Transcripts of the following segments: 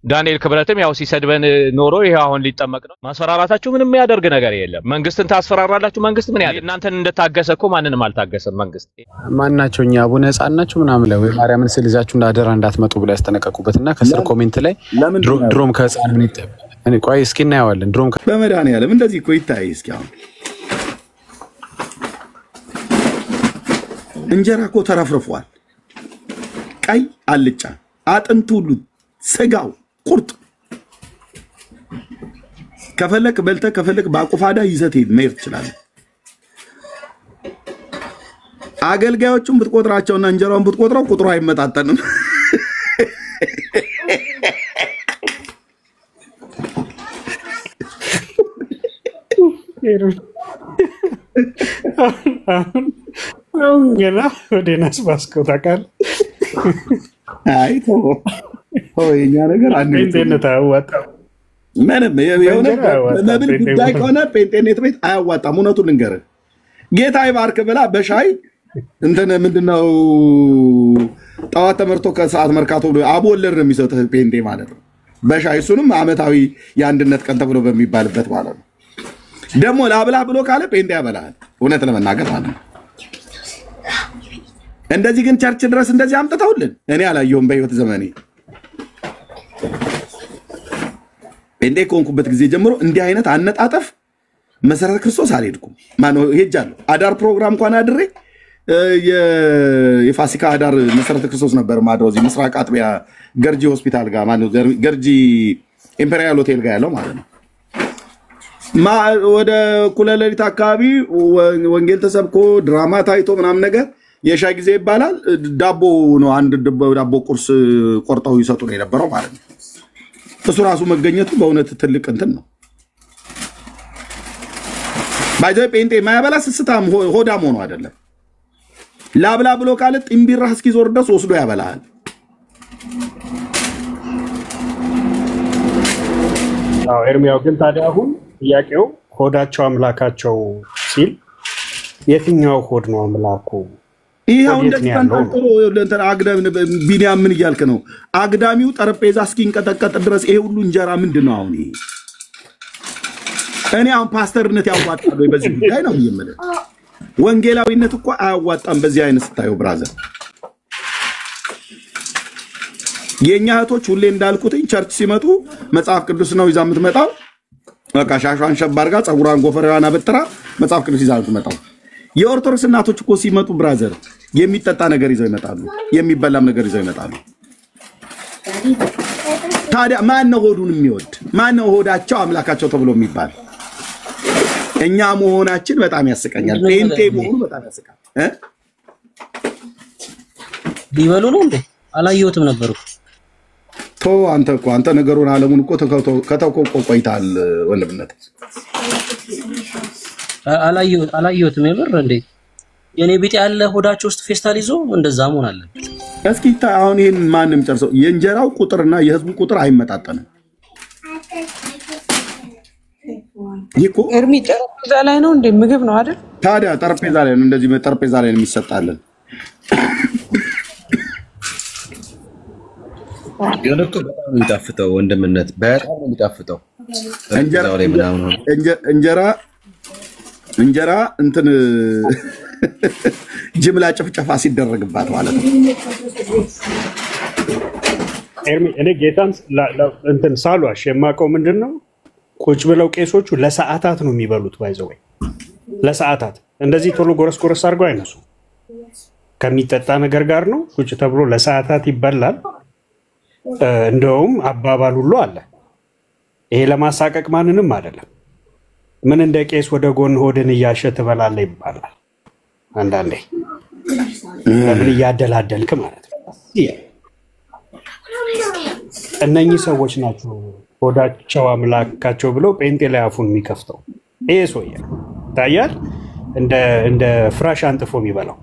ዳንኤል ክብረትም ያው ሲሰድበን ኖሮ ይሄ አሁን ሊጠመቅ ነው ማስፈራራታችሁ ምንም የሚያደርግ ነገር የለም መንግስትን ታስፈራራላችሁ መንግስት ምን ያለ እናንተን እንደታገሰ እኮ ማንንም አልታገሰም መንግስት ማናቸውኛ አቡነ ህፃናችሁ ምናምን ላይ ማርያምን ስልዛችሁ እንዳደራ እንዳትመጡ ብለ ያስተነቀቁበትና ከስር ኮሜንት ላይ ድሮም ከህፃን ምን ይጠብ እኔ ቆይ እስኪ እናያዋለን ድሮም በመድኃኒዓለም እንደዚህ እኮ ይታይ እስኪ አሁን እንጀራ እኮ ተረፍርፏል ቀይ አልጫ አጥንቱ ሁሉ ስጋው ቁርጥ ከፈለክ በልተ ከፈለክ ባቁፋዳ ይዘት መሄድ ይችላል አገልጋዮቹም ብትቆጥራቸውና እንጀራውን ብትቆጥረው ቁጥሩ አይመጣጠንም አሁን ገና ወደናስ ባስኮ ታውቃል አይ የኛ ነገር አንድ ጴንጤነት አያዋጣም ምንም የሆነ ለምን ጉዳይ ከሆነ ጴንጤነት ቤት አያዋጣም እውነቱን ልንገርህ ጌታ ይባርክ ብላ በሻይ እንትን ምንድነው ጣዋት ተመርቶ ከሰዓት መርካቶ ብሎ አቦለር ነው የሚሰጥ ጴንጤ ማለት ነው በሻይ እሱንም አመታዊ የአንድነት ቀን ተብሎ በሚባልበት ማለት ነው ደግሞ ላብላ ብሎ ካለ ጴንጤ ያበላል እውነት ለመናገር ማለት ነው እንደዚህ ግን ቸርች ድረስ እንደዚህ አምጥተውልን እኔ አላየሁም በህይወት ዘመኔ እንዴ ኮንኩበት ጊዜ ጀምሮ እንዲህ አይነት አነጣጠፍ መሰረተ ክርስቶስ አልሄድኩም ማነው ሄጃለሁ አዳር ፕሮግራም እንኳን አድሬ የፋሲካ አዳር መሰረተ ክርስቶስ ነበር ማድረው እዚህ ምስራቅ አጥቢያ ገርጂ ሆስፒታል ጋር ማነው ገርጂ ኢምፔሪያል ሆቴል ጋር ያለው ማለት ነው ወደ ኩለሌሊት አካባቢ ወንጌል ተሰብኮ ድራማ ታይቶ ምናምን ነገር የሻይ ጊዜ ይባላል ዳቦ ነው አንድ ዳቦ ቁርስ ቆርጠው ይሰጡ ነው የነበረው ማለት ነው እሱ ራሱ መገኘቱ በእውነት ትልቅ እንትን ነው ባይዘይ ጴንጤ ማያበላ ስስታም ሆዳም ሆኖ አይደለም ላብላ ብሎ ካለ ጥምቢራ እስኪዞር ድረስ ወስዶ ያበላል ኤርሚያው ግን ታዲያ አሁን ጥያቄው ሆዳቸው አምላካቸው ሲል የትኛው ሆድ ነው አምላኩ ይሄው እንደዚህ ተንጠልጥሎ ለእንተ አግዳም ቢኒያም ምን ይያልክ ነው አግዳሚው ጠረጴዛ እስኪንቀጠቀጥ ድረስ ይሄ ሁሉ እንጀራ ምንድነው አሁን ይሄ እኔ አሁን ፓስተርነት ያዋጣል ወይ በዚህ ጉዳይ ነው የሚመለስ ወንጌላዊነት እኮ አያዋጣም በዚህ አይነት ስታየው ብራዘር የኛ እህቶች ሁሌ እንዳልኩት ቸርች ሲመጡ መጽሐፍ ቅዱስ ነው ይዛ የምትመጣው በቃ ሻሻን ሸባርጋ ጸጉራን ጎፈራዋን አበጥራ መጽሐፍ ቅዱስ ይዛ የምትመጣው የኦርቶዶክስ እናቶች እኮ ሲመጡ ብራዘር የሚጠጣ ነገር ይዘው ይመጣሉ የሚበላም ነገር ይዘው ይመጣሉ ታዲያ ማን ነው ሆዱን የሚወድ ማን ነው ሆዳቸው አምላካቸው ተብሎ የሚባል እኛ መሆናችን በጣም ያስቀኛል ጴንጤ መሆኑ በጣም ያስቃል ዲበሉ ነው እንዴ አላየሁትም ነበርኩ አንተ ነገሩን ዓለሙን እኮ ከተውቆ ቆይታል ወንድምነት አላየሁትም የምር እንዴ የኔ ቢጤ ያለ ሆዳቸው ውስጥ ፌስታል ይዞ እንደዛ መሆን አለ እስኪ አሁን ይሄን ማንም ጨርሰው የእንጀራው ቁጥርና የህዝቡ ቁጥር አይመጣጠንም ይኮ እርሚ ጠረጴዛ ላይ ነው እንዴ ምግብ ነው አይደል ታዲያ ጠረጴዛ ላይ ነው እንደዚህ ጠረጴዛ ላይ ነው የሚሰጣለን የለቀ በጣም የሚጣፍጠው ወንድምነት በጣም የሚጣፍጠው እንጀራ እንትን ጅምላ ጭፍጨፋ ሲደረግባት ማለት ነው ኤርሚ እኔ ጌታን እንትን ሳሏሽ የማውቀው ምንድነው ቁጭ ብለው ቄሶቹ ለሰዓታት ነው የሚበሉት ባይዘው ለሰዓታት እንደዚህ ቶሎ ጎረስ ጎረስ አድርገው አይነሱ ከሚጠጣ ነገር ጋር ነው ቁጭ ተብሎ ለሰዓታት ይበላል እንደውም አባባል ሁሉ አለ ይሄ ለማሳቀቅ ማንንም አይደለም ምን እንደ ቄስ ወደ ጎን ሆድን ያሸተ በላለ ይባላል አንዳንዴ ለምን ያደላደልክ ማለት ነው እነኚህ ሰዎች ናቸው ሆዳቸው አምላካቸው ብለው ጴንጤ ላይ አፉን የሚከፍተው ይሄ ሰውዬ ታያል እንደ ፍራሽ አንጥፎ የሚበላው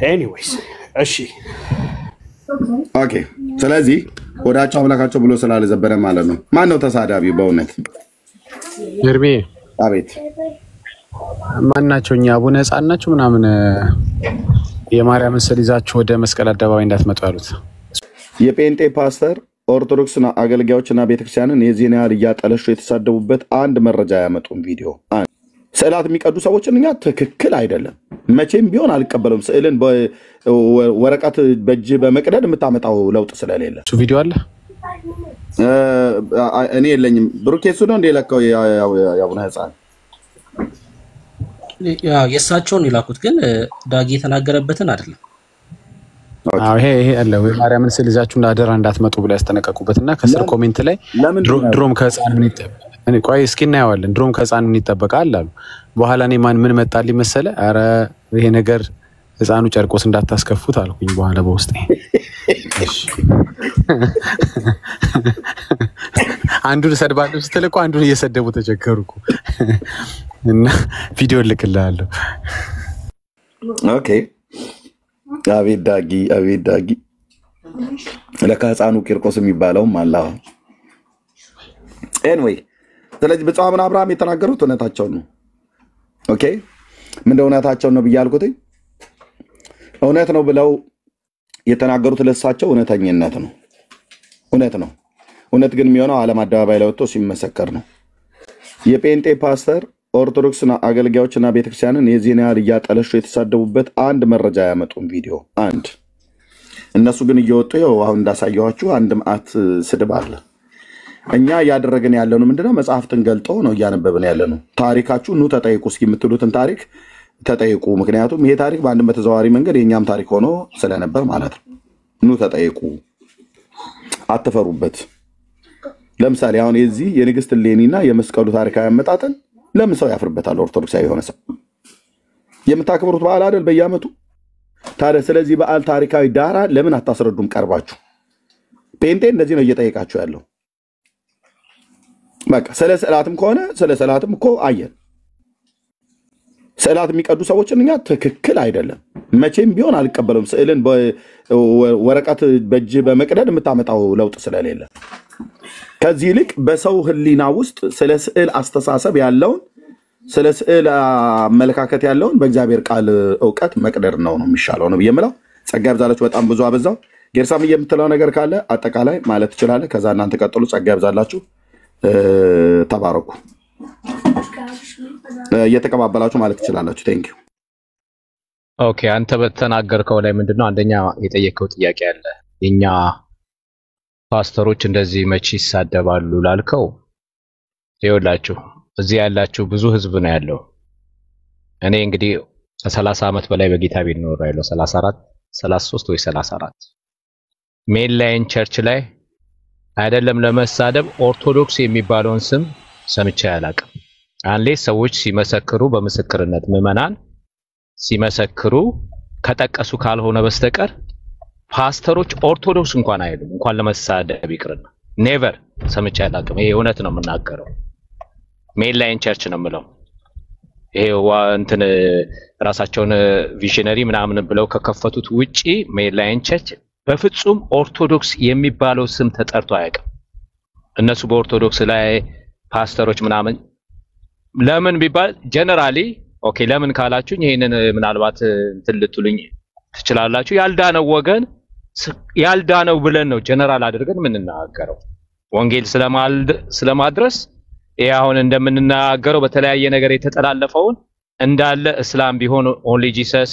ኤኒዌይስ እሺ ኦኬ ስለዚህ ሆዳቸው አምላካቸው ብሎ ስላለ ዘበረ ማለት ነው ማን ነው ተሳዳቢ በእውነት ኤርሚ አቤት ማናቸውኛ አቡነ ህፃናችሁ ምናምን የማርያም ስዕል ይዛችሁ ወደ መስቀል አደባባይ እንዳትመጡ ያሉት የጴንጤ ፓስተር ኦርቶዶክስና አገልጋዮችና ቤተክርስቲያንን የዚህን ያህል እያጠለሹ የተሳደቡበት አንድ መረጃ ያመጡን ቪዲዮ። ስዕላት የሚቀዱ ሰዎችን እኛ ትክክል አይደለም፣ መቼም ቢሆን አልቀበለውም። ስዕልን ወረቀት በእጅ በመቅደድ የምታመጣው ለውጥ ስለሌለ እሱ ቪዲዮ አለ እኔ የለኝም። ብሩኬ እሱ ነው እንደ ለካው ያቡነ ህፃን የእሳቸውን ይላኩት ግን ዳጊ የተናገረበትን አይደለም። ይሄ አለ ወይ ማርያምን ስዕል ይዛችሁ አደራ እንዳትመጡ ብለው ያስጠነቀቁበትና ከስር ኮሜንት ላይ ድሮም ከህፃን ምን ይጠበቃል? እኔ ቆይ እስኪ እናየዋለን። ድሮም ከህፃን ምን ይጠበቃል አሉ። በኋላ እኔ ምን መጣልኝ መሰለ? አረ ይሄ ነገር ህፃኑ ጨርቆስ እንዳታስከፉት አልኩኝ። በኋላ በውስጤ አንዱን ሰድባለሁ ስትል እኮ አንዱን እየሰደቡ ተቸገርኩ እና ቪዲዮ ልክልሃለሁ። ኦኬ አቤት ዳጊ ለካ ህፃኑ ቂርቆስ የሚባለው አላህ ኤንዌይ። ስለዚህ ብፁዕ አቡነ አብርሃም የተናገሩት እውነታቸውን ነው። ኦኬ ምን እውነታቸውን ነው ብያልኩት እውነት ነው ብለው የተናገሩት ለሳቸው እውነተኝነት ነው። እውነት ነው። እውነት ግን የሚሆነው ዓለም አደባባይ ላይ ወጥቶ ሲመሰከር ነው። የጴንጤ ፓስተር ኦርቶዶክስና አገልጋዮችና ቤተክርስቲያንን የዚህን ያህል እያጠለሹ የተሳደቡበት አንድ መረጃ ያመጡን ቪዲዮ። አንድ እነሱ ግን እየወጡ ይኸው አሁን እንዳሳየኋችሁ አንድ መዓት ስድብ አለ። እኛ እያደረግን ያለነው ምንድነው? መጽሐፍትን ገልጦ ነው እያነበብን ያለነው። ታሪካችሁ ኑ ተጠይቁ እስኪ የምትሉትን ታሪክ ተጠይቁ። ምክንያቱም ይሄ ታሪክ በአንድም በተዘዋዋሪ መንገድ የእኛም ታሪክ ሆኖ ስለነበር ማለት ነው። ኑ ተጠይቁ፣ አትፈሩበት። ለምሳሌ አሁን የዚህ የንግስት እሌኒና የመስቀሉ ታሪካዊ አመጣጥን ለምን ሰው ያፍርበታል? ኦርቶዶክሳዊ የሆነ ሰው የምታከብሩት በዓል አይደል በየዓመቱ? ታዲያ ስለዚህ በዓል ታሪካዊ ዳራ ለምን አታስረዱም ቀርባችሁ? ጴንጤ እንደዚህ ነው እየጠየቃችሁ ያለው። በቃ ስለ ስዕላትም ከሆነ ስለ ስዕላትም እኮ አየን። ስዕላት የሚቀዱ ሰዎችን እኛ ትክክል አይደለም፣ መቼም ቢሆን አልቀበለውም። ስዕልን ወረቀት በእጅ በመቅደድ የምታመጣው ለውጥ ስለሌለ ከዚህ ይልቅ በሰው ህሊና ውስጥ ስለ ስዕል አስተሳሰብ ያለውን ስለ ስዕል አመለካከት ያለውን በእግዚአብሔር ቃል እውቀት መቅደር ነው የሚሻለው ነው የምለው። ጸጋ ይብዛላችሁ። በጣም ብዙ አበዛው። ጌርሳም የምትለው ነገር ካለ አጠቃላይ ማለት ትችላለህ። ከዛ እናንተ ቀጥሉ። ጸጋ ይብዛላችሁ። ተባረኩ። እየተቀባበላችሁ ማለት ትችላላችሁ። ቴንክ ዩ። ኦኬ አንተ በተናገርከው ላይ ምንድነው አንደኛ የጠየቀው ጥያቄ አለ። የኛ ፓስተሮች እንደዚህ መቼ ይሳደባሉ ላልከው ይኸውላችሁ እዚህ ያላችሁ ብዙ ህዝብ ነው ያለው። እኔ እንግዲህ 30 ዓመት በላይ በጌታ ቤት ኖሬያለሁ። 34 33 ወይ 34 ሜን ላይን ቸርች ላይ አይደለም ለመሳደብ ኦርቶዶክስ የሚባለውን ስም ሰምቼ አላውቅም። አንሌ ሰዎች ሲመሰክሩ በምስክርነት ምዕመናን ሲመሰክሩ ከጠቀሱ ካልሆነ በስተቀር ፓስተሮች ኦርቶዶክስ እንኳን አይሉም። እንኳን ለመሳደብ ይቅርና ኔቨር ሰምቼ አላውቅም። ይሄ እውነት ነው የምናገረው። ሜን ላይን ቸርች ነው የምለው። ይሄ እንትን ራሳቸውን ቪዥነሪ ምናምን ብለው ከከፈቱት ውጪ ሜን ላይን ቸርች በፍጹም ኦርቶዶክስ የሚባለው ስም ተጠርቶ አያውቅም። እነሱ በኦርቶዶክስ ላይ ፓስተሮች ምናምን ለምን ቢባል ጀነራሊ ኦኬ ለምን ካላችሁኝ ይሄንን ምናልባት እንትን ልትሉኝ ትችላላችሁ። ያልዳነው ወገን ያልዳነው ብለን ነው ጀነራል አድርገን የምንናገረው ወንጌል ስለማድረስ። ይሄ አሁን እንደምንናገረው በተለያየ ነገር የተጠላለፈውን እንዳለ እስላም ቢሆን ኦንሊ ጂሰስ፣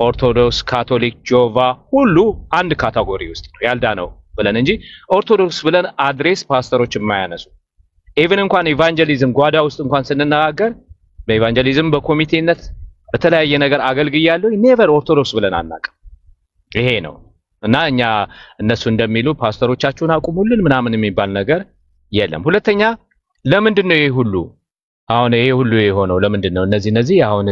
ኦርቶዶክስ፣ ካቶሊክ፣ ጆቫ ሁሉ አንድ ካቴጎሪ ውስጥ ነው ያልዳነው ብለን እንጂ ኦርቶዶክስ ብለን አድሬስ ፓስተሮች የማያነሱ ኢቭን እንኳን ኢቫንጀሊዝም ጓዳ ውስጥ እንኳን ስንናገር በኢቫንጀሊዝም በኮሚቴነት በተለያየ ነገር አገልግያለሁ። ኔቨር ኦርቶዶክስ ብለን አናውቅም። ይሄ ነው እና እኛ እነሱ እንደሚሉ ፓስተሮቻችሁን አቁሙልን ምናምን የሚባል ነገር የለም። ሁለተኛ ለምንድን ነው ይሄ ሁሉ አሁን ይሄ ሁሉ የሆነው? ለምንድን ነው እነዚህ አሁን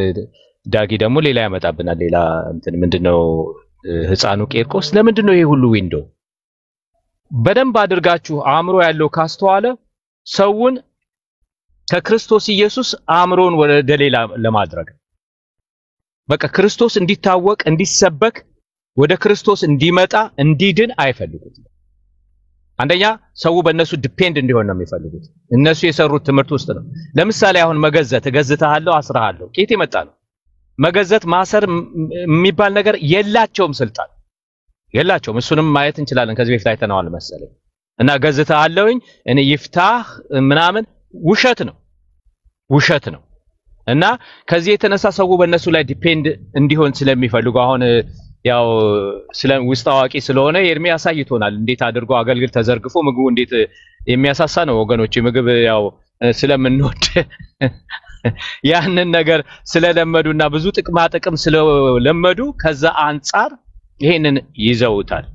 ዳጊ ደግሞ ሌላ ያመጣብናል። ሌላ እንትን ምንድነው ህፃኑ ቄርቆስ ለምንድን ነው ይሄ ሁሉ ዊንዶ? በደንብ አድርጋችሁ አእምሮ ያለው ካስተዋለ ሰውን ከክርስቶስ ኢየሱስ አእምሮን ወደ ሌላ ለማድረግ በቃ ክርስቶስ እንዲታወቅ እንዲሰበክ ወደ ክርስቶስ እንዲመጣ እንዲድን አይፈልጉትም። አንደኛ ሰው በእነሱ ዲፔንድ እንዲሆን ነው የሚፈልጉት። እነሱ የሰሩት ትምህርት ውስጥ ነው። ለምሳሌ አሁን መገዘት እገዝታለሁ አስራለሁ ከየት የመጣ ነው? መገዘት ማሰር የሚባል ነገር የላቸውም ስልጣን። የላቸውም። እሱንም ማየት እንችላለን። ከዚህ በፊት አይተናል መሰለኝ። እና ገዝተሃለሁኝ እኔ ይፍታህ ምናምን ውሸት ነው። እና ከዚህ የተነሳ ሰው በእነሱ ላይ ዲፔንድ እንዲሆን ስለሚፈልጉ አሁን ያው ስለ ውስጥ አዋቂ ስለሆነ ኤርሚያስ አሳይቶናል እንዴት አድርጎ አገልግል ተዘርግፎ ምግቡ እንዴት የሚያሳሳ ነው ወገኖች። ምግብ ያው ስለምንወድ ያንን ነገር ስለለመዱና ብዙ ጥቅም ስለለመዱ ከዛ አንፃር ይሄንን ይዘውታል።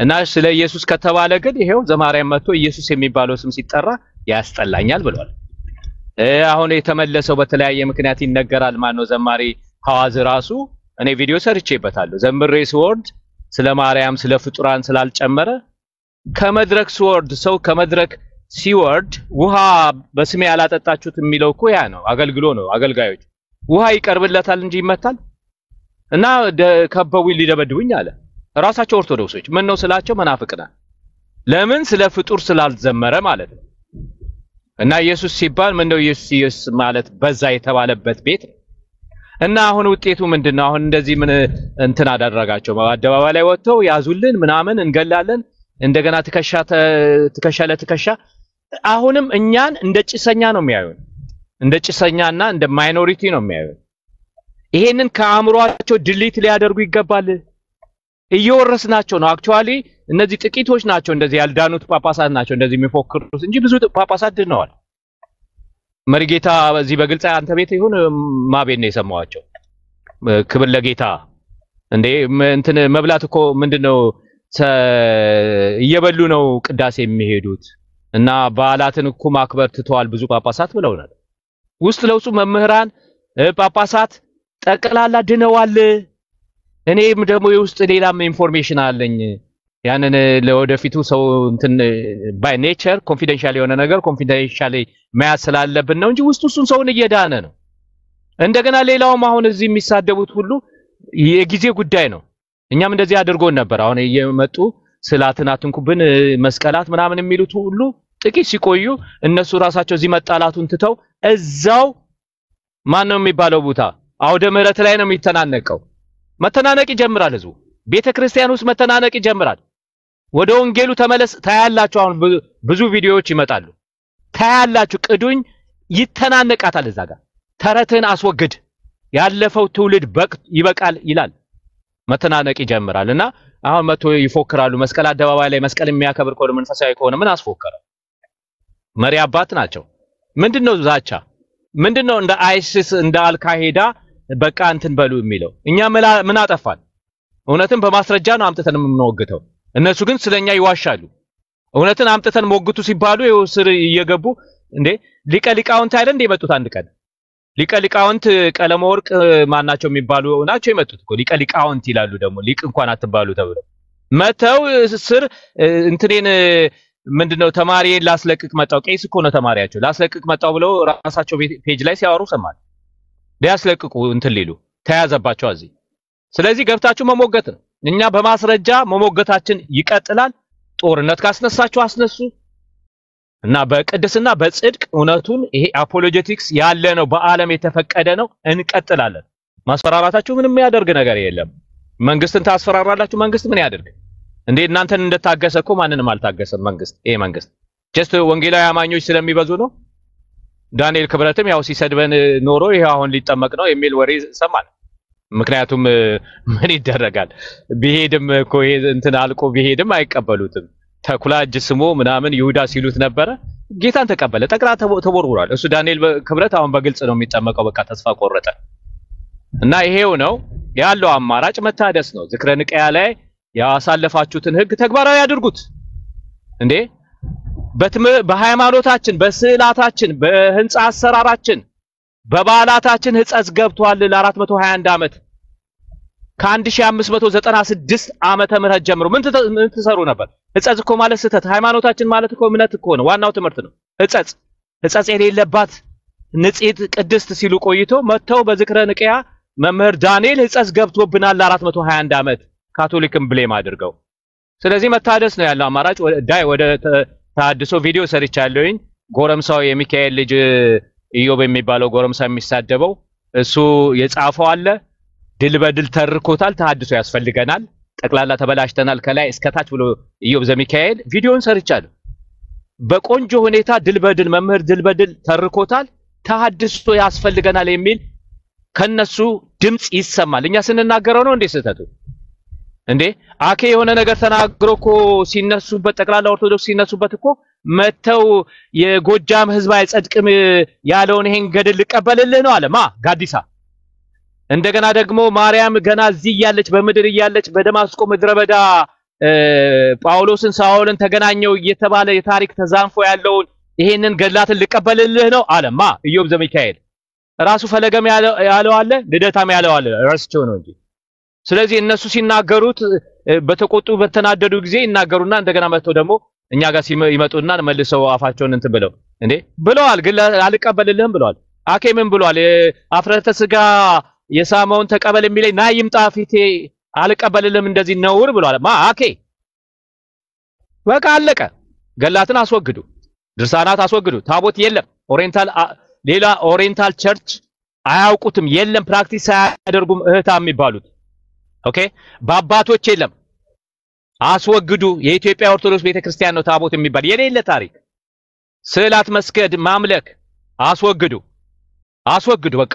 እና ስለ ኢየሱስ ከተባለ ግን ይሄው ዘማርያም መጥቶ ኢየሱስ የሚባለው ስም ሲጠራ ያስጠላኛል ብሏል። አሁን የተመለሰው በተለያየ ምክንያት ይነገራል። ማነው ዘማሪ ሐዋዝ ራሱ እኔ ቪዲዮ ሰርቼበታለሁ። ዘምሬ ስወርድ ስለ ማርያም ስለ ፍጡራን ስላልጨመረ ከመድረክ ስወርድ ሰው ከመድረክ ሲወርድ ውሃ በስሜ ያላጠጣችሁት የሚለው እኮ ያ ነው። አገልግሎ ነው። አገልጋዮች ውሃ ይቀርብለታል እንጂ ይመታል። እና ከበውኝ ሊደበድቡኝ አለ። ራሳቸው ኦርቶዶክሶች ምን ነው ስላቸው መናፍቅና ለምን ስለ ፍጡር ስላልዘመረ ማለት ነው። እና ኢየሱስ ሲባል ምን ነው ኢየሱስ ማለት በዛ የተባለበት ቤት ነው። እና አሁን ውጤቱ ምንድነው? አሁን እንደዚህ ምን እንትን አደረጋቸው። አደባባይ ላይ ወጥተው ያዙልን ምናምን እንገላለን እንደገና ትከሻ ለትከሻ አሁንም እኛን እንደ ጭሰኛ ነው የሚያዩን። እንደ ጭሰኛና እንደ ማይኖሪቲ ነው የሚያዩን። ይሄንን ከአእምሮአቸው ድሊት ሊያደርጉ ይገባል። እየወረስናቸው ነው። አክቹአሊ እነዚህ ጥቂቶች ናቸው እንደዚህ ያልዳኑት ጳጳሳት ናቸው እንደዚህ የሚፎክሩት እንጂ ብዙ ጳጳሳት ድነዋል። መሪጌታ በዚህ በግልጽ አንተ ቤት ይሁን ማቤት ነው የሰማዋቸው። ክብር ለጌታ እንዴ እንትን መብላት እኮ ምንድነው እየበሉ ነው ቅዳሴ የሚሄዱት እና በዓላትን እኮ ማክበር ትተዋል ብዙ ጳጳሳት ብለውናል። ውስጥ ለውስጥ መምህራን ጳጳሳት ጠቅላላ ድነዋል። እኔም ደግሞ የውስጥ ሌላም ኢንፎርሜሽን አለኝ። ያንን ለወደፊቱ ሰው እንትን ባይ ኔቸር ኮንፊደንሻል የሆነ ነገር ኮንፊደንሻሊ መያዝ ስላለብን ነው እንጂ ውስጡን ሰውን እየዳነ ነው። እንደገና ሌላውም አሁን እዚህ የሚሳደቡት ሁሉ የጊዜ ጉዳይ ነው። እኛም እንደዚህ አድርጎን ነበር። አሁን እየመጡ ስላትን አትንኩብን መስቀላት ምናምን የሚሉት ሁሉ ጥቂት ሲቆዩ እነሱ ራሳቸው እዚህ መጣላቱን ትተው እዛው ማን ነው የሚባለው ቦታ አውደ ምህረት ላይ ነው የሚተናነቀው። መተናነቅ ይጀምራል። ህዝቡ ቤተክርስቲያን ውስጥ መተናነቅ ይጀምራል። ወደ ወንጌሉ ተመለስ ታያላችሁ። አሁን ብዙ ቪዲዮዎች ይመጣሉ። ታያላችሁ። ቅዱኝ ይተናነቃታል። እዛ ጋር ተረትን አስወግድ ያለፈው ትውልድ ይበቃል ይላል። መተናነቅ ይጀምራል። እና አሁን መቶ ይፎክራሉ። መስቀል አደባባይ ላይ መስቀል የሚያከብር ከሆነ መንፈሳዊ ከሆነ ምን አስፎከረ? መሪ አባት ናቸው። ምንድነው ዛቻ? ምንድነው እንደ አይሲስ እንደ አልካይዳ በቃ እንትን በሉ የሚለው? እኛ ምን አጠፋን? እውነትን በማስረጃ ነው አምጥተን የምንወግተው። እነሱ ግን ስለኛ ይዋሻሉ። እውነትን አምጥተን ሞግቱ ሲባሉ ስር እየገቡ እንዴ ሊቀ ሊቃውንት አይደል እንደ የመጡት አንድ ቀን ሊቀ ሊቃውንት ቀለመ ወርቅ ማናቸው የሚባሉ ናቸው የመጡት እኮ ሊቀ ሊቃውንት ይላሉ። ደግሞ ሊቅ እንኳን አትባሉ ተብለው መተው ስር እንትኔን ምንድነው ተማሪዬን ላስለቅቅ መጣው። ቄስ እኮ ነው ተማሪያቸው ላስለቅቅ መጣው ብለው ራሳቸው ፔጅ ላይ ሲያወሩ ሰማል። ሊያስለቅቁ እንትን ሊሉ ተያዘባቸው እዚህ። ስለዚህ ገብታችሁ መሞገት ነው። እኛ በማስረጃ መሞገታችን ይቀጥላል። ጦርነት ካስነሳችሁ አስነሱ እና በቅድስና በጽድቅ እውነቱን ይሄ አፖሎጀቲክስ ያለ ነው፣ በአለም የተፈቀደ ነው። እንቀጥላለን። ማስፈራራታችሁ ምንም ያደርግ ነገር የለም። መንግስትን ታስፈራራላችሁ። መንግስት ምን ያደርግ እንዴ? እናንተን እንደታገሰ እኮ ማንንም አልታገሰም መንግስት። ይሄ መንግስት ጀስት ወንጌላዊ አማኞች ስለሚበዙ ነው። ዳንኤል ክብረትም ያው ሲሰድበን ኖሮ ይሄ አሁን ሊጠመቅ ነው የሚል ወሬ ሰማን። ምክንያቱም ምን ይደረጋል ቢሄድም እኮ ይሄ እንትን አልቆ ቢሄድም አይቀበሉትም። ተኩላ እጅ ስሞ ምናምን ይሁዳ ሲሉት ነበረ። ጌታን ተቀበለ። ጠቅላ ተቦርውሯል። እሱ ዳንኤል ክብረት አሁን በግልጽ ነው የሚጠመቀው። በቃ ተስፋ ቆረጠ። እና ይሄው ነው ያለው አማራጭ መታደስ ነው። ዝክረ ንቅያ ላይ ያሳለፋችሁትን ህግ ተግባራዊ አድርጉት እንዴ! በሃይማኖታችን፣ በስዕላታችን፣ በህንጻ አሰራራችን፣ በባላታችን ህጸጽ ገብቷል። ለ421 ዓመት ከ1596 ዓመተ ምህረት ጀምሮ ምን ትሰሩ ነበር? ህጸጽ እኮ ማለት ስህተት፣ ሃይማኖታችን ማለት እኮ እምነት እኮ ነው። ዋናው ትምህርት ነው። ህጸጽ የሌለባት ንጽሕት ቅድስት ሲሉ ቆይቶ መተው በዝክረ ንቅያ መምህር ዳንኤል ህጸጽ ገብቶብናል ለ421 ዓመት ካቶሊክን ብሌም አድርገው። ስለዚህ መታደስ ነው ያለው አማራጭ። ወደ ታድሶ ቪዲዮ ሰርቻለሁኝ። ጎረምሳው የሚካኤል ልጅ ኢዮብ የሚባለው ጎረምሳ የሚሳደበው እሱ የጻፈው አለ። ድል በድል ተርኮታል። ታድሶ ያስፈልገናል። ጠቅላላ ተበላሽተናል ከላይ እስከታች ብሎ ኢዮብ ዘሚካኤል ቪዲዮን ሰርቻለሁ። በቆንጆ ሁኔታ ድል በድል መምህር ድል በድል ተርኮታል። ተሐድሶ ያስፈልገናል የሚል ከነሱ ድምጽ ይሰማል። እኛ ስንናገረው ነው እንዴ ስህተቱ? እንዴ አኬ የሆነ ነገር ተናግሮኮ ሲነሱበት ጠቅላላ ኦርቶዶክስ ሲነሱበት እኮ መተው የጎጃም ህዝብ አይጸድቅም ያለውን ይሄን ገድል ልቀበልልህ ነው አለ ማ ጋዲሳ። እንደገና ደግሞ ማርያም ገና እዚህ ያለች በምድር ያለች በደማስቆ ምድረ በዳ ጳውሎስን ሳውልን ተገናኘው እየተባለ የታሪክ ተዛንፎ ያለውን ይሄንን ገድላትን ልቀበልልህ ነው አለ ማ ኢዮብ ዘሚካኤል። ራሱ ፈለገም ያለው አለ ልደታም ያለው አለ ራስቸው ነው እንጂ። ስለዚህ እነሱ ሲናገሩት በተቆጡ በተናደዱ ጊዜ ይናገሩና እንደገና መጥተው ደግሞ እኛ ጋር ይመጡና መልሰው አፋቸውን እንትን ብለው እንዴ ብለዋል፣ ግን አልቀበልልህም ብለዋል። አኬ ምን ብለዋል? አፍረተ ስጋ የሳመውን ተቀበል የሚለኝ ና ይምጣ ፊቴ አልቀበልልህም እንደዚህ ነውር ብለዋል ማ አኬ። በቃ አለቀ። ገላትን አስወግዱ፣ ድርሳናት አስወግዱ። ታቦት የለም። ኦሪየንታል ሌላ ኦሪየንታል ቸርች አያውቁትም፣ የለም ፕራክቲስ አያደርጉም እህታ የሚባሉት ኦኬ። በአባቶች የለም፣ አስወግዱ። የኢትዮጵያ ኦርቶዶክስ ቤተክርስቲያን ነው ታቦት የሚባል የሌለ ታሪክ። ስዕላት መስገድ ማምለክ አስወግዱ፣ አስወግዱ በቃ።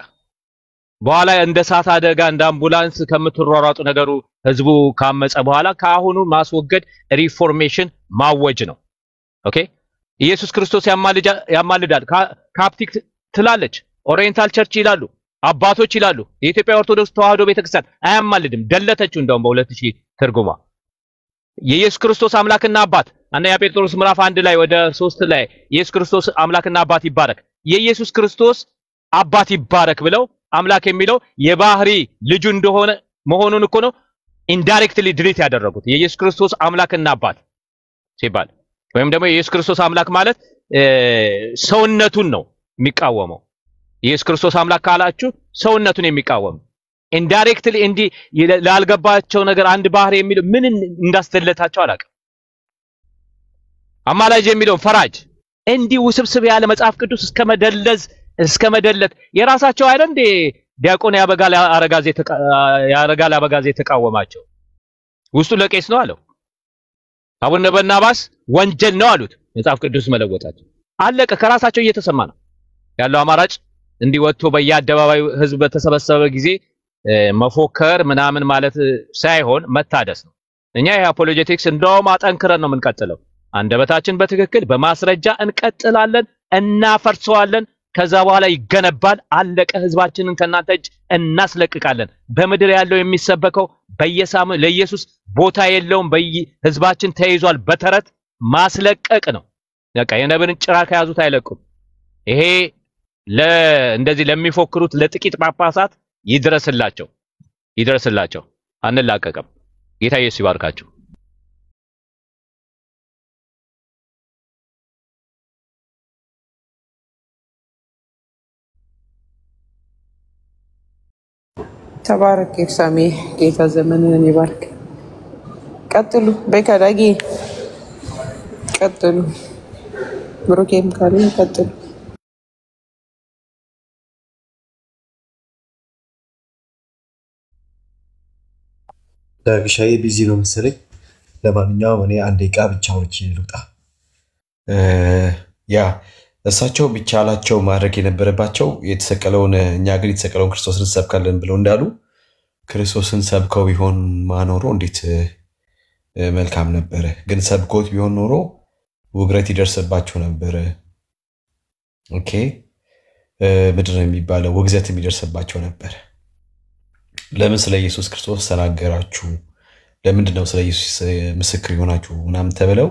በኋላ እንደ ሳት አደጋ እንደ አምቡላንስ ከምትሯሯጡ ነገሩ ህዝቡ ካመጸ በኋላ ከአሁኑ ማስወገድ ሪፎርሜሽን ማወጅ ነው ኦኬ። ኢየሱስ ክርስቶስ ያማልዳል ካፕቲክ ትላለች፣ ኦሪየንታል ቸርች ይላሉ፣ አባቶች ይላሉ። የኢትዮጵያ ኦርቶዶክስ ተዋህዶ ቤተክርስቲያን አያማልድም፣ ደለተችው እንደውም በ2000 ትርጉማ። የኢየሱስ ክርስቶስ አምላክና አባት አንደኛ ጴጥሮስ ምዕራፍ 1 ላይ ወደ 3 ላይ ኢየሱስ ክርስቶስ አምላክና አባት ይባረክ፣ የኢየሱስ ክርስቶስ አባት ይባረክ ብለው አምላክ የሚለው የባህሪ ልጁ እንደሆነ መሆኑን እኮ ነው ኢንዳይሬክትሊ ድሪት ያደረጉት። የኢየሱስ ክርስቶስ አምላክና አባት ሲባል ወይም ደግሞ የኢየሱስ ክርስቶስ አምላክ ማለት ሰውነቱን ነው የሚቃወመው። ኢየሱስ ክርስቶስ አምላክ ካላችሁ ሰውነቱን የሚቃወም ኢንዳይሬክትሊ እንዲ ላልገባቸው ነገር አንድ ባህሪ የሚለው ምን እንዳስተለታቸው አላውቅም። አማላጅ የሚለው ፈራጅ እንዲ ውስብስብ ያለ መጽሐፍ ቅዱስ እስከ መደለት የራሳቸው አይደል እንዴ ዲያቆን ያረጋል አበጋዝ የተቃወማቸው ውስጡ ለቄስ ነው አለው። አቡነ በርናባስ ወንጀል ነው አሉት መጽሐፍ ቅዱስ መለወጣቸው። አለቀ። ከራሳቸው እየተሰማ ነው ያለው አማራጭ እንዲወጥቶ በየአደባባዩ ህዝብ በተሰበሰበ ጊዜ መፎከር ምናምን ማለት ሳይሆን መታደስ ነው። እኛ ይሄ አፖሎጀቲክስ እንደውም አጠንክረን ነው የምንቀጥለው። አንደበታችን በትክክል በማስረጃ እንቀጥላለን፣ እናፈርሰዋለን። ከዛ በኋላ ይገነባል። አለቀ። ህዝባችንን ከናንተ እጅ እናስለቅቃለን። በምድር ያለው የሚሰበከው በየሳምንቱ ለኢየሱስ ቦታ የለውም። ህዝባችን ተይዟል። በተረት ማስለቀቅ ነው በቃ። የነብርን ጭራ ከያዙት አይለቁም። ይሄ እንደዚህ ለሚፎክሩት ለጥቂት ጳጳሳት ይድረስላቸው። አንላቀቅም። ጌታ ኢየሱስ ይባርካችሁ። ተባረክ ኤርሳሜ፣ ጌታ ዘመንን ይባርክ። ቀጥሉ በከዳጊ ቀጥሉ። ብሩኬም ካሉ ቀጥሉ። ዳግሻዬ ቢዚ ነው መሰለኝ። ለማንኛውም እኔ አንድ ደቂቃ ብቻ አውርቼ ልውጣ። ያ እሳቸው ቢቻላቸው ማድረግ የነበረባቸው የተሰቀለውን እኛ ግን የተሰቀለውን ክርስቶስን እንሰብካለን ብለው እንዳሉ ክርስቶስን ሰብከው ቢሆን ማኖሮ እንዴት መልካም ነበረ። ግን ሰብኮት ቢሆን ኖሮ ውግረት ይደርስባቸው ነበረ። ኦኬ ምድር ነው የሚባለው ውግዘት የሚደርስባቸው ነበር። ለምን ስለ ኢየሱስ ክርስቶስ ተናገራችሁ? ለምንድን ነው ስለ ኢየሱስ ምስክር ይሆናችሁ ምናምን ተብለው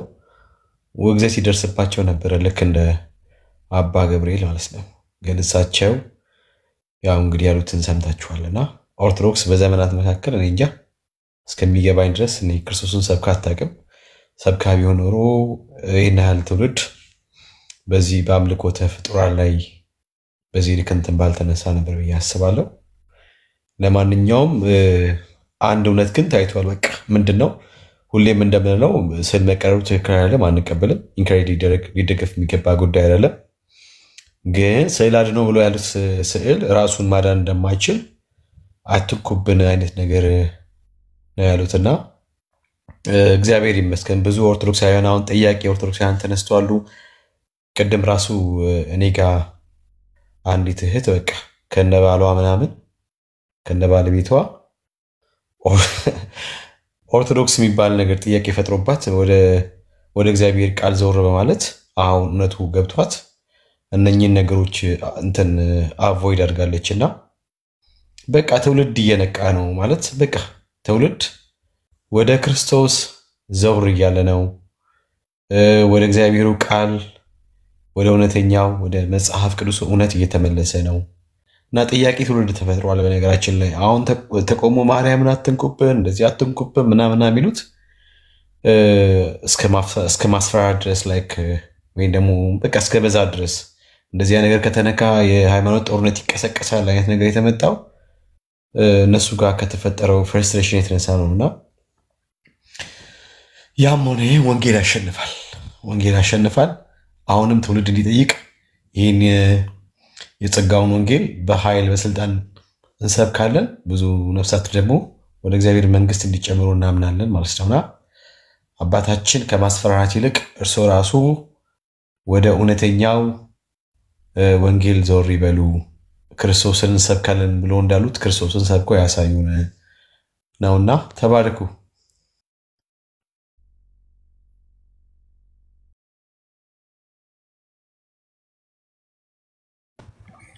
ውግዘት ይደርስባቸው ነበረ። ልክ እንደ አባ ገብርኤል ማለት ነው። ግን እሳቸው ያው እንግዲህ ያሉትን ሰምታችኋልና ኦርቶዶክስ በዘመናት መካከል እኔ እንጃ እስከሚገባኝ ድረስ እኔ ክርስቶስን ሰብካ አታውቅም። ሰብካ ቢሆን ኖሮ ይህን ያህል ትውልድ በዚህ በአምልኮተ ፍጡራን ላይ በዚህ ልክ እንትን ባልተነሳ ነበር ብዬ አስባለሁ። ለማንኛውም አንድ እውነት ግን ታይቷል። በቃ ምንድነው ሁሌም እንደምንለው ስዕል መቀረቡ ትክክል አይደለም፣ አንቀበልም። ኢንካሬጅ ሊደገፍ የሚገባ ጉዳይ አይደለም። ግን ስዕል አድነው ብሎ ያሉት ስዕል ራሱን ማዳን እንደማይችል አትኩብን አይነት ነገር ነው ያሉትና እግዚአብሔር ይመስገን ብዙ ኦርቶዶክሳውያን አሁን ጥያቄ ኦርቶዶክሳውያን ተነስተዋሉ። ቅድም ራሱ እኔ ጋር አንዲት እህት በቃ ከነባሏ ምናምን ከነባለቤቷ ኦርቶዶክስ የሚባል ነገር ጥያቄ ፈጥሮባት ወደ እግዚአብሔር ቃል ዘወር በማለት አሁን እውነቱ ገብቷት እነኚህን ነገሮች እንትን አቮይድ አድርጋለችና በቃ ትውልድ እየነቃ ነው ማለት በቃ ትውልድ ወደ ክርስቶስ ዘውር እያለ ነው። ወደ እግዚአብሔሩ ቃል ወደ እውነተኛው ወደ መጽሐፍ ቅዱስ እውነት እየተመለሰ ነው እና ጥያቄ ትውልድ ተፈጥሯል። በነገራችን ላይ አሁን ተቆሞ ማርያምን አትንኩብን እንደዚህ አትንኩብን ምናምን የሚሉት እስከ ማስፈራራት ድረስ ላይክ ወይ ደግሞ በቃ እስከ በዛ ድረስ እንደዚህ ነገር ከተነካ የሃይማኖት ጦርነት ይቀሰቀሳል አይነት ነገር የተመጣው እነሱ ጋር ከተፈጠረው ፍረስትሬሽን የተነሳ ነውና ያም ሆነ ወንጌል ያሸንፋል። አሁንም ትውልድ እንዲጠይቅ ይህን የጸጋውን ወንጌል በኃይል በስልጣን እንሰብካለን። ብዙ ነፍሳት ደግሞ ወደ እግዚአብሔር መንግስት እንዲጨምሩ እናምናለን ማለት ነውና አባታችን ከማስፈራራት ይልቅ እርሱ ራሱ ወደ እውነተኛው ወንጌል ዘወር ይበሉ ክርስቶስን እንሰብካለን ብሎ እንዳሉት ክርስቶስን ሰብኮ ያሳዩን ነውና ተባረኩ።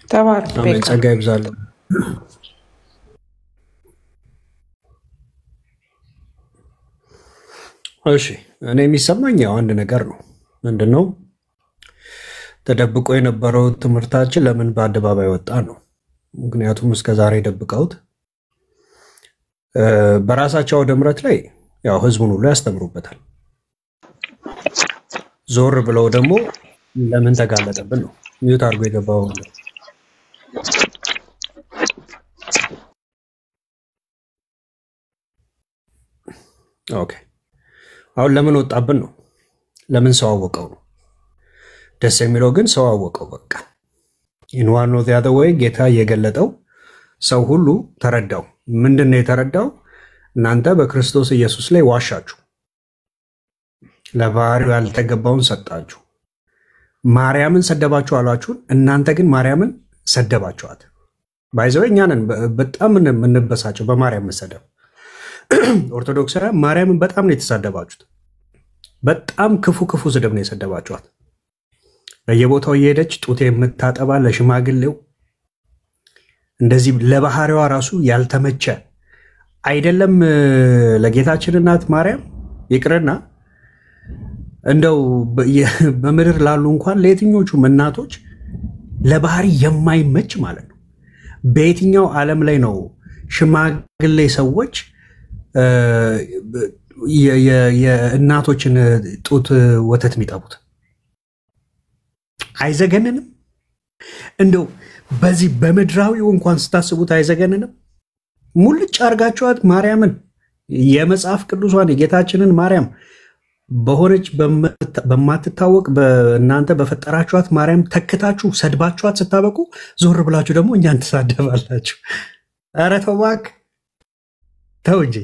ተባረክ። አሜን። ጸጋ ይብዛልን። እሺ እኔ የሚሰማኝ ያው አንድ ነገር ነው። ምንድነው ተደብቆ የነበረው ትምህርታችን ለምን በአደባባይ ወጣ ነው። ምክንያቱም እስከ ዛሬ ደብቀውት በራሳቸው አውደ ምሕረት ላይ ያው ህዝቡን ሁሉ ያስተምሩበታል። ዞር ብለው ደግሞ ለምን ተጋለጠብን ነው። ሚዩት አድርጎ የገባው ኦኬ። አሁን ለምን ወጣብን ነው። ለምን ሰው አወቀው ነው። ደስ የሚለው ግን ሰው አወቀው በቃ in one or the other way ጌታ እየገለጠው ሰው ሁሉ ተረዳው። ምንድነው የተረዳው? እናንተ በክርስቶስ ኢየሱስ ላይ ዋሻችሁ፣ ለባህሪው ያልተገባውን ሰጣችሁ፣ ማርያምን ሰደባችሁ አሏችሁን። እናንተ ግን ማርያምን ሰደባችኋት። ባይዘው እኛንን በጣም እንበሳቸው በማርያም መሰደብ። ኦርቶዶክሳውያን ማርያምን በጣም ነው የተሳደባችሁት። በጣም ክፉ ስድብ ነው የሰደባችኋት። በየቦታው እየሄደች ጡት የምታጠባ ለሽማግሌው እንደዚህ ለባህሪዋ ራሱ ያልተመቸ አይደለም። ለጌታችን እናት ማርያም ይቅርና እንደው በምድር ላሉ እንኳን ለየትኞቹም እናቶች ለባህሪ የማይመች ማለት ነው። በየትኛው ዓለም ላይ ነው ሽማግሌ ሰዎች የእናቶችን ጡት ወተት የሚጠቡት? አይዘገንንም? እንደው በዚህ በምድራዊው እንኳን ስታስቡት አይዘገንንም? ሙልጭ አርጋችኋት ማርያምን የመጽሐፍ ቅዱሷን የጌታችንን ማርያም በሆነች በማትታወቅ በእናንተ በፈጠራችኋት ማርያም ተክታችሁ ሰድባችኋት ስታበቁ ዞር ብላችሁ ደግሞ እኛን ትሳደባላችሁ። ኧረ ተው እባክህ ተው እንጂ።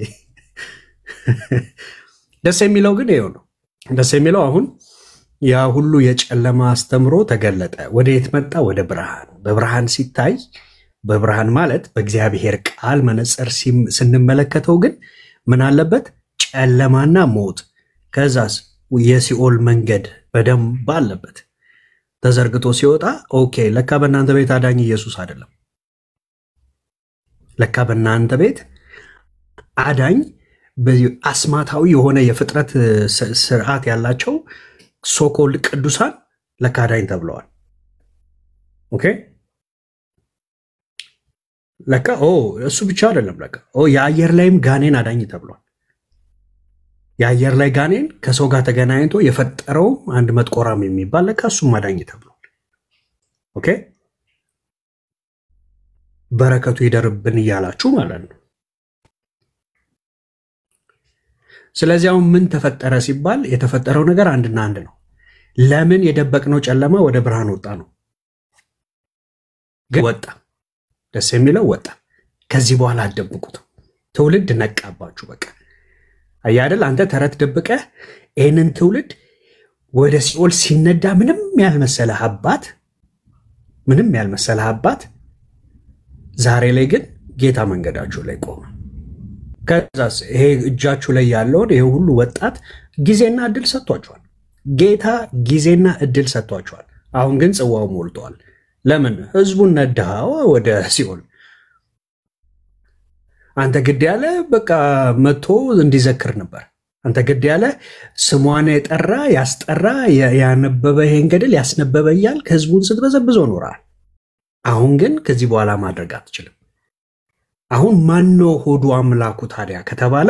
ደስ የሚለው ግን ይኸው ነው። ደስ የሚለው አሁን ያ ሁሉ የጨለማ አስተምሮ ተገለጠ። ወደ የት መጣ? ወደ ብርሃን። በብርሃን ሲታይ በብርሃን ማለት በእግዚአብሔር ቃል መነጽር ስንመለከተው ግን ምን አለበት? ጨለማና ሞት፣ ከዛስ የሲኦል መንገድ በደንብ አለበት ተዘርግቶ ሲወጣ ኦኬ፣ ለካ በእናንተ ቤት አዳኝ ኢየሱስ አይደለም። ለካ በእናንተ ቤት አዳኝ አስማታዊ የሆነ የፍጥረት ስርዓት ያላቸው ሶኮል ቅዱሳን ለካ አዳኝ ተብለዋል። ኦኬ ለካ እሱ ብቻ አይደለም። ለካ የአየር ላይም ጋኔን አዳኝ ተብሏል። የአየር ላይ ጋኔን ከሰው ጋር ተገናኝቶ የፈጠረው አንድ መጥቆራም የሚባል ለካ እሱም አዳኝ ተብሏል። ኦኬ በረከቱ ይደርብን እያላችሁ ማለት ነው። ስለዚህ አሁን ምን ተፈጠረ ሲባል የተፈጠረው ነገር አንድና አንድ ነው። ለምን የደበቅነው ጨለማ ወደ ብርሃን ወጣ ነው። ግን ወጣ። ደስ የሚለው ወጣ። ከዚህ በኋላ አትደብቁት። ትውልድ ነቃባችሁ። በቃ አያደል አንተ ተረት ደብቀህ ይህንን ትውልድ ወደ ሲኦል ሲነዳ ምንም ያልመሰለህ አባት ዛሬ ላይ ግን ጌታ መንገዳችሁ ላይ ቆመ። ከዛስ ይሄ እጃችሁ ላይ ያለውን ይሄ ሁሉ ወጣት ጊዜና እድል ሰጥቷቸዋል። ጌታ ጊዜና እድል ሰጥቷቸዋል። አሁን ግን ጽዋው ሞልቷል። ለምን ህዝቡን ነዳው ወደ ሲኦል? አንተ ግድ ያለ በቃ መጥቶ እንዲዘክር ነበር። አንተ ግድ ያለ ስሟን የጠራ ያስጠራ ያነበበ ይሄን ገድል ያስነበበ እያልክ ህዝቡን ስትበዘብዞ ኖራል። አሁን ግን ከዚህ በኋላ ማድረግ አትችልም። አሁን ማነው ሆዱ አምላኩ ታዲያ ከተባለ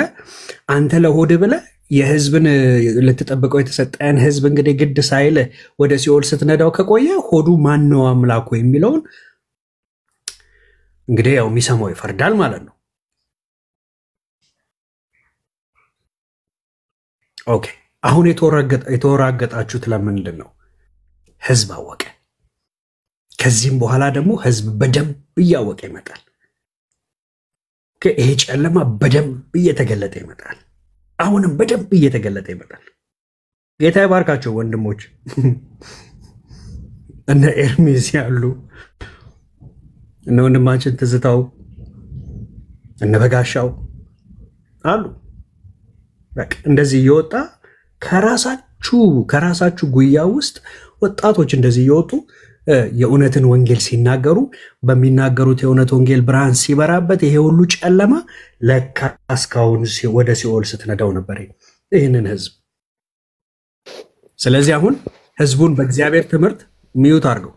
አንተ ለሆድ ብለህ የህዝብን ልትጠብቀው የተሰጠን ህዝብ እንግዲህ ግድ ሳይል ወደ ሲኦል ስትነዳው ከቆየ ሆዱ ማነው አምላኩ የሚለውን እንግዲህ ያው የሚሰማው ይፈርዳል ማለት ነው። ኦኬ አሁን የተወራገጣችሁት ለምንድን ነው? ህዝብ አወቀ። ከዚህም በኋላ ደግሞ ህዝብ በደንብ እያወቀ ይመጣል። ይሄ ጨለማ በደንብ እየተገለጠ ይመጣል። አሁንም በደንብ እየተገለጠ ይመጣል። ጌታ ይባርካቸው ወንድሞች። እነ ኤርሚስ ያሉ እነ ወንድማችን ትዝታው እነ በጋሻው አሉ። በቃ እንደዚህ እየወጣ ከራሳችሁ ጉያ ውስጥ ወጣቶች እንደዚህ እየወጡ የእውነትን ወንጌል ሲናገሩ በሚናገሩት የእውነት ወንጌል ብርሃን ሲበራበት ይሄ ሁሉ ጨለማ ለካ እስካሁን ወደ ሲኦል ስትነዳው ነበር ይህንን ህዝብ። ስለዚህ አሁን ህዝቡን በእግዚአብሔር ትምህርት ሚዩት አድርገው።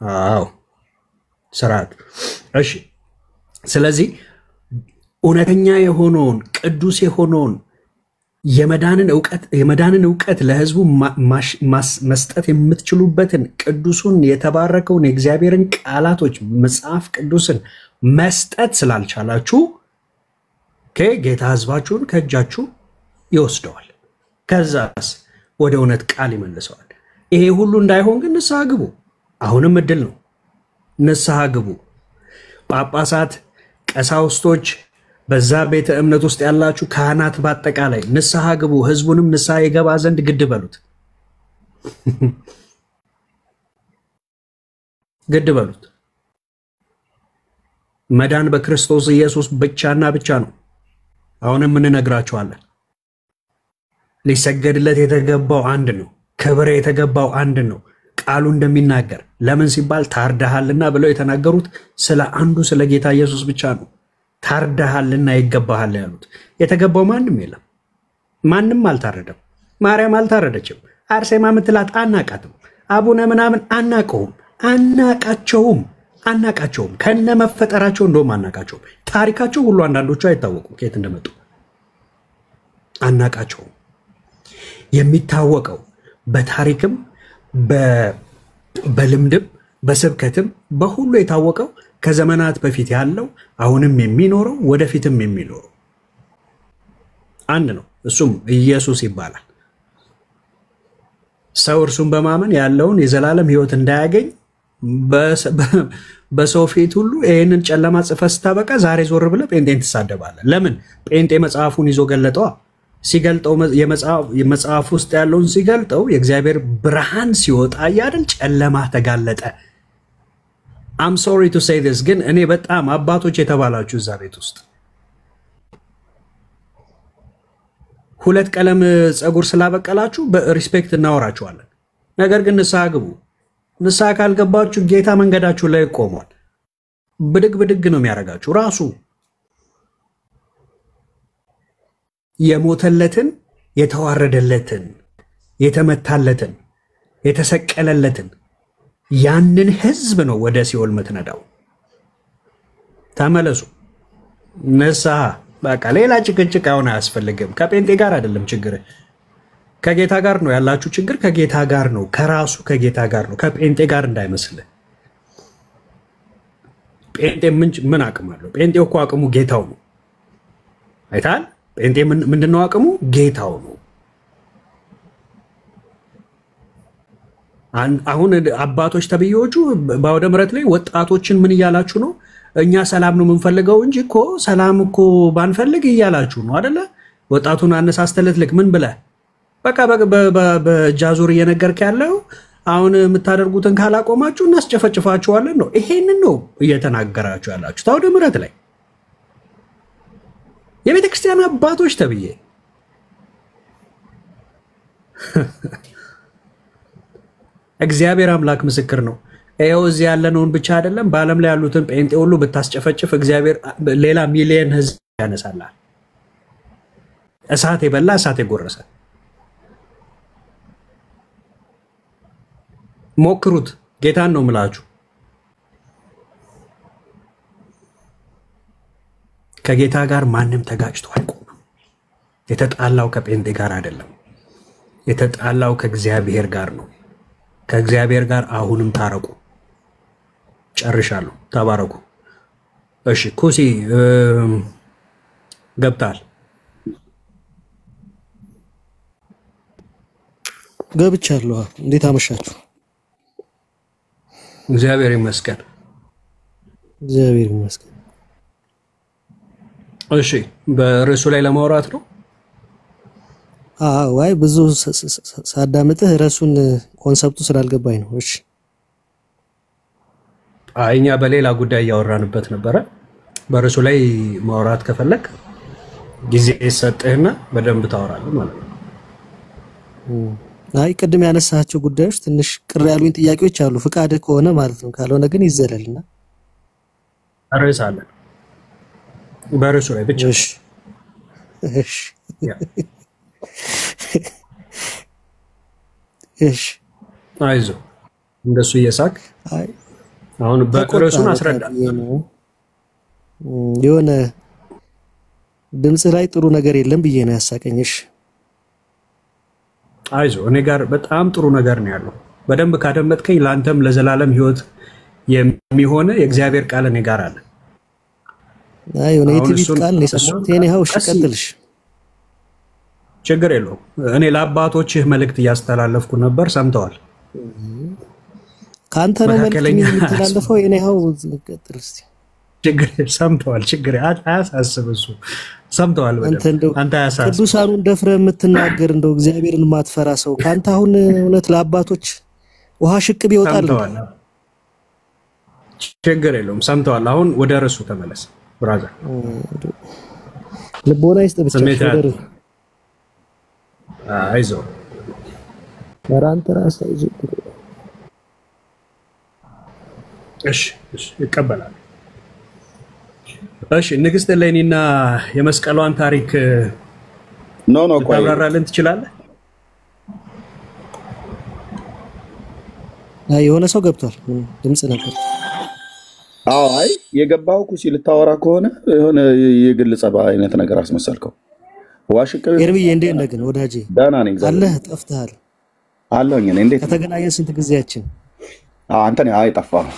አዎ ስርዓት። እሺ ስለዚህ እውነተኛ የሆነውን ቅዱስ የሆነውን የመዳንን እውቀት ለህዝቡ መስጠት የምትችሉበትን ቅዱሱን የተባረከውን የእግዚአብሔርን ቃላቶች መጽሐፍ ቅዱስን መስጠት ስላልቻላችሁ ጌታ ህዝባችሁን ከእጃችሁ ይወስደዋል። ከዛስ ወደ እውነት ቃል ይመልሰዋል። ይሄ ሁሉ እንዳይሆን ግን ንስሐ ግቡ። አሁንም እድል ነው። ንስሐ ግቡ። ጳጳሳት፣ ቀሳውስቶች፣ በዛ ቤተ እምነት ውስጥ ያላችሁ ካህናት በአጠቃላይ ንስሐ ግቡ። ህዝቡንም ንስሐ ይገባ ዘንድ ግድ በሉት። መዳን በክርስቶስ ኢየሱስ ብቻና ብቻ ነው። አሁንም እንነግራችኋለን። ሊሰገድለት የተገባው አንድ ነው። ክብር የተገባው አንድ ነው። ቃሉ እንደሚናገር ለምን ሲባል ታርደሃልና ብለው የተናገሩት ስለ አንዱ ስለ ጌታ ኢየሱስ ብቻ ነው። ታርደሃልና ይገባሃል ያሉት። የተገባው ማንም የለም። ማንም አልታረደም። ማርያም አልታረደችም። አርሴማ ምትላት አናቃትም። አቡነ ምናምን አናቃቸውም። ከነ መፈጠራቸው እንደውም አናቃቸውም። ታሪካቸው ሁሉ አንዳንዶቹ አይታወቁም ከየት እንደመጡ አናቃቸውም። የሚታወቀው በታሪክም በልምድም በስብከትም በሁሉ የታወቀው ከዘመናት በፊት ያለው አሁንም የሚኖረው ወደፊትም የሚኖረው አንድ ነው። እሱም ኢየሱስ ይባላል። ሰው እርሱን በማመን ያለውን የዘላለም ሕይወት እንዳያገኝ በሰው ፊት ሁሉ ይህንን ጨለማ ጽፈህ ስታበቃ ዛሬ ዞር ብለህ ጴንጤን ትሳደባለህ። ለምን? ጴንጤ መጽሐፉን ይዞ ገለጠዋ። ሲገልጠው የመጽሐፍ ውስጥ ያለውን ሲገልጠው የእግዚአብሔር ብርሃን ሲወጣ አይደል ጨለማ ተጋለጠ። I'm sorry to say this ግን እኔ በጣም አባቶች የተባላችሁ እዛ ቤት ውስጥ ሁለት ቀለም ጸጉር ስላበቀላችሁ በሪስፔክት እናወራችኋለን። ነገር ግን ንስሐ ግቡ። ንስሐ ካልገባችሁ ጌታ መንገዳችሁ ላይ ቆሟል። ብድግ ነው የሚያደርጋችሁ። ራሱ የሞተለትን የተዋረደለትን የተመታለትን የተሰቀለለትን ያንን ህዝብ ነው ወደ ሲኦል ምትነዳው። ተመለሱ። ንስሐ በቃ ሌላ ጭቅጭቅ አሁን አያስፈልግም። ከጴንጤ ጋር አይደለም ችግር፣ ከጌታ ጋር ነው ያላችሁ ችግር። ከጌታ ጋር ነው፣ ከራሱ ከጌታ ጋር ነው። ከጴንጤ ጋር እንዳይመስልህ። ጴንጤ ምን አቅም አለው? ጴንጤው እኮ አቅሙ ጌታው ነው። አይታል። ጴንጤ ምንድነው አቅሙ? ጌታው ነው። አሁን አባቶች ተብዬዎቹ በአውደ ምሕረት ላይ ወጣቶችን ምን እያላችሁ ነው? እኛ ሰላም ነው የምንፈልገው እንጂ እኮ ሰላም እኮ ባንፈልግ እያላችሁ ነው አይደለ? ወጣቱን አነሳስተለት ልክ ምን ብለህ በቃ በጃዙር እየነገርክ ያለው አሁን የምታደርጉትን ካላቆማችሁ እናስጨፈጭፋችኋለን ነው። ይሄንን ነው እየተናገራችሁ ያላችሁ አውደ ምሕረት ላይ የቤተ ክርስቲያን አባቶች ተብዬ እግዚአብሔር አምላክ ምስክር ነው። ይኸው እዚህ ያለነውን ብቻ አይደለም በዓለም ላይ ያሉትን ጴንጤ ሁሉ ብታስጨፈጭፍ እግዚአብሔር ሌላ ሚሊየን ህዝብ ያነሳላል። እሳት የበላ እሳት የጎረሰ ሞክሩት። ጌታን ነው ምላችሁ። ከጌታ ጋር ማንም ተጋጭቶ አይቆምም። የተጣላው ከጴንጤ ጋር አይደለም። የተጣላው ከእግዚአብሔር ጋር ነው። ከእግዚአብሔር ጋር አሁንም ታረቁ። ጨርሻለሁ። ተባረኩ። እሺ ኩሲ ገብታል። ገብቻለሁ። እንዴት አመሻችሁ? እግዚአብሔር ይመስገን። እግዚአብሔር ይመስገን። እሺ በርዕሱ ላይ ለማውራት ነው። ዋይ ብዙ ሳዳምጥህ ርዕሱን ኮንሰፕቱ ስላልገባኝ ነው። እሺ እኛ በሌላ ጉዳይ እያወራንበት ነበረ። በርዕሱ ላይ ማውራት ከፈለክ ጊዜ ሰጥህና በደንብ ታወራለህ ማለት ነው። አይ ቅድም ያነሳቸው ጉዳዮች ትንሽ ቅር ያሉኝ ጥያቄዎች አሉ። ፍቃድ ከሆነ ማለት ነው። ካልሆነ ግን ይዘለልና ርዕስ አለ በርዕሱ ላይ ብቻ። እሺ እሺ እሺ አይዞህ እንደሱ እየሳቅ አሁን በርዕሱን አስረዳ። የሆነ ድምጽ ላይ ጥሩ ነገር የለም ብዬ ነው ያሳቀኝሽ። አይዞህ እኔ ጋር በጣም ጥሩ ነገር ነው ያለው። በደንብ ካደመጥከኝ ለአንተም ለዘላለም ህይወት የሚሆነ የእግዚአብሔር ቃል እኔ ጋር አለ። አይ የሆነ የትቢት ቃል ነው የሰማሁት። የኔው እሺ ቀጥልሽ። ችግር የለውም። እኔ ለአባቶችህ መልእክት እያስተላለፍኩ ነበር፣ ሰምተዋል። ካንተ ነው መልእክት የሚተላለፈው። የኔው ቀጥል እስቲ። ችግር ሰምተዋል። ችግር አያሳስብ። እሱ ሰምተዋል። አንተ አያሳስብ። ቅዱሳኑን ደፍረህ የምትናገር እንደው እግዚአብሔርን ማትፈራ ሰው ካንተ አሁን እውነት ለአባቶች ውሃ ሽቅብ ይወጣል። ችግር የለውም። ሰምተዋል። አሁን ወደ ርዕሱ ተመለስ ብራዘር። ልቦና ይስጥ ብቻ ወደር አይዞህ ወራንተ ራስ አይዞህ። እሺ ይቀበላል። እሺ ንግስት እሌኒና የመስቀሏን ታሪክ ቆይ ታብራራልን ትችላለህ? የሆነ ሰው ገብቷል። ድምጽ ነበር። አይ የገባው ኩሲ ልታወራ ከሆነ የሆነ የግል ጸባይ አይነት ነገር አስመሰልከው። ዋሽቀው ኤርሚዬ እንዴት ነህ ግን ወዳጄ? ዳና ነኝ። አለህ ጠፍተሃል። አለሁኝ። እኔ እንዴት ከተገናኘን ስንት ጊዜያችን? አንተ ነህ ጠፋህ።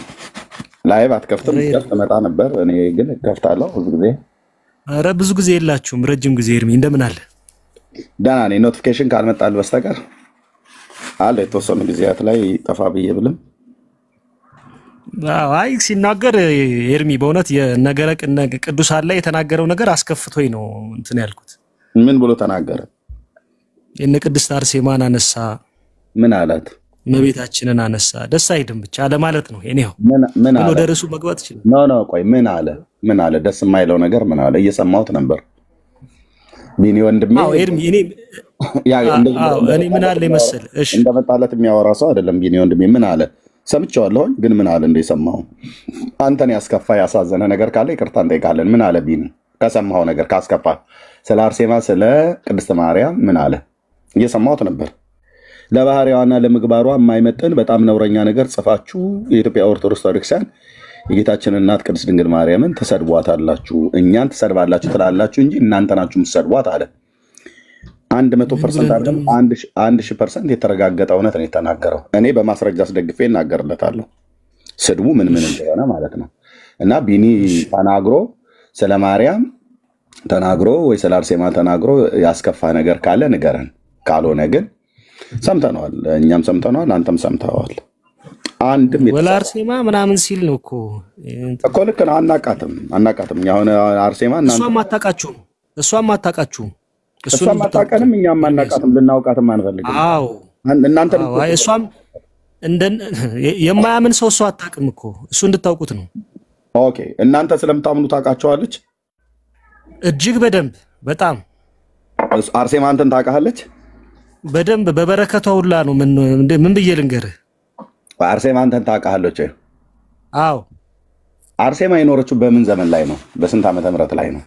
ላይቭ አትከፍትም? መጣ ነበር። እኔ ግን ከፍታለሁ ብዙ ጊዜ። ኧረ ብዙ ጊዜ የላችሁም፣ ረጅም ጊዜ። ኤርሚ እንደምን አለ? ዳና ነኝ። ኖቲፊኬሽን ካልመጣልህ በስተቀር አለ የተወሰኑ ጊዜያት ላይ ጠፋ ብዬ ብልም። አይ ሲናገር ኤርሚ በእውነት የነገረ ቅዱሳን ላይ የተናገረው ነገር አስከፍቶኝ ነው እንትን ያልኩት። ምን ብሎ ተናገረ? የነ ቅድስት አርሴማን አነሳ። ምን አላት? እመቤታችንን አነሳ። ደስ አይልም ብቻ ለማለት ነው። እኔው ምን አለ? ወደ ርዕሱ መግባት ይችላል። ኖ ቆይ ምን አለ? ምን አለ? ደስ የማይለው ነገር ምን አለ? እየሰማሁት ነበር። ቢኒ ወንድሜ ኤርሚ እኔ ምን አለ መሰል? እሺ እንደመጣለት የሚያወራ ሰው አይደለም ቢኒ ወንድሜ። ምን አለ? ሰምቼዋለሁ፣ ግን ምን አለ እንደሰማሁ? አንተን ያስከፋ ያሳዘነ ነገር ካለ ይቅርታ እንጠይቃለን። ምን አለ ቢኒ? ከሰማኸው ነገር ካስከፋ ስለ አርሴማ ስለ ቅድስት ማርያም ምን አለ? እየሰማሁት ነበር። ለባህሪዋና ለምግባሯ የማይመጥን በጣም ነውረኛ ነገር ጽፋችሁ የኢትዮጵያ ኦርቶዶክስ ተዋሕዶ የጌታችን እናት ቅድስት ድንግል ማርያምን ትሰድቧታላችሁ፣ እኛን ትሰድባላችሁ ትላላችሁ እንጂ እናንተ ናችሁ የምትሰድቧት አለ። 100% አይደለም 1000% የተረጋገጠ እውነት ነው የተናገረው። እኔ በማስረጃ አስደግፌ እናገርለታለሁ ስድቡ ምን እንደሆነ ማለት ነው። እና ቢኒ ተናግሮ ስለ ማርያም ተናግሮ ወይ ስለ አርሴማ ተናግሮ ያስከፋ ነገር ካለ ንገረን። ካልሆነ ግን ሰምተነዋል፣ እኛም ሰምተነዋል፣ አንተም ሰምተዋል። አንድም ወላ አርሴማ ምናምን ሲል ነው እኮ ልክ ነው። አናቃትም። ያው አርሴማ እና እሷም አታውቃችሁም፣ እሷም አታውቀንም፣ እኛም አናቃትም፣ ልናውቃትም አንፈልግም። አዎ እናንተ እሷም የማያምን ሰው እሷ አታውቅም እኮ እሱ እንድታውቁት ነው። ኦኬ እናንተ ስለምታምኑ ታውቃቸዋለች እጅግ በደንብ በጣም። አርሴማ አንተን ታውቃለች በደንብ በበረከቷ ሁላ ነው። ምን ብዬ ልንገርህ? አርሴማ አንተን ታውቃለች? አዎ። አርሴማ የኖረችው በምን ዘመን ላይ ነው? በስንት ዓመተ ምህረት ላይ ነው?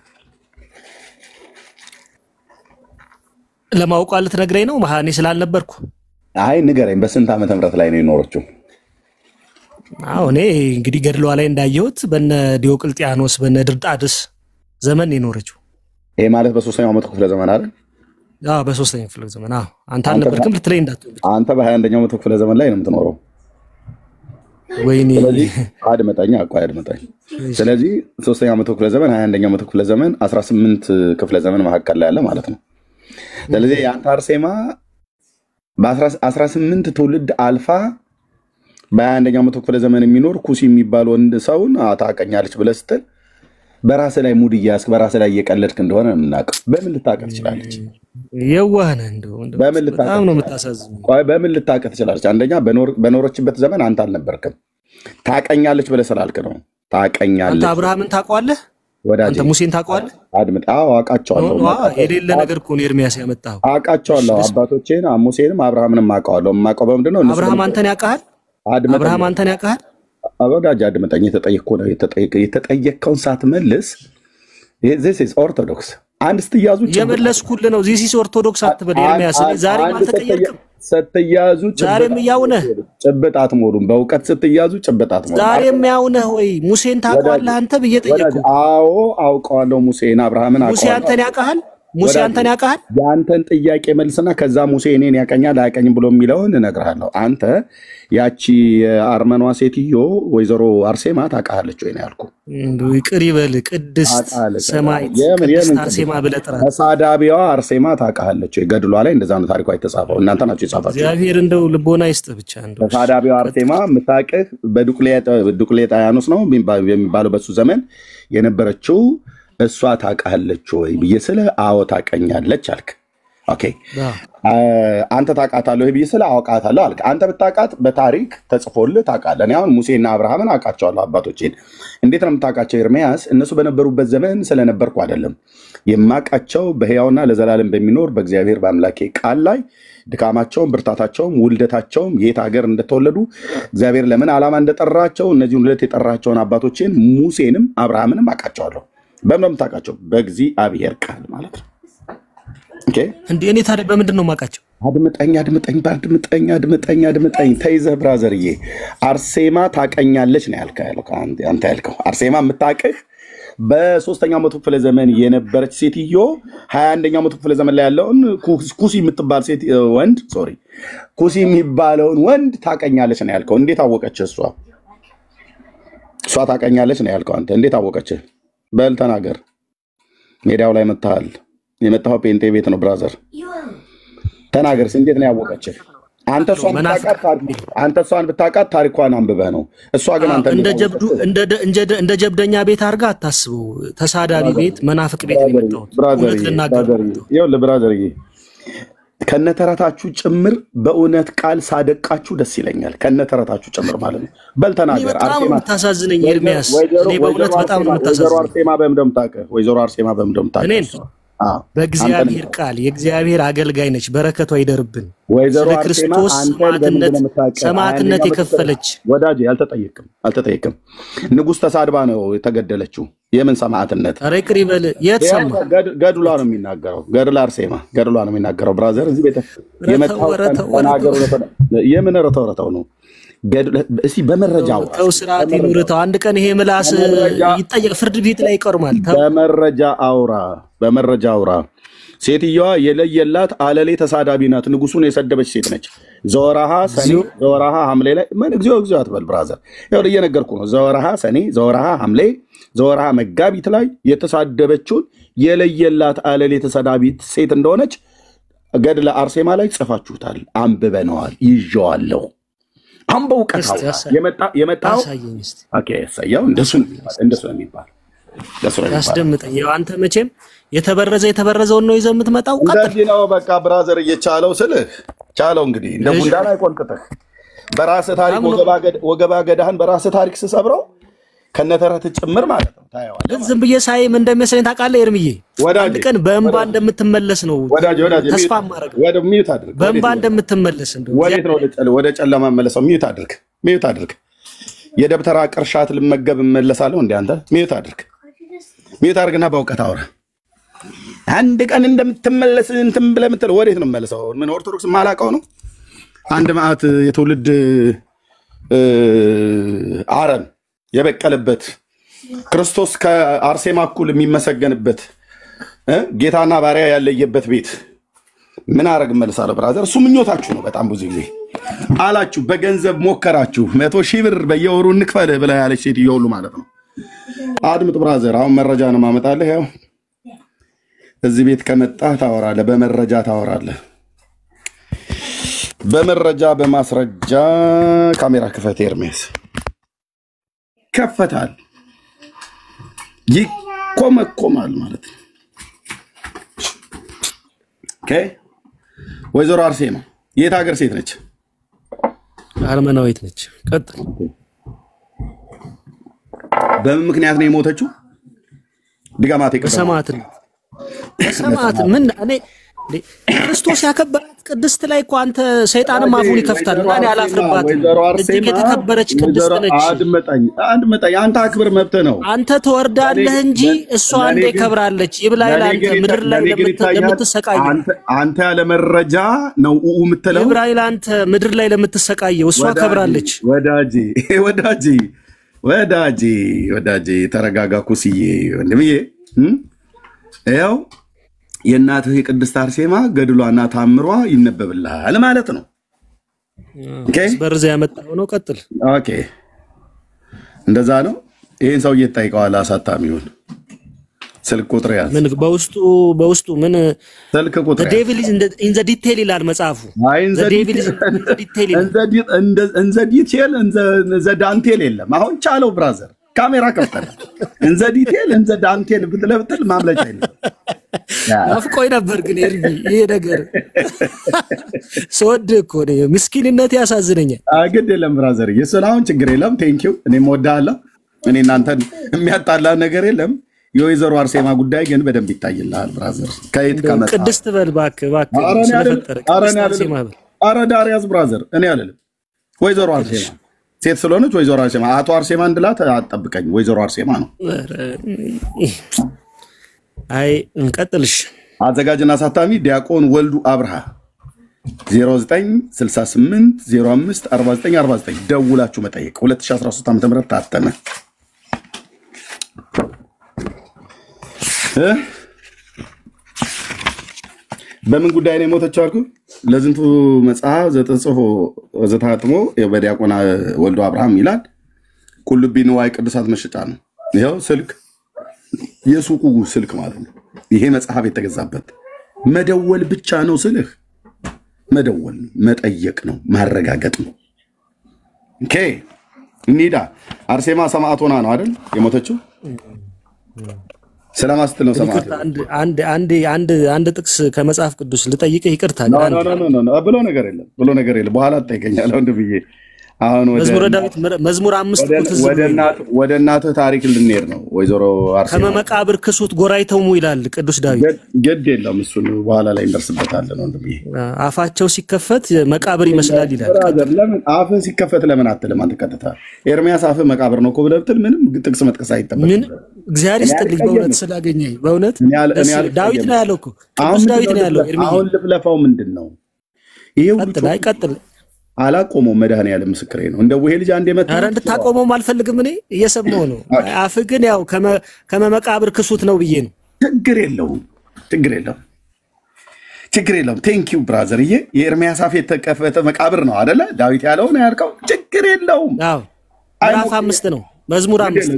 ለማውቋ ልትነግረኝ ነው? እኔ ስላልነበርኩ። አይ ንገረኝ፣ በስንት ዓመተ ምህረት ላይ ነው የኖረችው? አዎ እኔ እንግዲህ ገድሏ ላይ እንዳየሁት በነ ዲዮቅልጥያኖስ በነ ድርጣድስ ዘመን የኖረችው። ይሄ ማለት በ3ኛው መቶ ክፍለ ዘመን አይደል? አዎ በ3ኛው ክፍለ ዘመን። አዎ አንተ አልነበርክም ልትለኝ እንዳትሆን። አንተ በ21ኛው መቶ ክፍለ ዘመን ላይ ነው የምትኖረው። ወይኔ አድመጣኝ። ስለዚህ 3ኛው መቶ ክፍለ ዘመን 21ኛው መቶ ክፍለ ዘመን 18 ክፍለ ዘመን መካከል ላይ ያለ ማለት ነው። ስለዚህ የአንተ አርሴማ በ18 ትውልድ አልፋ በ21ኛው መቶ ክፍለ ዘመን የሚኖር ኩሲ የሚባል ወንድ ሰውን ታውቀኛለች ብለህ ስትል በራስህ ላይ ሙድ እያስክ በራስህ ላይ እየቀለድክ እንደሆነ ነው የምናውቀው። በምን ልታውቅ ትችላለች? የዋህነ እንደው በጣም ነው የምታሳዝነው። በምን ልታውቅ ትችላለች? አንደኛ በኖረችበት ዘመን አንተ አልነበርክም። ታውቀኛለች ብለህ ስላልክ ነው። ታውቀኛለች። አንተ አብርሃምን ታውቀዋለህ? አንተ ሙሴን ታውቀዋለህ? አድምጥ። አዎ አውቃቸዋለሁ። የሌለ ነገር እኮ ነው ኤርሚያስ ያመጣው። አውቃቸዋለሁ። አባቶቼን ሙሴንም አብርሃምንም አውቀዋለሁ። የማውቀው በምንድን ነው? አብርሃም አንተን ያውቃል? አብርሃም አንተን ያውቃል? ወዳጅ አድምጠኝ። የተጠየቅከውን ሳትመልስ this is ኦርቶዶክስ አንድ ስትያዙ የመለስኩልህ ነው። this is ኦርቶዶክስ አትበል ኤርሚያስ። ዛሬም አልተቀየርክም። ስትያዙ ዛሬም ያው ነህ። ጭብጥ አትሞሉም። በእውቀት ስትያዙ ጭብጥ አትሞሉም። ዛሬም ያው ነህ ወይ? ሙሴን ታውቀዋለህ አንተ ብዬ ጠየቅኩ። አዎ አውቀዋለሁ። ሙሴን አብርሃምን አውቀዋለሁ። ሙሴ አንተን ያውቃል? ሙሴ አንተን ያውቃል? የአንተን ጥያቄ መልስና ከዛ ሙሴ እኔን ያቀኛል አያቀኝም ብሎ የሚለውን እነግርሃለሁ። አንተ ያቺ የአርመኗ ሴትዮ ወይዘሮ አርሴማ ታውቃለች ወይ ነው ያልኩህ። ይቅር ይበል ቅድስት ሰማዕት ቅድስት አርሴማ ብለህ ጥራት። ተሳዳቢዋ አርሴማ ታውቃለች ወይ? ገድሏ ላይ እንደዛ ነው ታሪኳ የተጻፈው። እናንተ ናችሁ የጻፋችሁ። እግዚአብሔር እንደው ልቦና ይስጥህ ብቻ። እንደው ተሳዳቢዋ አርሴማ የምታውቅህ በዱቅሌጣያኖስ ነው የሚባለው በሱ ዘመን የነበረችው እሷ ታውቃለች ወይ ብዬ ስለ አዎ ታውቀኛለች አልክ። ኦኬ አንተ ታውቃታለህ ወይ ብዬ ስለ አውቃታለሁ አልክ። አንተ ብታውቃት በታሪክ ተጽፎልህ ታውቃለህ። እኔ አሁን ሙሴና አብርሃምን አውቃቸዋለሁ አባቶቼን። እንዴት ነው የምታውቃቸው ኤርሚያስ? እነሱ በነበሩበት ዘመን ስለነበርኩ አይደለም የማውቃቸው፣ በሕያውና ለዘላለም በሚኖር በእግዚአብሔር በአምላኬ ቃል ላይ ድካማቸውም ብርታታቸውም ውልደታቸውም የት ሀገር እንደተወለዱ እግዚአብሔር ለምን ዓላማ እንደጠራቸው እነዚህን ሁለት የጠራቸውን አባቶቼን ሙሴንም አብርሃምንም አውቃቸዋለሁ። በምን የምታውቃቸው? በእግዚአብሔር ቃል ማለት ነው። ኦኬ እንዴ እኔ ታዲያ በምንድን ነው የማውቃቸው? አድምጠኝ። ተይዘህ ብራዘርዬ፣ አርሴማ ታውቀኛለች ነው አንተ ያልከው። አርሴማ የምታውቅህ በ3ኛው መቶ ክፍለ ዘመን የነበረች ሴትዮ 21ኛው መቶ ክፍለ ዘመን ላይ ያለውን ኩሲ የምትባል ሴት ወንድ ኩሲ የሚባለውን ወንድ ታውቀኛለች ነው ያልከው። እንዴት አወቀች? እሷ ታውቀኛለች ነው ያልከው። አንተ እንዴት አወቀች? በል ተናገር። ሜዳው ላይ መጥተሃል። የመጣኸው ፔንቴ ቤት ነው ብራዘር። ተናገር። እንዴት ነው ያወቀችህ? አንተ እሷን ብታውቃት ታሪኳን አንብበህ ነው። እሷ ግን አንተ እንደ ጀብደኛ ቤት አድርጋ አታስበው። ተሳዳቢ ቤት፣ መናፍቅ ቤት ነው የመጣሁት። እውነት ልናገር ይኸውልህ ብራዘርዬ፣ ከነተረታችሁ ጭምር በእውነት ቃል ሳደቃችሁ ደስ ይለኛል። ከነተረታችሁ ጭምር ማለት ነው። በል ተናገር። በጣም ነው የምታሳዝነኝ ኤርሚያስ። እኔ በእውነት በጣም ነው የምታሳዝነኝ። ወይዘሮ አርሴማ በምንድን ታውቅህ? በእግዚአብሔር ቃል የእግዚአብሔር አገልጋይ ነች። በረከቷ ይደርብን። ወይዘሮ ክርስቶስ ሰማዕትነት የከፈለች ወዳጅ። አልተጠየቅም። ንጉሥ ተሳድባ ነው የተገደለችው። የምን ሰማዕትነት? ኧረ ይቅር ይበል። የት ሰማ? ገድሏ ነው የሚናገረው። ገድለ አርሴማ ገድሏ ነው የሚናገረው። ብራዘር እዚህ ቤተ የመጣው የምን ረተው ነው? እስቲ በመረጃ ተው፣ ስርዓት ይኑርተው። አንድ ቀን ይሄ ምላስ ይጠየቅ፣ ፍርድ ቤት ላይ ይቀርማል። በመረጃ አውራ። ሴትዮዋ የለየላት አለሌ ተሳዳቢ ናት። ንጉሱን የሰደበች ሴት ነች። ዘወራሃ ሰኔ፣ ዘወራሃ ሐምሌ ላይ ምን እግዚኦ አትበል ብራዘር። ይኸውልህ እየነገርኩ ነው። ዘወራሃ ሰኔ፣ ዘወራሃ ሐምሌ፣ ዘወራሃ መጋቢት ላይ የተሳደበችውን የለየላት አለሌ ተሳዳቢ ሴት እንደሆነች ገድለ አርሴማ ላይ ጽፋችሁታል፣ አንብበነዋል፣ ይዤዋለሁ። አሁን በእውቀት የመጣው ኦኬ ያሳየው እንደሱ ነው የሚባል ያስደምጠኝ። አንተ መቼም የተበረዘውን ነው ይዘህ የምትመጣው። እንደዚህ ነው በቃ ብራዘር፣ እየቻለው ስልህ ቻለው እንግዲህ እንደ ጉንዳን አይቆንጥጥህ። በራስህ ታሪክ ወገባ ገዳህን በራስህ ታሪክ ስሰብረው ከነተረት ጭምር ማለት ነው። ታየዋለህ። ዝም ብዬ ሳይም እንደሚመስለኝ ታውቃለህ ኤርምዬ፣ አንድ ቀን በእንባ እንደምትመለስ ነው ተስፋ ማድረግ። ወደ ሚዩት አድርግ። በእንባ እንደምትመለስ እንደው ወዴት ነው ወደ ጨለማ መለሰው? ሚዩት አድርግ። የደብተራ ቅርሻት ልመገብ እመለሳለሁ እንዴ አንተ? ሚዩት አድርግና በእውቀት አውራ። አንድ ቀን እንደምትመለስ እንትን ብለህ የምትለው ወዴት ነው መለሰው? ምን ኦርቶዶክስ ማላውቀው ነው? አንድ ማዕት የትውልድ አረም የበቀለበት ክርስቶስ ከአርሴማ እኩል የሚመሰገንበት ጌታና ባሪያ ያለየበት ቤት ምን አረግ መልሳለሁ? ብራዘር እሱ ምኞታችሁ ነው። በጣም ብዙ ጊዜ አላችሁ፣ በገንዘብ ሞከራችሁ። 100,000 ብር በየወሩ እንክፈል ብላ ያለች ሴትዮ ሁሉ ማለት ነው። አድምጥ ብራዘር፣ አሁን መረጃ ነው ማመጣለህ። ያው እዚህ ቤት ከመጣህ ታወራለህ፣ በመረጃ ታወራለህ። በመረጃ በማስረጃ ካሜራ ክፈት። ኤርሚያስ ከፈታል፣ ይኮመኮማል ማለት ነው። ኦኬ ወይዘሮ አርሴማ የት ሀገር ሴት ነች? አርመናዊት ነች። ቀጥል። በምን ምክንያት ነው የሞተችው? ድጋማት በሰማዕት ምን እኔ ክርስቶስ ያከበራት ቅድስት ላይ እኮ አንተ ሰይጣንም አፉን ይከፍታል። እኔ አላፍርባትም። እጅግ የተከበረች ቅድስት ነች። አድመጣኝ። አንተ አክብር፣ መብት ነው። አንተ ትወርዳለህ እንጂ እሷ እንደ ከብራለች። ይብላኝ አንተ ምድር ላይ ለምትሰቃየው አንተ ያለ መረጃ ነው የምትለው። ይብላኝ አንተ ምድር ላይ ለምትሰቃየው እሷ ከብራለች። ወዳጄ ተረጋጋ። ኩስዬ ወንድምዬ ያው የእናትህ የቅድስት አርሴማ ገድሏና ታምሯ ይነበብልሃል ማለት ነው። ኦኬ በርዘ ያመጣው ነው። ቀጥል። ኦኬ እንደዛ ነው። ይሄን ሰው እየተጠይቀዋል። አሳታሚውን ስልክ ቁጥር ያዝ። ምን በውስጡ ምን ስልክ ቁጥር ዴቪል ኢን ዘ ዲቴል ይላል መጽሐፉ። ዴቪል ኢን ዘ ዲቴል እንዘ ዳንቴል የለም። አሁን ቻለው ብራዘር፣ ካሜራ ከፍተህ እንዘ ዲቴል እንዘ ዳንቴል ብትለብትል ማምለጫ የለም። አፍቆይ ነበር ግን ይሄ ነገር ሰወድ እኮ ነው። ምስኪንነት ያሳዝነኛል። ግድ የለም ብራዘር፣ የሱን አሁን ችግር የለም። ቴንኪው። እኔም ወዳለሁ። እኔ እናንተን የሚያጣላ ነገር የለም። የወይዘሮ አርሴማ ጉዳይ ግን በደንብ ይታይልሃል ብራዘር። ከየት ከመጣ ቅድስት በል እባክህ ስለፈጠረ ኧረ ዳር ያዝ ብራዘር። እኔ አልልም። ወይዘሮ አርሴማ ሴት ስለሆነች ወይዘሮ አርሴማ፣ አቶ አርሴማ እንድላት አትጠብቀኝ። ወይዘሮ አርሴማ ነው። አይ እንቀጥልሽ። አዘጋጅና አሳታሚ ዲያቆን ወልዱ አብርሃ 0968 05 4949 ደውላችሁ መጠየቅ። 2013 ዓ.ም ታተመ። በምን ጉዳይ ነው የሞተችው አልኩ? ለዝንቱ መጽሐፍ ዘተጽፎ ዘታጥሞ በዲያቆን ወልዱ አብርሃም ይላል። ቁልቢ ንዋይ ቅዱሳት መሸጫ ነው። ይኸው ስልክ የሱቁ ስልክ ማለት ነው። ይሄ መጽሐፍ የተገዛበት መደወል ብቻ ነው ስልህ፣ መደወል መጠየቅ ነው፣ ማረጋገጥ ነው። ኦኬ እንሂዳ። አርሴማ ሰማዕት ሆና ነው አይደል የሞተችው? ስለማስትል ነው ሰማዕት። አንድ ጥቅስ ከመጽሐፍ ቅዱስ ልጠይቅህ። ይቅርታ ብሎ ነገር የለም። በኋላ ትጠይቀኛለህ ወንድምዬ። አሁን መዝሙረ ዳዊት መዝሙር 5 ወደ እናትህ ታሪክ ልንሄድ ነው። ወይዘሮ አርሴማ ከመቃብር ክሱት ጎራይተውሙ ይላል ቅዱስ ዳዊት። ግድ የለም እሱን በኋላ ላይ እንደርስበታለን ወንድምዬ። አፋቸው ሲከፈት መቃብር ይመስላል ይላል። ለምን አፍህ ሲከፈት ለምን አትልም አንተ? ቀጥታ ኤርሚያስ አፍህ መቃብር ነው እኮ ብለህ ብትል ምንም ጥቅስ መጥቀስ አይጠበቅም። ምን እግዚአብሔር ይስጥልኝ በእውነት ስላገኘኝ። በእውነት ዳዊት ነው ያለው እኮ ቅዱስ ዳዊት ነው ያለው። አሁን ልፍለፋው ምንድን ነው? ይሄ ሁሉ ቀጥል። አላቆመው። መድኃኒዓለም ምስክሬ ነው። እንደው ይሄ ልጅ አንዴ መጣ። ኧረ እንድታቆመው አልፈልግም። እኔ እየሰማሁ ነው። አፍ ግን ያው ከመቃብር ክሱት ነው ብዬ ነው። ችግር የለውም። ቴንክ ዩ ብራዘርዬ። የኤርሚያስ አፍ የተከፈተ መቃብር ነው አይደለ? ዳዊት ያለው ነው ያልከው። ችግር የለውም። አዎ ምዕራፍ 5 ነው። መዝሙር 5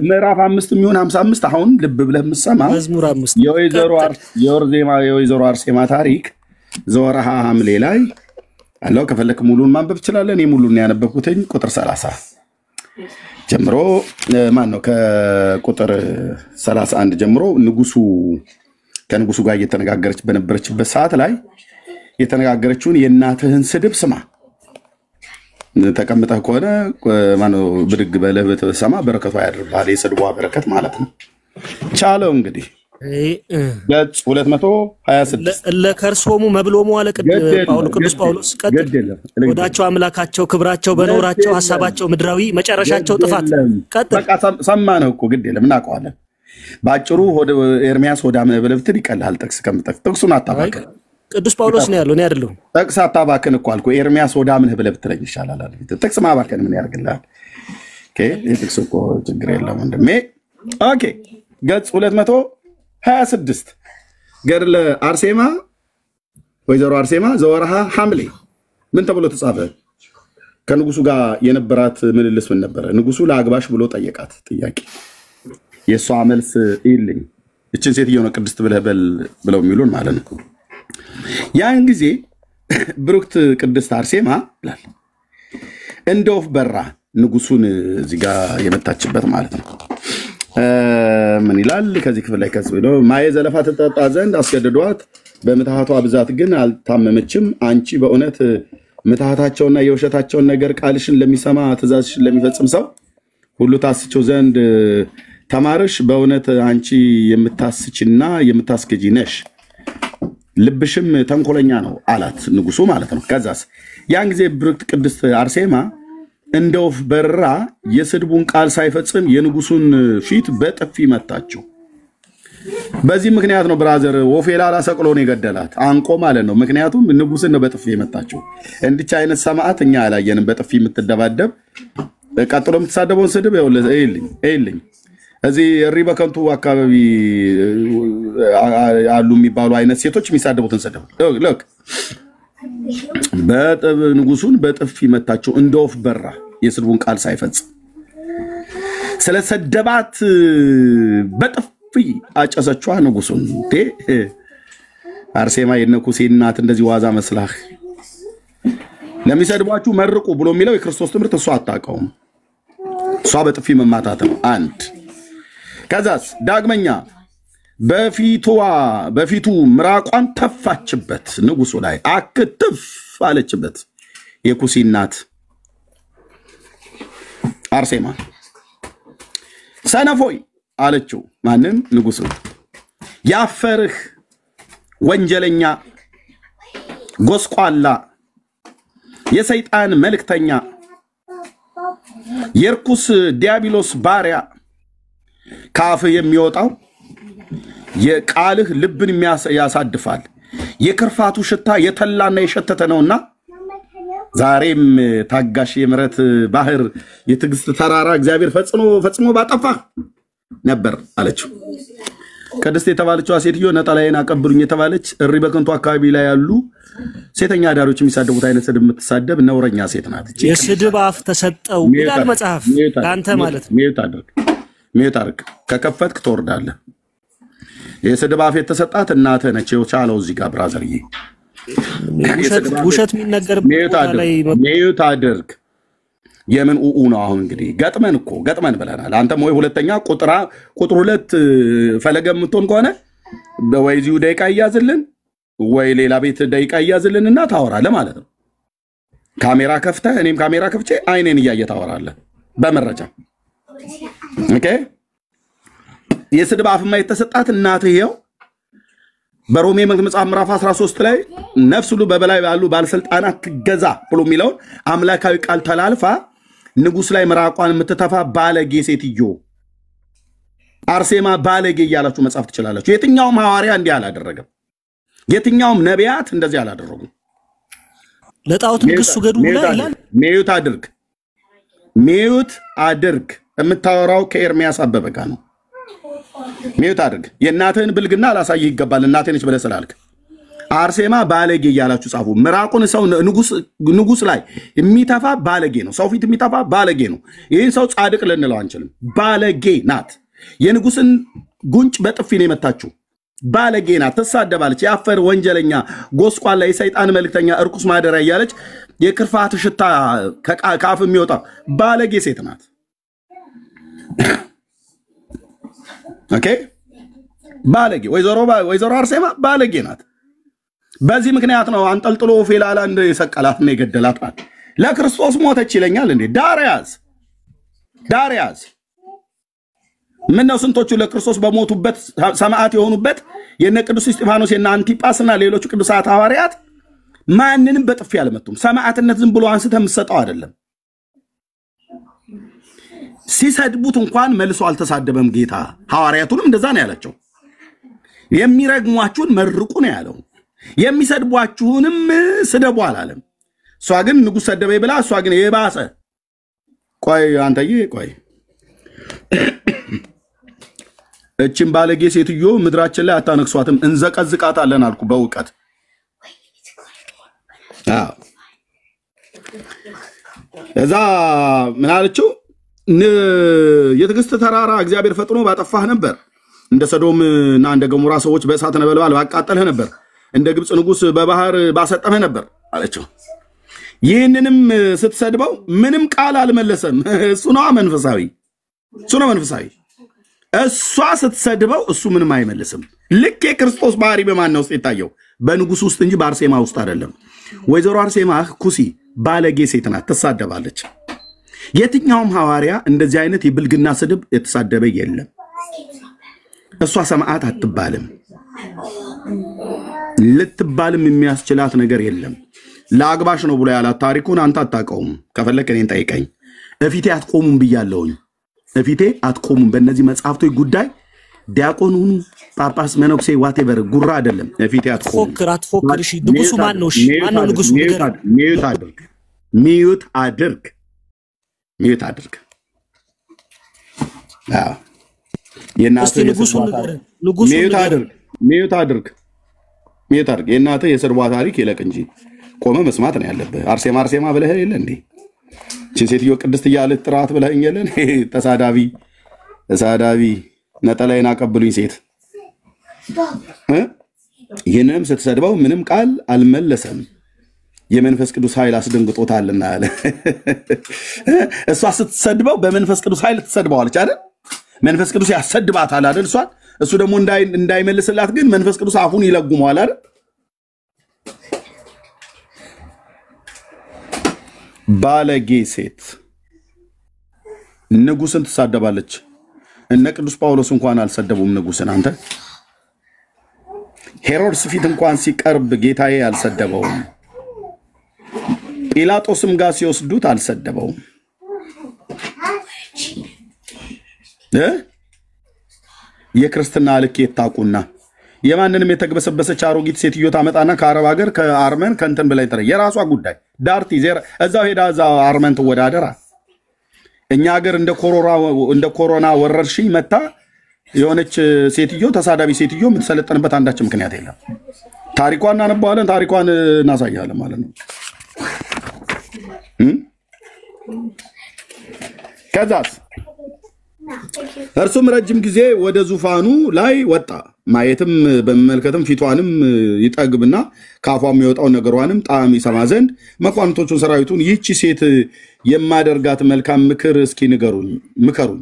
ምዕራፍ 5 የሚሆን 55 አሁን ልብ ብለህ የምትሰማ መዝሙር 5 የወይዘሮ አርሴማ ታሪክ ዘወርሃ ሐምሌ ላይ አለው። ከፈለክ ሙሉን ማንበብ ትችላለህ። እኔ ሙሉን ያነበብኩትኝ ቁጥር 30 ጀምሮ ማን ነው ከቁጥር 31 ጀምሮ ከንጉሱ ጋር እየተነጋገረች በነበረችበት ሰዓት ላይ የተነጋገረችውን የእናትህን ስድብ ስማ። ተቀምጠህ ከሆነ ማነው ብድግ በለህ ብትሰማ በረከቷ ያድርብሃል። የስድቧ በረከት ማለት ነው። ቻለው እንግዲህ ገጽ 226 ለከርሶሙ መብሎሙ አለ ቅዱስ ጳውሎስ ቀጥል። ወዳቸው አምላካቸው ክብራቸው በኖራቸው ሐሳባቸው ምድራዊ መጨረሻቸው ጥፋት ቀጥል። በቃ ሰማነው እኮ ግድ የለም እናውቀዋለን። ባጭሩ ኤርሚያስ ወዳምነ ብለብትል ይቀልሃል። ጥቅስ ከምጠቅስ ጥቅሱን አታባክን። ቅዱስ ጳውሎስ ነው ያለው እኔ አይደለሁም። ጥቅስ አታባክን እኮ አልኩ። ኤርሚያስ ወዳምነ ብለብትለኝ ይሻላል አለ። ጥቅስ ማባከን ምን ያደርግልሃል? ኦኬ የጥቅስ እኮ ችግር የለም ወንድሜ። ኦኬ ገጽ 226 ገድለ አርሴማ ወይዘሮ አርሴማ ዘወርሃ ሐምሌ ምን ተብሎ ተጻፈ? ከንጉሱ ጋር የነበራት ምልልስ ምን ነበረ? ንጉሱ ለአግባሽ ብሎ ጠየቃት ጥያቄ። የሷ መልስ ይልኝ እችን ሴትዮ ነው ቅድስት ብለው የሚሉን ማለት ነው። ያን ጊዜ ብሩክት ቅድስት አርሴማ ይላል እንደ ወፍ በራ ንጉሱን እዚህ ጋር የመታችበት ማለት ነው። ምን ይላል ከዚህ ክፍል ላይ ከዚህ ብሎ ማየ ዘለፋ ተጣጣ ዘንድ አስገድዷት በምትሃቷ ብዛት ግን አልታመመችም። አንቺ በእውነት ምትሃታቸውና የውሸታቸውን ነገር ቃልሽን ለሚሰማ ትእዛዝሽን ለሚፈጽም ሰው ሁሉ ታስቸው ዘንድ ተማርሽ። በእውነት አንቺ የምታስችና የምታስገጂ ነሽ፣ ልብሽም ተንኮለኛ ነው አላት ንጉሱ ማለት ነው። ከዛስ ያን ጊዜ ብሩክት ቅድስት አርሴማ እንደ ወፍ በራ የስድቡን ቃል ሳይፈጽም የንጉሱን ፊት በጥፊ መታችው። በዚህ ምክንያት ነው ብራዘር ወፌላላ ሰቅሎ ነው የገደላት አንቆ ማለት ነው። ምክንያቱም ንጉስን ነው በጥፊ የመታችው። እንድቻ አይነት ሰማዕት እኛ ያላየንም በጥፊ የምትደባደብ ቀጥሎ የምትሳደበውን ስድብ ይልኝ እዚህ እሪ በከንቱ አካባቢ አሉ የሚባሉ አይነት ሴቶች የሚሳደቡትን ስድብ ልክ ንጉሱን በጥፊ መታችው እንደ ወፍ በራ የስድቡን ቃል ሳይፈጽም ስለሰደባት በጥፊ አጨሰችዋ ንጉሱን። አርሴማ የነኩሴ እናት እንደዚህ ዋዛ መስላህ ለሚሰድቧችሁ መርቁ ብሎ የሚለው የክርስቶስ ትምህርት እሷ አታውቀውም። እሷ በጥፊ መማታት ነው አንድ። ከዛስ ዳግመኛ በፊቱ ምራቋን ተፋችበት ንጉሱ ላይ አክትፍ አለችበት። የኩሲ እናት አርሴማ ሰነፎይ አለችው። ማንን? ንጉሱ። ያፈርህ ወንጀለኛ፣ ጎስቋላ፣ የሰይጣን መልእክተኛ፣ የርኩስ ዲያብሎስ ባሪያ ካፍህ የሚወጣው የቃልህ ልብን ያሳድፋል። የክርፋቱ ሽታ የተላና የሸተተ ነውና ዛሬም ታጋሽ የምሕረት ባህር የትዕግስት ተራራ እግዚአብሔር ፈጽሞ ባጠፋህ ነበር አለችው። ቅድስት የተባለችው ሴትዮ ነጠላዬን አቀብሉኝ የተባለች እሪ በከንቱ አካባቢ ላይ ያሉ ሴተኛ አዳሪዎች የሚሳደቡት አይነት ስድብ የምትሳደብ ነውረኛ ሴት ናት። የስድብ አፍ ተሰጠው ይላል መጽሐፍ ለአንተ ማለት ነው። ሚዩት አድርግ ከከፈትክ ትወርዳለህ። የስድብ አፍ የተሰጣት እናትህ ነች። የቻለው እዚህ ጋር ብራዘርዬ ውሸት የሚነገር ሚዩት አድርግ። የምን ኡኡ ነው አሁን? እንግዲህ ገጥመን ብለናል። አንተም ወይ ሁለተኛ ቁጥር 2 ፈለገ የምትሆን ከሆነ ወይ እዚሁ ደቂቃ እያዝልን ወይ ሌላ ቤት ደቂቃ እያዝልንና ታወራለህ ማለት ነው። ካሜራ ከፍተህ እኔም ካሜራ ከፍቼ አይኔን እያየ ታወራለህ በመረጃ ኦኬ። የስድብ አፍማ የተሰጣት እናትህ ይኸው በሮሜ መጽሐፍ ምዕራፍ 13 ላይ ነፍስ ሁሉ በበላይ ያሉ ባለስልጣናት ትገዛ ብሎ የሚለውን አምላካዊ ቃል ተላልፋ ንጉስ ላይ ምራቋን የምትተፋ ባለጌ ሴትዮ አርሴማ ባለጌ እያላችሁ መጻፍ ትችላላችሁ። የትኛውም ሐዋርያ እንዲህ አላደረገም። የትኛውም ነቢያት እንደዚህ አላደረጉም። ለጣዖት ንግስ ገዱ ይላል። ሚዩት አድርግ። የምታወራው ከኤርሚያስ አበበ ጋር ነው። ሚዩት አድርግ። የእናትህን ብልግና አላሳይህ ይገባል። እናቴ ነች ብለህ ስላልክ አርሴማ ባለጌ እያላችሁ ጻፉ። ምራቁን ሰው ንጉስ ላይ የሚተፋ ባለጌ ነው። ሰው ፊት የሚተፋ ባለጌ ነው። ይህን ሰው ጻድቅ ልንለው አንችልም። ባለጌ ናት። የንጉስን ጉንጭ በጥፊ ነው የመታችሁ። ባለጌ ናት፣ ትሳደባለች። ያፈር ወንጀለኛ፣ ጎስቋላ፣ የሰይጣን መልእክተኛ፣ እርኩስ ማደሪያ እያለች የክርፋት ሽታ ከአፍ የሚወጣ ባለጌ ሴት ናት። ኦኬ ባለጌ ወይዘሮ አርሴማ ባለጌ ናት። በዚህ ምክንያት ነው አንጠልጥሎ ፌላላ እንደ የሰቀላት ነው የገደላት። ለክርስቶስ ሞተች ይለኛል እንዴ? ዳርያዝ ምን ነው ስንቶቹ ለክርስቶስ በሞቱበት ሰማዕት የሆኑበት የነ ቅዱስ እስጢፋኖስ የነ አንቲጳስና ሌሎቹ ቅዱሳት ሐዋርያት ማንንም በጥፊ አልመቱም። ሰማዕትነት ዝም ብሎ አንስተ የምትሰጠው አይደለም። ሲሰድቡት እንኳን መልሶ አልተሳደበም ጌታ። ሐዋርያቱንም እንደዛ ነው ያላቸው። የሚረግሟችሁን መርቁ ነው ያለው። የሚሰድቧችሁንም ስደቡ አላለም። እሷ ግን ንጉሥ ሰደበኝ ብላ እሷ ግን የባሰ ቆይ አንተዬ ቆይ እቺን ባለጌ ሴትዮ ምድራችን ላይ አታነክሷትም፣ እንዘቀዝቃታለን አልኩ በእውቀት። እዛ ምን አለችው? የትዕግስት ተራራ እግዚአብሔር ፈጥኖ ባጠፋህ ነበር፣ እንደ ሰዶም እና እንደ ገሞራ ሰዎች በእሳት ነበልባል ባቃጠልህ ነበር፣ እንደ ግብፅ ንጉሥ በባህር ባሰጠመህ ነበር አለችው። ይህንንም ስትሰድበው ምንም ቃል አልመለሰም። እሱ ነው መንፈሳዊ። እሷ ስትሰድበው እሱ ምንም አይመልስም። ልክ የክርስቶስ ባህሪ በማን ነው ውስጥ የታየው? በንጉሥ ውስጥ እንጂ በአርሴማ ውስጥ አይደለም። ወይዘሮ አርሴማ ኩሲ ባለጌ ሴት ናት፣ ትሳደባለች። የትኛውም ሐዋርያ እንደዚህ አይነት የብልግና ስድብ የተሳደበ የለም። እሷ ሰማዕት አትባልም፣ ልትባልም የሚያስችላት ነገር የለም። ለአግባሽ ነው ብሎ ያላት ታሪኩን አንተ አታውቀውም። ከፈለክ እኔን ጠይቀኝ። እፊቴ አትቆሙም ብያለሁኝ። እፊቴ አትቆሙም። በእነዚህ መጽሐፍቶች ጉዳይ ዲያቆን ሁኑ፣ ጳጳስ፣ መነኩሴ ዋቴቨር ጉራ አይደለም። እፊቴ አትቆሙም። አትፎክር። እሺ ንጉሱ ማን ነው? እሺ ማን ነው ንጉሱ? ሚዩት አድርግ። የእናትህ የእናትህ የስድቧ ታሪክ ይለቅ እንጂ ቆመ መስማት ነው ያለብህ። አርሴማ ብለህ የለ እንዴ? እቺን ሴትዮ ቅድስት እያልህ ጥራት ብለኸኝ የለን? ተሳዳቢ ነጠላዬን አቀብሉኝ ሴት። ይህንንም ስትሰድበው ምንም ቃል አልመለሰም፣ የመንፈስ ቅዱስ ኃይል አስደንግጦታልና አለ። እሷ ስትሰድበው በመንፈስ ቅዱስ ኃይል ትሰድበዋለች አይደል? መንፈስ ቅዱስ ያሰድባታል አይደል? እሷን እሱ ደግሞ እንዳይመልስላት ግን መንፈስ ቅዱስ አፉን ይለጉመዋል አይደል? ባለጌ ሴት ንጉስን ትሳደባለች። እነ ቅዱስ ጳውሎስ እንኳን አልሰደቡም ንጉስን። አንተ ሄሮድስ ፊት እንኳን ሲቀርብ ጌታዬ አልሰደበውም። ጲላጦስም ጋር ሲወስዱት አልሰደበውም። የክርስትና ልኬት ታውቁና የማንንም የተግበሰበሰች አሮጊት ሴትዮ ታመጣና ከአረብ ሀገር ከአርመን ከእንትን ብላይ ተረ የራሷ ጉዳይ ዳርቲ እዛው ሄዳ እዛው አርመን ትወዳደራ። እኛ ሀገር እንደ ኮሮና ወረርሽኝ መታ የሆነች ሴትዮ ተሳዳቢ ሴትዮ የምትሰለጠንበት አንዳች ምክንያት የለም። ታሪኳን እናነባዋለን፣ ታሪኳን እናሳያለን ማለት ነው። ከዛስ እርሱም ረጅም ጊዜ ወደ ዙፋኑ ላይ ወጣ። ማየትም በመመልከትም ፊቷንም ይጠግብና ካፏ የሚወጣው ነገሯንም ጣዕም ይሰማ ዘንድ መኳንንቶቹን ሰራዊቱን ይህቺ ሴት የማደርጋት መልካም ምክር እስኪ ምከሩኝ።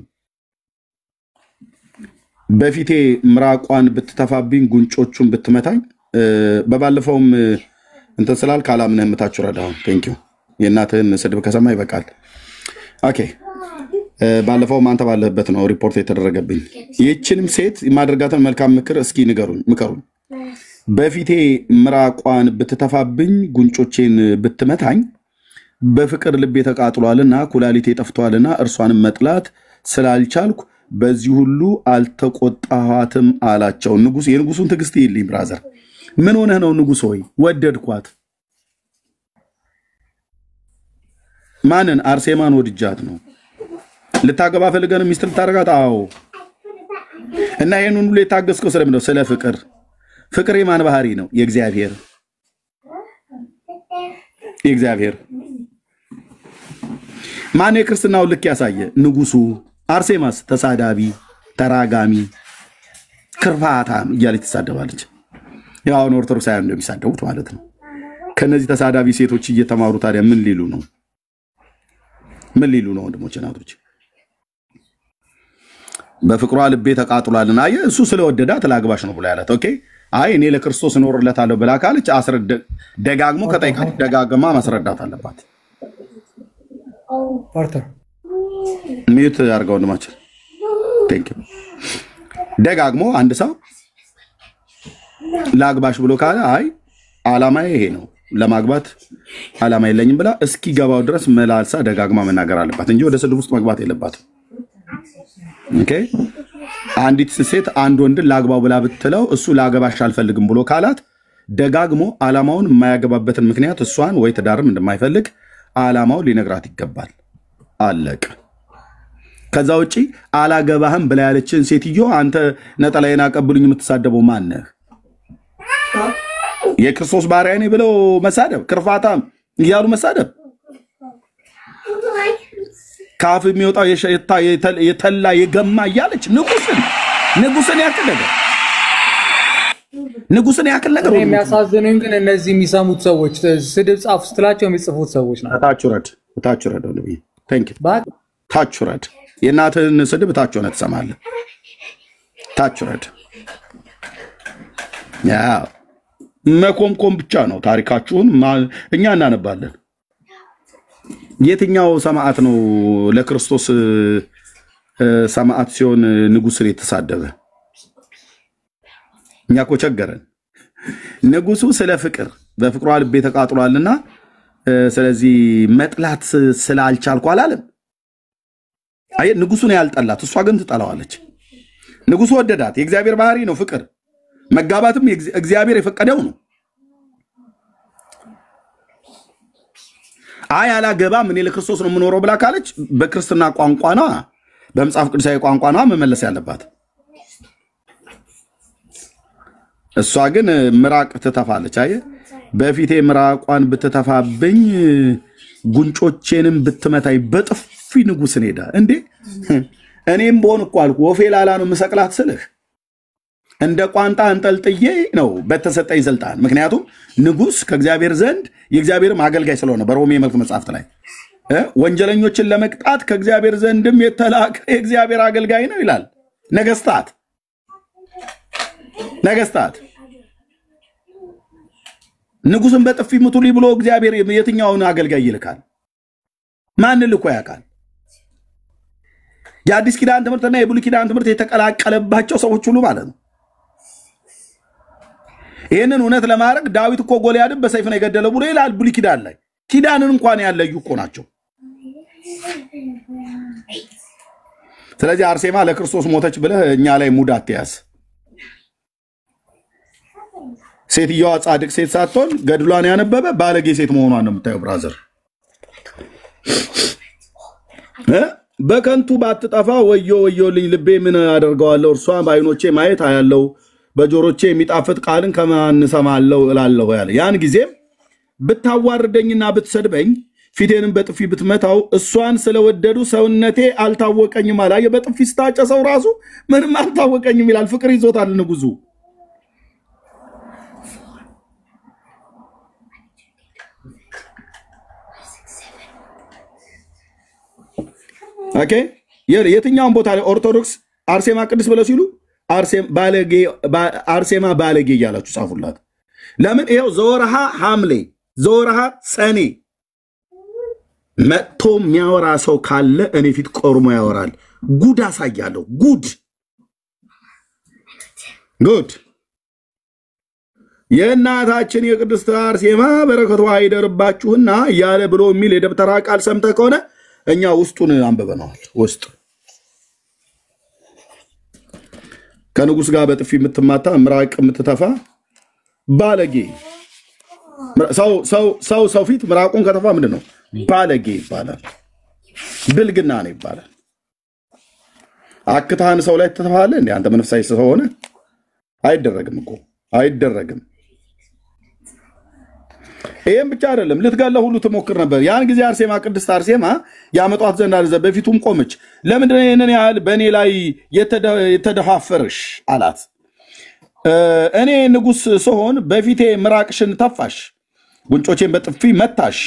በፊቴ ምራቋን ብትተፋብኝ ጉንጮቹን ብትመታኝ። በባለፈውም እንትን ስላል ካላምነህ ምታችሁ ረዳው። ቴንኪው። የእናትህን ስድብ ከሰማ ይበቃል። ኦኬ ባለፈው አንተ ባለህበት ነው ሪፖርት የተደረገብኝ። ይህችንም ሴት የማደርጋትን መልካም ምክር እስኪ ምከሩኝ። በፊቴ ምራቋን ብትተፋብኝ ጉንጮቼን ብትመታኝ በፍቅር ልቤ ተቃጥሏልና ኩላሊቴ ጠፍቷልና እርሷንም መጥላት ስላልቻልኩ በዚህ ሁሉ አልተቆጣኋትም አላቸው። የንጉሱን ትዕግስት ይልኝ ብራዘር። ምን ሆነህ ነው ንጉሥ ሆይ? ወደድኳት። ማንን? አርሴማን ወድጃት ነው። ልታገባ ፈልገን ሚስት ልታረጋት? አዎ። እና ይሄን ሁሉ የታገስከው ስለምን ነው? ስለ ፍቅር። ፍቅር የማን ባህሪ ነው? የእግዚአብሔር። ማን የክርስትናው ልክ ያሳየ? ንጉሱ። አርሴማስ ተሳዳቢ፣ ተራጋሚ፣ ክርፋታም እያለች ትሳደባለች። ያው አሁን ኦርቶዶክሳውያን እንደሚሳደቡት ማለት ነው። ከነዚህ ተሳዳቢ ሴቶች እየተማሩ ታዲያ ምን ሊሉ ነው? ምን ሊሉ ነው? ወንድሞች እናቶች፣ በፍቅሯ ልቤ ተቃጥሏልና አየ እሱ ስለወደዳት ላግባሽ ነው ብሎ ያላት። ኦኬ አይ እኔ ለክርስቶስ እኖርለታለሁ ብላ ካለች ደጋግሞ ከጠይቃት ደጋግማ ማስረዳት አለባት። ሚዩት አድርገው ወንድማችን። ቴንክ ዩ። ደጋግሞ አንድ ሰው ላግባሽ ብሎ ካለ አይ ዓላማዬ ይሄ ነው ለማግባት ዓላማ የለኝም ብላ እስኪገባው ድረስ መላልሳ ደጋግማ መናገር አለባት እንጂ ወደ ስድብ ውስጥ መግባት የለባትም። ኦኬ አንዲት ሴት አንድ ወንድ ላግባው ብላ ብትለው እሱ ላገባሽ አልፈልግም ብሎ ካላት ደጋግሞ ዓላማውን የማያገባበትን ምክንያት እሷን ወይ ትዳርም እንደማይፈልግ ዓላማውን ሊነግራት ይገባል። አለቀ። ከዛ ውጪ አላገባህም ብላ ያለችን ሴትዮ አንተ ነጠላዬን አቀብሉኝ የምትሳደበው ማን ነህ? የክርስቶስ ባሪያ ነኝ ብለው መሳደብ፣ ክርፋታም እያሉ መሳደብ፣ ካፍ የሚወጣው የተላ የገማ እያለች ንጉስን ያክል ነገር የሚያሳዝኑኝ ግን እነዚህ የሚሰሙት ሰዎች ስድብ ጻፉ ስትላቸው የሚጽፉት ሰዎች ናቸው። ታች ረድ ነው። ቴንክ ዩ። ታች ረድ የእናትህን ስድብ ታች ሆነ ትሰማለህ። ታች ረድ ያ መኮምኮም ብቻ ነው ታሪካችሁን እኛ እናነባለን። የትኛው ሰማዕት ነው ለክርስቶስ ሰማዕት ሲሆን ንጉስን የተሳደበ? እኛ እኮ ቸገረን። ንጉሱ ስለ ፍቅር በፍቅሯ ልቤ ተቃጥሏልና ስለዚህ መጥላት ስላልቻልኩ አላለም። አይ ንጉሱን ያልጠላት እሷ ግን ትጠላዋለች። ንጉሱ ወደዳት። የእግዚአብሔር ባህሪ ነው ፍቅር። መጋባትም እግዚአብሔር የፈቀደው ነው። አይ አላገባም እኔ ለክርስቶስ ነው የምኖረው ብላ ካለች በክርስትና ቋንቋ ነው፣ በመጽሐፍ ቅዱሳዊ ቋንቋ ነው መመለስ ያለባት። እሷ ግን ምራቅ ትተፋለች። አየ በፊቴ ምራቋን ብትተፋብኝ ጉንጮቼንም ብትመታኝ በጥፊ ንጉስን ሄዳ እንዴ እኔም በሆን እኮ አልኩ ወፌ ላላ ነው መሰቅላት ስልህ እንደ ቋንጣ አንጠልጥዬ ነው በተሰጠኝ ስልጣን። ምክንያቱም ንጉስ ከእግዚአብሔር ዘንድ የእግዚአብሔርም አገልጋይ ስለሆነ በሮሜ መልክ መጽሐፍት ላይ ወንጀለኞችን ለመቅጣት ከእግዚአብሔር ዘንድም የተላከ የእግዚአብሔር አገልጋይ ነው ይላል። ነገስታት ንጉስን በጥፊ ምቱልኝ ብሎ እግዚአብሔር የትኛውን አገልጋይ ይልካል? ማን ልኮ ያውቃል? የአዲስ ኪዳን ትምህርትና የብሉይ ኪዳን ትምህርት የተቀላቀለባቸው ሰዎች ሁሉ ማለት ነው። ይህንን እውነት ለማድረግ ዳዊት እኮ ጎልያድን በሰይፍ ነው የገደለው ብሎ ይላል ብሉይ ኪዳን ላይ። ኪዳንን እንኳን ያለዩ እኮ ናቸው። ስለዚህ አርሴማ ለክርስቶስ ሞተች ብለህ እኛ ላይ ሙድ አትያዝ። ሴትየዋ ጻድቅ ሴት ሳትሆን ገድሏን ያነበበ ባለጌ ሴት መሆኗን ነው የምታየው ብራዘር። በከንቱ ባትጠፋ ወዮልኝ ልቤ ምን አደርገዋለሁ? እርሷ በዓይኖቼ ማየት አያለው በጆሮቼ የሚጣፍጥ ቃልን ከማን ሰማለሁ እላለሁ ያለ። ያን ጊዜም ብታዋርደኝና ብትሰድበኝ ፊቴንም በጥፊ ብትመታው እሷን ስለወደዱ ሰውነቴ አልታወቀኝም አለ። በጥፊ ስታጨሰው ራሱ ምንም አልታወቀኝም ይላል። ፍቅር ይዞታል ንጉሱ። ኦኬ የትኛውን ቦታ ላይ ኦርቶዶክስ አርሴማ ቅድስ ብለው ሲሉ አርሴማ ባለጌ እያላችሁ ጻፉላት። ለምን? ይኸው ዘወርሃ ሐምሌ ዘወርሃ ሰኔ መጥቶ የሚያወራ ሰው ካለ እኔ ፊት ቆርሞ ያወራል። ጉድ አሳያለሁ። ጉድ የእናታችን የቅድስት አርሴማ በረከቷ አይደርባችሁና እያለ ብሎ የሚል የደብተራ ቃል ሰምተህ ከሆነ እኛ ውስጡን አንብበነዋል። ውስጥ ከንጉስ ጋር በጥፊ የምትማታ ምራቅ የምትተፋ ባለጌ ሰው ፊት ምራቁን ከተፋ ምንድን ነው? ባለጌ ይባላል። ብልግና ነው ይባላል። አክታህን ሰው ላይ ትተፋለህ እንዴ? አንተ መንፈሳዊ ሰው ሆነ አይደረግም እኮ አይደረግም። ይሄም ብቻ አይደለም፣ ልትገለው ሁሉ ትሞክር ነበር። ያን ጊዜ አርሴማ ቅድስት አርሴማ ያመጧት ዘንድ አለ። በፊቱም ቆመች። ለምንድን ነው ይሄንን ያህል በእኔ ላይ የተደፋፈርሽ አላት። እኔ ንጉስ ስሆን በፊቴ ምራቅሽን ተፋሽ፣ ጉንጮቼን በጥፊ መታሽ።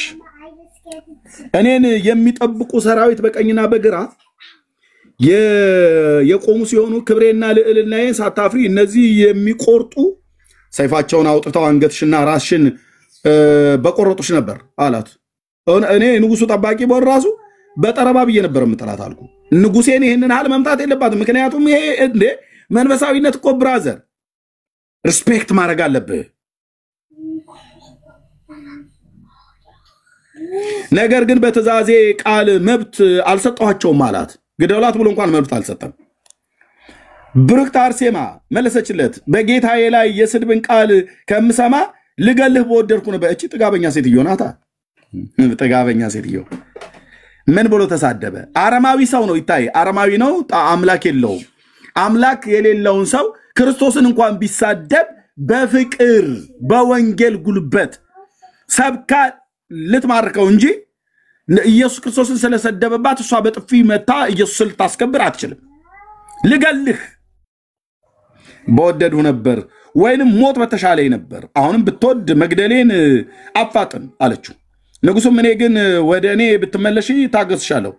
እኔን የሚጠብቁ ሰራዊት በቀኝና በግራ የቆሙ ሲሆኑ ክብሬና ልዕልናዬን ሳታፍሪ እነዚህ የሚቆርጡ ሰይፋቸውን አውጥተው አንገትሽና ራስሽን በቆረጡሽ ነበር አላት። እኔ ንጉሱ ጠባቂ ቦር ራሱ በጠረባ ብዬ ነበር የምጠላት አልኩ። ንጉሴን ይህንን ሀል መምታት የለባትም። ምክንያቱም ይሄ እንዴ መንፈሳዊነት እኮ ብራዘር ሪስፔክት ማድረግ አለብህ። ነገር ግን በትእዛዜ ቃል መብት አልሰጠኋቸውም አላት። ግደሏት ብሎ እንኳን መብት አልሰጠም። ብርክት አርሴማ መለሰችለት፣ በጌታዬ ላይ የስድብን ቃል ከምሰማ ልገልህ በወደድኩ ነበር። እቺ ጥጋበኛ ሴትዮ ናታ። ጥጋበኛ ሴትዮ ምን ብሎ ተሳደበ? አረማዊ ሰው ነው። ይታይ አረማዊ ነው፣ አምላክ የለውም። አምላክ የሌለውን ሰው ክርስቶስን እንኳን ቢሳደብ በፍቅር በወንጌል ጉልበት ሰብካ ልትማርከው እንጂ ኢየሱስ ክርስቶስን ስለሰደበባት እሷ በጥፊ መታ ኢየሱስን ልታስከብር አትችልም። ልገልህ በወደድሁ ነበር ወይንም ሞት በተሻለኝ ነበር። አሁንም ብትወድ መግደሌን አፋጥን አለችው። ንጉሱም እኔ ግን ወደ እኔ ብትመለሺ ታገስሻለሁ፣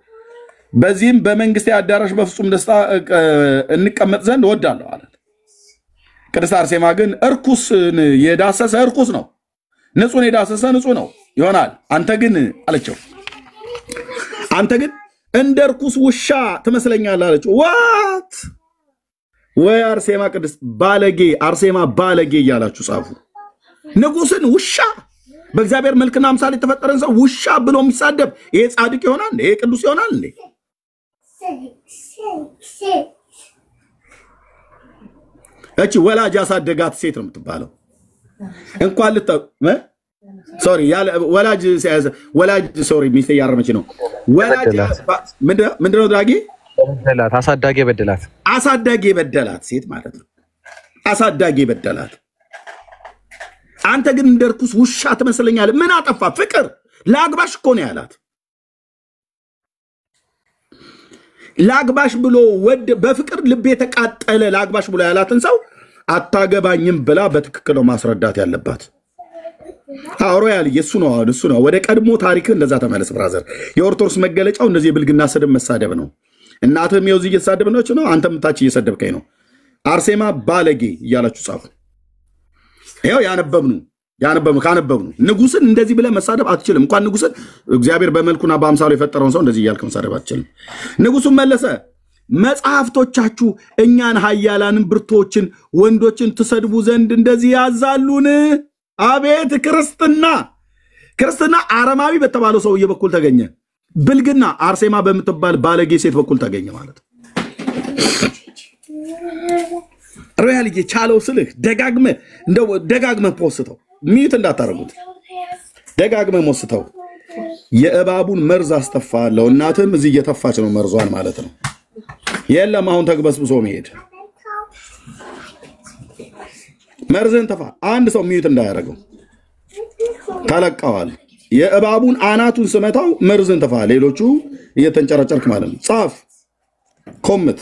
በዚህም በመንግስቴ አዳራሽ በፍጹም ደስታ እንቀመጥ ዘንድ እወዳለሁ አለ። ቅድስት አርሴማ ግን እርኩስን የዳሰሰ እርኩስ ነው፣ ንጹህን የዳሰሰ ንጹህ ነው ይሆናል። አንተ ግን አለችው፣ አንተ ግን እንደ እርኩስ ውሻ ትመስለኛለህ አለችው። ዋት ወይ አርሴማ ቅድስት ባለጌ፣ አርሴማ ባለጌ እያላችሁ ጻፉ። ንጉስን ውሻ፣ በእግዚአብሔር መልክና አምሳል የተፈጠረን ሰው ውሻ ብሎ የሚሳደብ ይሄ ጻድቅ ይሆናል? ይሄ ቅዱስ ይሆናል እንዴ? እቺ ወላጅ ያሳደጋት ሴት ነው የምትባለው። እንኳን ሶሪ ያለ ወላጅ ወላጅ ሶሪ ሚስቴ ያረመች ነው። ወላጅ ምንድነው ድራጊ? በደላት፣ አሳዳጊ በደላት፣ አሳዳጊ በደላት ሴት ማለት ነው። አሳዳጊ በደላት። አንተ ግን እንደ እርኩስ ውሻ ትመስለኛለህ። ምን አጠፋ? ፍቅር ላግባሽ እኮ ነው ያላት። ላግባሽ ብሎ በፍቅር ልቤ ተቃጠለ ላግባሽ ብሎ ያላትን ሰው አታገባኝም ብላ በትክክል ማስረዳት ያለባት። ሮያል የሱ ነው እሱ ነው። ወደ ቀድሞ ታሪክ እንደዛ ተመለስ ብራዘር። የኦርቶዶክስ መገለጫው እንደዚህ ብልግና ስድብ መሳደብ ነው። እናትም የውዚ እየተሳደብነች ነው፣ አንተም ታች እየሰደብከኝ ነው። አርሴማ ባለጌ እያላችሁ ጻፉ። ይሄው ያነበብኑ ካነበብኑ ንጉስን እንደዚህ ብለ መሳደብ አትችልም። እንኳን ንጉስን እግዚአብሔር በመልኩና በአምሳሉ የፈጠረውን ሰው እንደዚህ እያልክ መሳደብ አትችልም። ንጉሱን መለሰ፣ መጽሐፍቶቻችሁ እኛን ኃያላንን ብርቶችን ወንዶችን ትሰድቡ ዘንድ እንደዚህ ያዛሉን? አቤት ክርስትና አረማዊ በተባለው ሰውዬ በኩል ተገኘ። ብልግና አርሴማ በምትባል ባለጌ ሴት በኩል ተገኘ ማለት ሮያል የቻለው ስልህ ደጋግመህ ፖስተው ሚዩት እንዳታረጉት፣ ደጋግመህ ፖስተው። የእባቡን መርዝ አስተፋለሁ። እናትም እዚህ እየተፋች ነው መርዟን ማለት ነው። የለም አሁን ተግበስብሶ መሄድ። መርዝን ተፋ። አንድ ሰው ሚዩት እንዳያረገው ተለቀዋል። የእባቡን አናቱን ስመታው መርዝን ተፋ። ሌሎቹ እየተንጨረጨርክ ማለት ነው። ጻፍ ኮምት።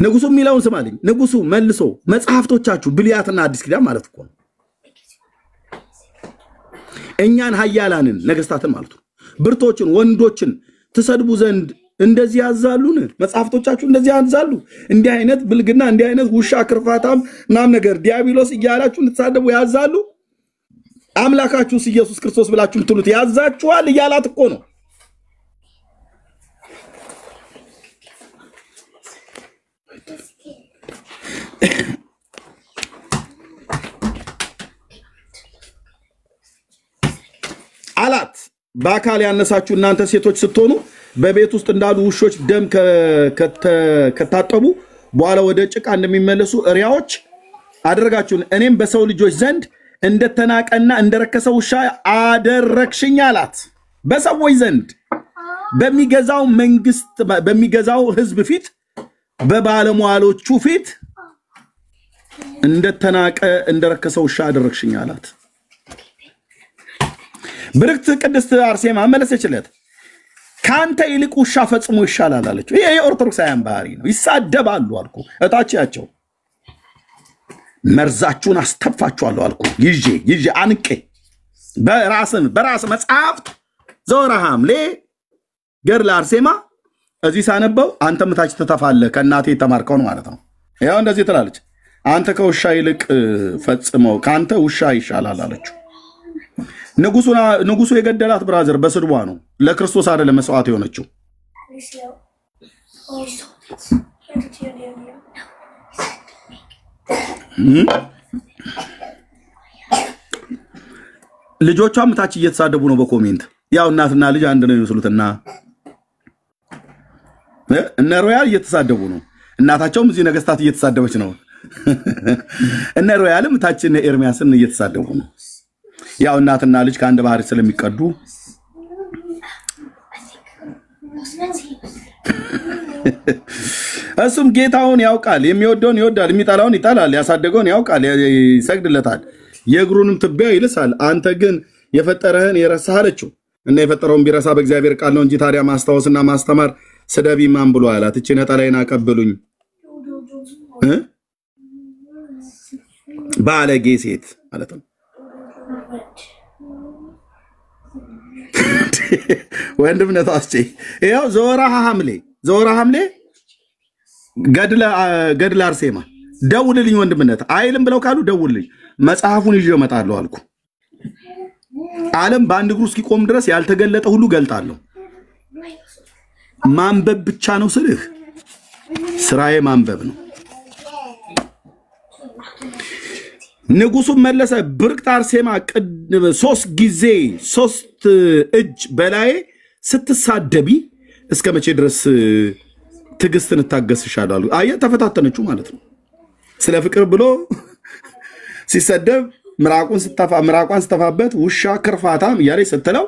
ንጉሱ የሚለውን ስማልኝ። ንጉሱ መልሶ መጽሐፍቶቻችሁ ብሉያትና አዲስ ኪዳን ማለት እኮ ነው። እኛን ኃያላንን ነገስታትን ማለት ነው ብርቶችን ወንዶችን ትሰድቡ ዘንድ እንደዚህ ያዛሉን? መጽሐፍቶቻችሁ እንደዚህ ያዛሉ? እንዲህ አይነት ብልግና፣ እንዲህ አይነት ውሻ ክርፋታም ምናምን ነገር ዲያብሎስ እያላችሁ እንድትሳደቡ ያዛሉ? አምላካችሁስ ኢየሱስ ክርስቶስ ብላችሁ ምትሉት ያዛችኋል እያላት እኮ ነው። አላት በአካል ያነሳችሁ እናንተ ሴቶች ስትሆኑ በቤት ውስጥ እንዳሉ ውሾች ደም ከታጠቡ በኋላ ወደ ጭቃ እንደሚመለሱ እሪያዎች አደረጋችሁን። እኔም በሰው ልጆች ዘንድ እንደተናቀና እንደረከሰ ውሻ አደረግሽኝ አላት። በሰዎች ዘንድ በሚገዛው መንግስት በሚገዛው ህዝብ ፊት በባለሟሎቹ ፊት እንደተናቀ እንደረከሰ ውሻ አደረግሽኝ አላት። ብርክት ቅድስት አርሴማ መለሰችለት፣ ካንተ ይልቅ ውሻ ፈጽሞ ይሻላል አለችው። ይሄ የኦርቶዶክሳውያን ባህሪ ነው። ይሳደባሉ አልኩ። እታቻቸው መርዛችሁን አስተፋችኋለሁ አልኩ። ይዤ አንቄ በራስ መጽሐፍት ዘወርሃ ሐምሌ ገድለ አርሴማ እዚህ ሳነበው አንተም ታች ተተፋለህ ከእናቴ የተማርከው ነው ማለት ነው። ያው እንደዚህ ትላለች። አንተ ከውሻ ይልቅ ፈጽመው ካንተ ውሻ ይሻላል አለችው። ንጉሱ የገደላት ብራዘር በስድቧ ነው። ለክርስቶስ አይደለም መስዋዕት የሆነችው። ልጆቿም ታች እየተሳደቡ ነው በኮሜንት። ያው እናትና ልጅ አንድ ነው የሚመስሉትና እነ ሮያል እየተሳደቡ ነው። እናታቸውም እዚህ ነገስታት እየተሳደበች ነው። እነ ሮያልም ታች እነ ኤርሚያስን እየተሳደቡ ነው። ያው እናትና ልጅ ከአንድ ባህሪ ስለሚቀዱ እሱም ጌታውን ያውቃል። የሚወደውን ይወዳል፣ የሚጠላውን ይጠላል። ያሳደገውን ያውቃል፣ ይሰግድለታል፣ የእግሩንም ትቢያ ይልሳል። አንተ ግን የፈጠረህን የረሳህ አለችው። እና የፈጠረውን ቢረሳ በእግዚአብሔር ቃል ነው እንጂ ታዲያ ማስታወስና ማስተማር ስደቢ ማን ብሎ አላት? እቺ ነጠላይን አቀብሉኝ ባለጌ ሴት ማለት ነው። ወንድምነቱ አስቼ ይኸው ዘወርሃ ሐምሌ ገድለ አርሴማ ደውልልኝ ወንድምነት አይልም ብለው ካሉ ደውልልኝ፣ መጽሐፉን ይዤ እመጣለሁ አልኩ። ዓለም በአንድ እግሩ እስኪቆም ድረስ ያልተገለጠ ሁሉ ገልጣለሁ። ማንበብ ብቻ ነው ስልህ ስራዬ ማንበብ ነው። ንጉሱ መለሰ ብርቅት አርሴማ 3 እጅ በላይ ስትሳደቢ እስከ መቼ ድረስ ትዕግስትን ታገስሻለሁ? አየ ተፈታተነችው ማለት ነው። ስለ ፍቅር ብሎ ሲሰደብ ምራቋን ስተፋበት ውሻ ክርፋታም እያለች ስትለው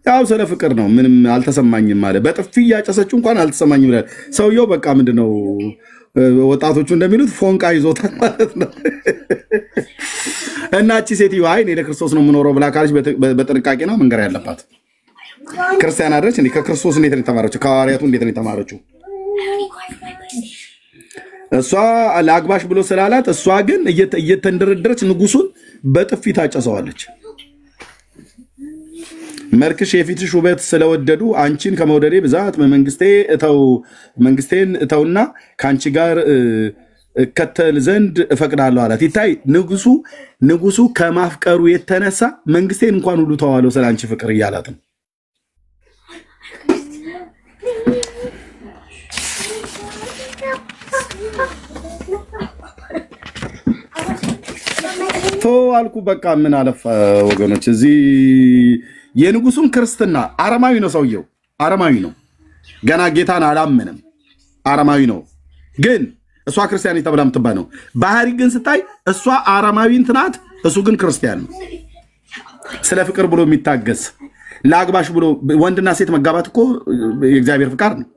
ያው ስለ ፍቅር ነው። ምንም አልተሰማኝም ማለት በጥፊ ያጨሰችው እንኳን አልተሰማኝም ይላል ሰውየው። በቃ ምንድነው ወጣቶቹ እንደሚሉት ፎንቃ ይዞታል ማለት ነው። እና እቺ ሴትዮ አይ እኔ ለክርስቶስ ነው የምኖረው ብላ ካለች በጥንቃቄ ነው መንገር ያለባት። ክርስቲያን አይደለች እንዴ? ከክርስቶስ እንዴት ነው የተማረችው? ከሐዋርያቱ እንዴት ነው የተማረችው? እሷ ለአግባሽ ብሎ ስላላት እሷ ግን እየተንደረደረች ንጉሱን በጥፊ ታጨሰዋለች። መልክሽ የፊትሽ ውበት ስለወደዱ አንቺን ከመውደዴ ብዛት መንግስቴን እተውና ከአንቺ ጋር እከተል ዘንድ እፈቅዳለሁ አላት። ይታይ ንጉሱ ከማፍቀሩ የተነሳ መንግስቴን እንኳን ሁሉ ተዋለው ስለ አንቺ ፍቅር እያላት ነው። አልኩ በቃ ምን አለፈ ወገኖች። እዚህ የንጉሱን ክርስትና አረማዊ ነው ሰውየው፣ አረማዊ ነው። ገና ጌታን አላመነም፣ አረማዊ ነው። ግን እሷ ክርስቲያን ተብላ የምትባል ነው። ባህሪ ግን ስታይ እሷ አረማዊ ናት፣ እሱ ግን ክርስቲያን ነው። ስለ ፍቅር ብሎ የሚታገስ ለአግባሽ ብሎ ወንድና ሴት መጋባት እኮ የእግዚአብሔር ፍቃድ ነው።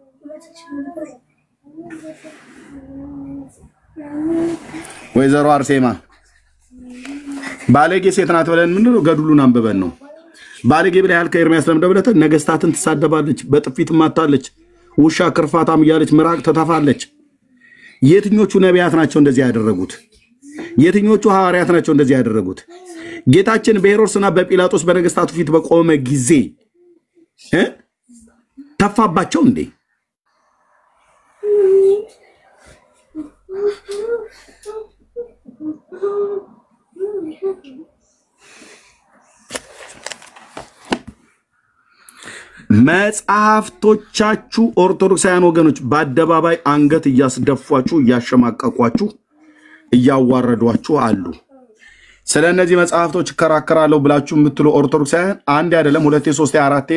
ወይዘሮ አርሴማ ባለጌ ሴት ናት ብለን ምንድነው ገድሉን አንብበን ነው። ባለጌ ብለህ ያልከ ኤርሚያስ ለምደብለተ ነገስታትን ትሳደባለች፣ በጥፊት ማታለች፣ ውሻ ክርፋታም እያለች ምራቅ ተተፋለች። የትኞቹ ነቢያት ናቸው እንደዚህ ያደረጉት? የትኞቹ ሐዋርያት ናቸው እንደዚህ ያደረጉት? ጌታችን በሄሮድስና በጲላጦስ በነገስታቱ ፊት በቆመ ጊዜ ተፋባቸው እንዴ? መጽሐፍቶቻችሁ ኦርቶዶክሳውያን ወገኖች በአደባባይ አንገት እያስደፏችሁ እያሸማቀቋችሁ እያዋረዷችሁ አሉ። ስለነዚህ መጽሐፍቶች እከራከራለሁ ብላችሁ የምትሉ ኦርቶዶክሳውያን አንዴ አይደለም 2 3 4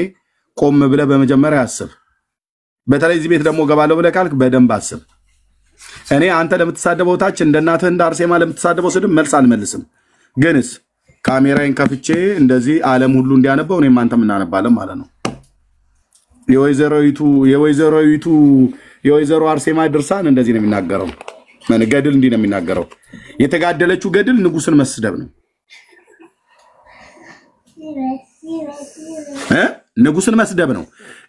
ቆም ብለህ በመጀመሪያ አስብ። በተለይ እዚህ ቤት ደግሞ ገባለሁ ብለህ ካልክ በደንብ አስብ። እኔ አንተ ለምትሳደበው ታች እንደናትህ እንደ አርሴማ ለምትሳደበው ስድብ መልስ አልመልስም። ግንስ ካሜራዬን ከፍቼ እንደዚህ ዓለም ሁሉ እንዲያነበው እኔም አንተም እናነባለን ማለት ነው። የወይዘሮ አርሴማ ድርሳን እንደዚህ ነው የሚናገረው። ገድል እንዲህ ነው የሚናገረው። የተጋደለችው ገድል ንጉስን መስደብ ነው። ንጉስን መስደብ ነው።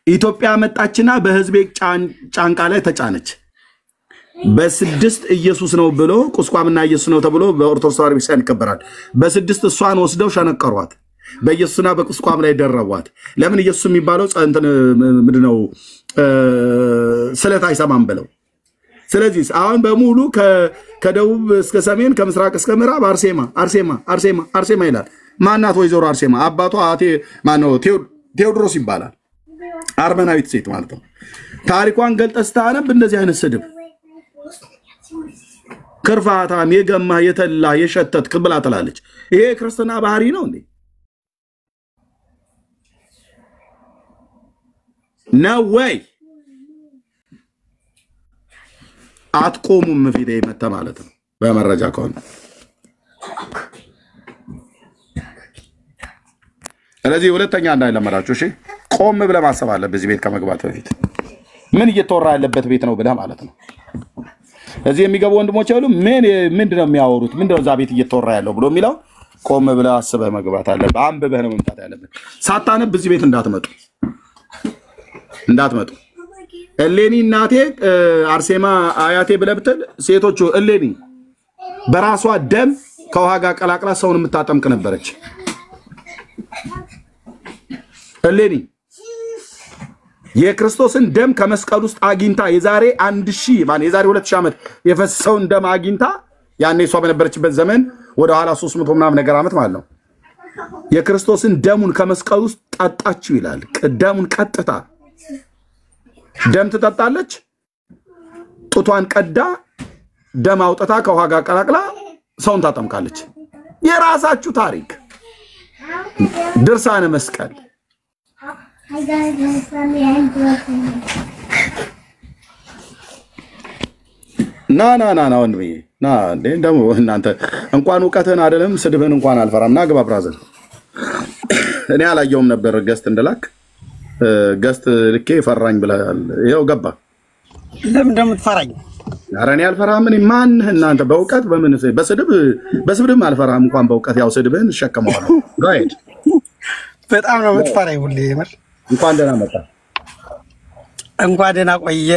ኢትዮጵያ መጣችና በህዝቤ ጫንቃ ላይ ተጫነች። በስድስት ኢየሱስ ነው ብሎ ቁስቋምና ኢየሱስ ነው ተብሎ በኦርቶዶክስ ተዋሕዶ ቤተክርስቲያን ይከበራል። በስድስት እሷን ወስደው ሸነቀሯት። በኢየሱስና በቁስቋም ላይ ደረቧት። ለምን ኢየሱስ የሚባለው ምንድነው ስለት አይሰማም ብለው። ስለዚህ አሁን በሙሉ ከደቡብ እስከ ሰሜን ከምስራቅ እስከ ምዕራብ አርሴማ አርሴማ አርሴማ አርሴማ ይላል። ማናት ወይዘሮ አርሴማ? አባቷ ማነው? ቴዎድሮስ ይባላል። አርመናዊት ሴት ማለት ነው። ታሪኳን ገልጠህ ስታነብ እንደዚህ አይነት ስድብ ክርፋታም፣ የገማ፣ የተላ፣ የሸተት ብላ ትላለች። ይሄ ክርስትና ባህሪ ነው እንዴ? ነው ወይ? አትቆሙም ፊት መተ ማለት ነው በመረጃ ከሆነ። ስለዚህ ሁለተኛ እንዳይለመዳችሁ እሺ፣ ቆም ብለህ ማሰብ አለብህ። በዚህ ቤት ከመግባት በፊት ምን እየተወራ ያለበት ቤት ነው ብለህ ማለት ነው። እዚህ የሚገቡ ወንድሞች ያሉ ምንድነው የሚያወሩት? ምንድነው እዛ ቤት እየተወራ ያለው ብሎ የሚለው ቆም ብለህ አስበህ መግባት አለብህ። አንብበህ ነው መምጣት ያለብህ። ሳታነብ እዚህ ቤት እንዳትመጡ። እሌኒ እናቴ አርሴማ አያቴ ብለህ ብትል ሴቶቹ እሌኒ በራሷ ደም ከውሃ ጋር ቀላቅላ ሰውን የምታጠምቅ ነበረች። እሌኒ የክርስቶስን ደም ከመስቀል ውስጥ አግኝታ የዛሬ 2000 ዓመት የፈሰሰውን ደም አግኝታ ያኔ እሷ በነበረችበት ዘመን ወደ ኋላ 300 ምናምን ነገር ዓመት ማለት ነው። የክርስቶስን ደሙን ከመስቀል ውስጥ ጠጣችው ይላል። ደሙን ቀጥታ ደም ትጠጣለች። ጡቷን ቀዳ ደም አውጥታ ከውሃ ጋር ቀላቅላ ሰውን ታጠምቃለች። የራሳችሁ ታሪክ ድርሳነ መስቀል ና ወንድሜ ና። ደግሞ እናንተ እንኳን እውቀትህን አይደለም ስድብህን እንኳን አልፈራም። ና ግባ ብራዘር። እኔ አላየውም ነበር ገስት እንደላክ ገስት ልኬ ፈራኝ ብለሃል። ይኸው ገባ። ለምን እንደምትፈራኝ? ኧረ እኔ አልፈራም። እኔ ማንህ እናንተ በእውቀት በስድብም አልፈራም። እንኳን በእውቀት ያው ስድብህን እሸከመዋለሁ። ጋይድ በጣም ነው የምትፈራኝ ሁሌ። የምር እንኳን ደህና መጣ። እንኳን ደህና ቆየ።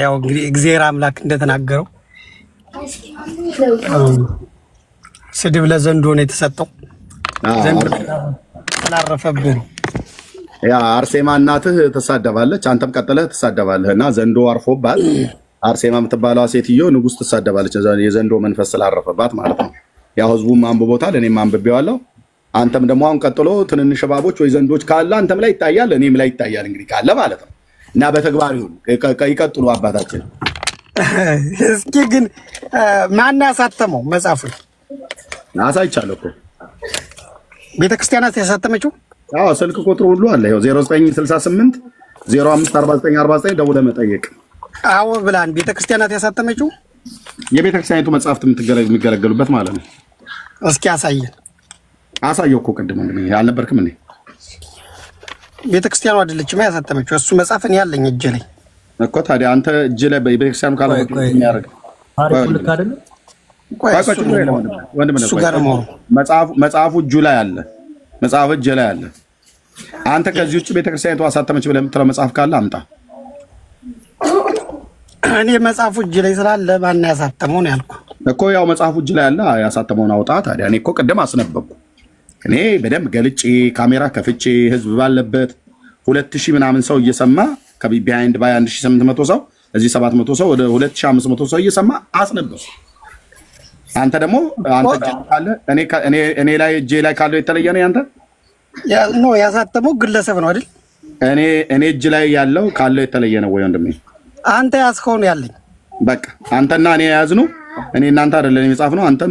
ያው እንግዲህ እግዚአብሔር አምላክ እንደተናገረው ስድብ ለዘንዶ ነው የተሰጠው። ዘንዶ ስላረፈብህ ያ አርሴማ እናትህ ትሳደባለች፣ አንተም ቀጥለህ ትሳደባለህ እና ዘንዶ አርፎባት አርሴማ የምትባለዋ ሴትዮ ንጉሥ ትሳደባለች። የዘንዶ መንፈስ ስላረፈባት ማለት ነው። ያው ህዝቡም አንብቦታል፣ እኔም አንብቤዋለሁ። አንተም ደግሞ አሁን ቀጥሎ ትንንሽ እባቦች ወይ ዘንዶች ካለ አንተም ላይ ይታያል፣ እኔም ላይ ይታያል። እንግዲህ ካለ ማለት ነው እና በተግባር ይሁን። ይቀጥሉ አባታችን። እስኪ ግን ማን ያሳተመው መጽሐፉን? አሳይቻለሁ እኮ ቤተክርስቲያናት ያሳተመችው። አዎ ስልክ ቁጥሩ ሁሉ አለ። ይኸው 0968 054949 ደውለህ መጠየቅ። አዎ ብላን ቤተክርስቲያናት ያሳተመችው የቤተክርስቲያኒቱ መጽሐፍት የሚገለገሉበት ማለት ነው። እስኪ አሳየን። አሳየው እኮ ቅድም ወንድሜ አልነበርክም እንዴ? ቤተክርስቲያኑ አይደለችም ያሳተመችው። እሱ መጽሐፍ እኔ ያለኝ እጄ ላይ እኮ። ታዲያ አንተ እጅ ላይ ቤተክርስቲያኑ ካለ የሚያደርግ ልክ አይደለም። እሱ ጋር መጽሐፉ እጁ ላይ አለ። መጽሐፍ እጅ ላይ አለ። አንተ ከዚህ ውጭ ቤተክርስቲያኒቱ አሳተመች ብለህ የምትለው መጽሐፍ ካለ አምጣ። እኔ መጽሐፉ እጅ ላይ ስላለ ማን ያሳተመው ነው ያልኩ እኮ። ያው መጽሐፉ እጅ ላይ አለ፣ ያሳተመውን አውጣ። ታዲያ እኔ እኮ ቅድም አስነበብኩ። እኔ በደንብ ገልጬ ካሜራ ከፍቼ ህዝብ ባለበት 2000 ምናምን ሰው እየሰማ ከቢሃይንድ ባይ 1800 ሰው እዚህ 700 ሰው ወደ 2500 ሰው እየሰማ አስነበብኩ። አንተ ደግሞ አንተ ካለ እኔ ላይ እጄ ላይ ካለው የተለየ ነው ያንተ ነው ያሳተመው ግለሰብ ነው አይደል? እኔ እጅ ላይ ያለው ካለው የተለየ ነው ወይ ወንድሜ? አንተ ያዝከው ነው ያለኝ። በቃ አንተና እኔ ያዝነው። እኔ እናንተ አይደለም የሚጻፍ ነው። አንተ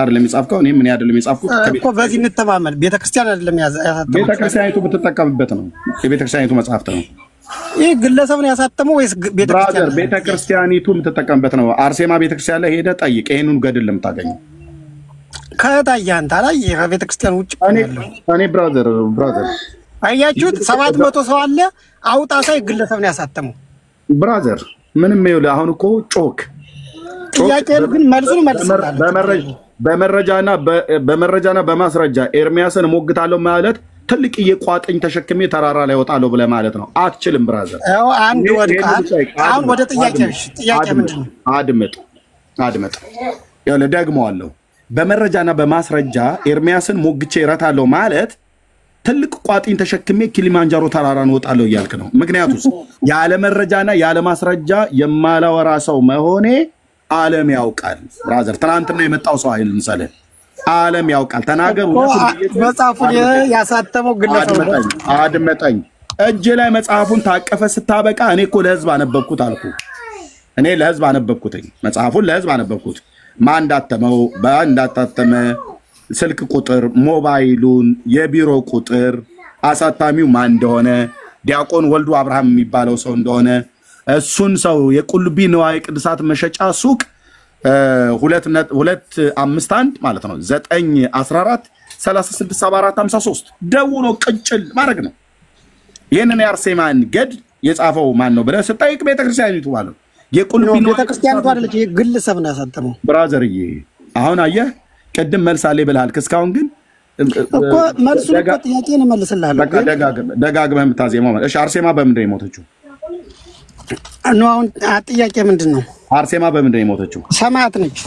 አይደለም የሚጻፍከው፣ እኔ ምን አይደለም የሚጻፍኩት እኮ። በዚህ እንተማመን። ቤተክርስቲያን አይደለም ያሳተመው፣ ቤተክርስቲያኒቱ ብትጠቀምበት ነው። የቤተክርስቲያኒቱ መጽሐፍት ነው። ይህ ግለሰብ ነው ያሳተመው ወይስ ቤተክርስቲያን? ቤተክርስቲያኒቱ የምትጠቀምበት ነው። አርሴማ ቤተክርስቲያን ላይ ሄደህ ጠይቅ። ይሄንን ገድል ለምታገኘው ከታየ አንተ ላይ ከቤተክርስቲያን ውጭ እኔ ብራዘር አያችሁት? 700 ሰው አለ አውጣ ሳይ ግለሰብ ነው ያሳተመው። ብራዘር ምንም ይኸውልህ፣ አሁን እኮ ጮክ ጥያቄ ግን መልሱን መልስልኝ። በመረጃና በማስረጃ ኤርሚያስን ሞግታለሁ ማለት ትልቅዬ ቋጥኝ ተሸክሜ ተራራ ላይ ወጣለሁ ብለህ ማለት ነው። አትችልም ብራዘር። አንድ ወድቃል። አሁን ወደ ጥያቄሽ ጥያቄ ምንድነው? አድምጥ ያለ ደግመዋለሁ። በመረጃና በማስረጃ ኤርሚያስን ሞግቼ እረታለሁ ማለት ትልቅ ቋጥኝ ተሸክሜ ኪሊማንጃሮ ተራራን ወጣለሁ እያልክ ነው። ምክንያቱስ ያለ መረጃና ያለ ማስረጃ የማላወራ ሰው መሆኔ ዓለም ያውቃል ብራዘር። ትናንትና የመጣው ሰው አይደል ምሳሌ ዓለም ያውቃል። ተናገሩ። መጽሐፉን ያሳተመው ግለሰብ አድመጠኝ። እጄ ላይ መጽሐፉን ታቀፈ ስታበቃ እኔ እኮ ለህዝብ አነበብኩት አልኩ። እኔ ለህዝብ አነበብኩትኝ። መጽሐፉን ለህዝብ አነበብኩት። ማን እንዳተመው፣ እንዳታተመ፣ ስልክ ቁጥር፣ ሞባይሉን፣ የቢሮ ቁጥር፣ አሳታሚው ማን እንደሆነ፣ ዲያቆን ወልዱ አብርሃም የሚባለው ሰው እንደሆነ፣ እሱን ሰው የቁልቢ ንዋየ ቅድሳት መሸጫ ሱቅ 251 ማለት ነው 914 3674 53 ደውሎ ቅጭል ማድረግ ነው። ይሄንን የአርሴማን ገድ የጻፈው ማን ነው ብለህ ስጠይቅ ቤተክርስቲያኒቱ ማለት ነው። የቁልቢ ቤተክርስቲያኒቱ አይደለች፣ ግለሰብ ነው ያሳተመው ብራዘርዬ። አሁን አየህ ቅድም መልስ አለ ብለሃል። እስካሁን ግን እኮ መልሱን እኮ ጥያቄን እመልስልሃለሁ። በቃ ደጋግመህ የምታዜመው ማለት እሺ። አርሴማ በምንድን ነው የሞተችው? አሁን ጥያቄ ምንድን ነው? አርሴማ በምንድን ነው የሞተችው? ሰማዕት ነች።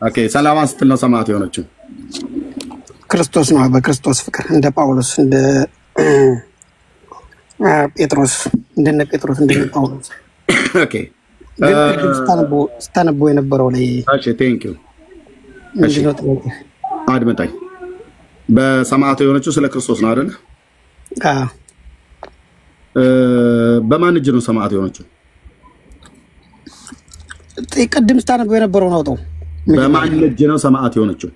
ኦኬ፣ ሰላማን ስትል ነው ሰማዕት የሆነችው? ክርስቶስ ነው። በክርስቶስ ፍቅር እንደ ጳውሎስ እንደ ጴጥሮስ እንደነ ጳውሎስ። ኦኬ፣ ስታነቦ የነበረው ላይ እሺ፣ ቴንክ ዩ። እሺ፣ አድምጠኝ። በሰማዕት የሆነችው ስለ ክርስቶስ ነው አይደል? አዎ። በማን እጅ ነው ሰማዕት የሆነችው? ቅድም ስታነቦ የነበረውን አውጣው። በማን እጅ ነው ሰማዕት የሆነችው?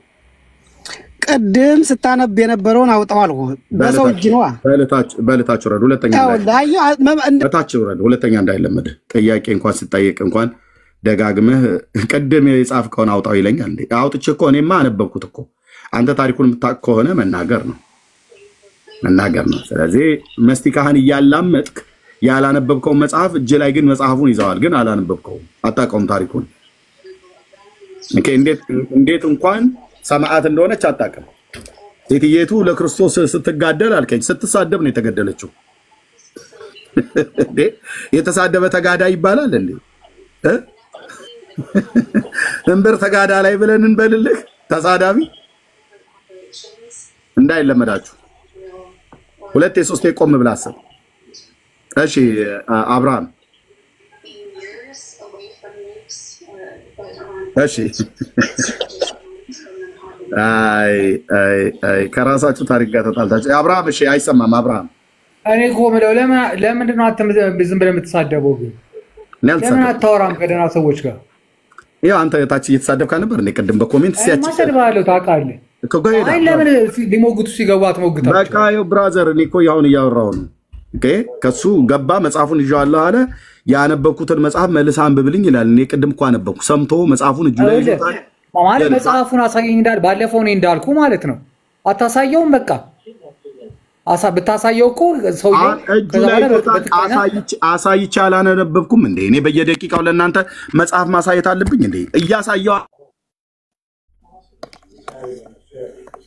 ቅድም ስታነብ የነበረውን አውጣው አልኩ። በሰው እጅ ነው። በልታች ወረድ። ሁለተኛ እንዳይለመድ ጥያቄ እንኳን ስጠይቅ እንኳን ደጋግመህ ቅድም የጻፍከውን አውጣው ይለኛል እንዴ? አውጥቼ እኮ እኔማ አነበብኩት እኮ። አንተ ታሪኩን የምታውቅ ከሆነ መናገር ነው። ስለዚህ መስቲካህን እያላመጥክ ያላነበብከውን መጽሐፍ እጅ ላይ ግን መጽሐፉን ይዘዋል፣ ግን አላነበብከውም፣ አታውቀውም ታሪኩን። ኦኬ፣ እንዴት እንኳን ሰማዕት እንደሆነች አታውቅም። ሴትየቱ ለክርስቶስ ስትጋደል አልከኝ። ስትሳደብ ነው የተገደለችው። እንዴ የተሳደበ ተጋዳይ ይባላል እንዴ? እንበር ተጋዳ ላይ ብለን እንበልልህ ተሳዳቢ እንዳይለመዳችሁ። ሁለት የሶስት የቆም ብላ አስብ። እሺ አብርሃም፣ እሺ ከራሳችሁ ታሪክ ጋር ተጣልታችሁ አብርሃም። እሺ አይሰማም አብርሃም። እኔ እኮ የምለው ለምንድን ነው ዝም ብለህ የምትሳደበው? ለምን አታወራም ከደህና ሰዎች ጋር? ያው አንተ ታች እየተሳደብካ ነበር እንዴ ቅድም በኮሜንት ሲያጭ ማሰድባለሁ ታውቃለህ። አይ ለምን ሊሞግቱ ሲገቡ አትሞግታቸው? በቃ ይኸው ብራዘር፣ እኔ እኮ አሁን እያወራሁ ነው። ኦኬ፣ ከሱ ገባ መጽሐፉን ይዤዋለሁ አለ። ያነበብኩትን መጽሐፍ መልስ አንብብልኝ ይላል። እኔ ቅድም እኮ አነበብኩ። ሰምቶ መጽሐፉን እጁ ላይ ይዟል ማለት መጽሐፉን አሳየኝ እንዳል ባለፈው እኔ እንዳልኩ ማለት ነው። አታሳየውም። በቃ ብታሳየው እኮ ሰውዬው አሳይቼ አላነበብኩም እንዴ? እኔ በየደቂቃው ለእናንተ መጽሐፍ ማሳየት አለብኝ እንዴ? እያሳየው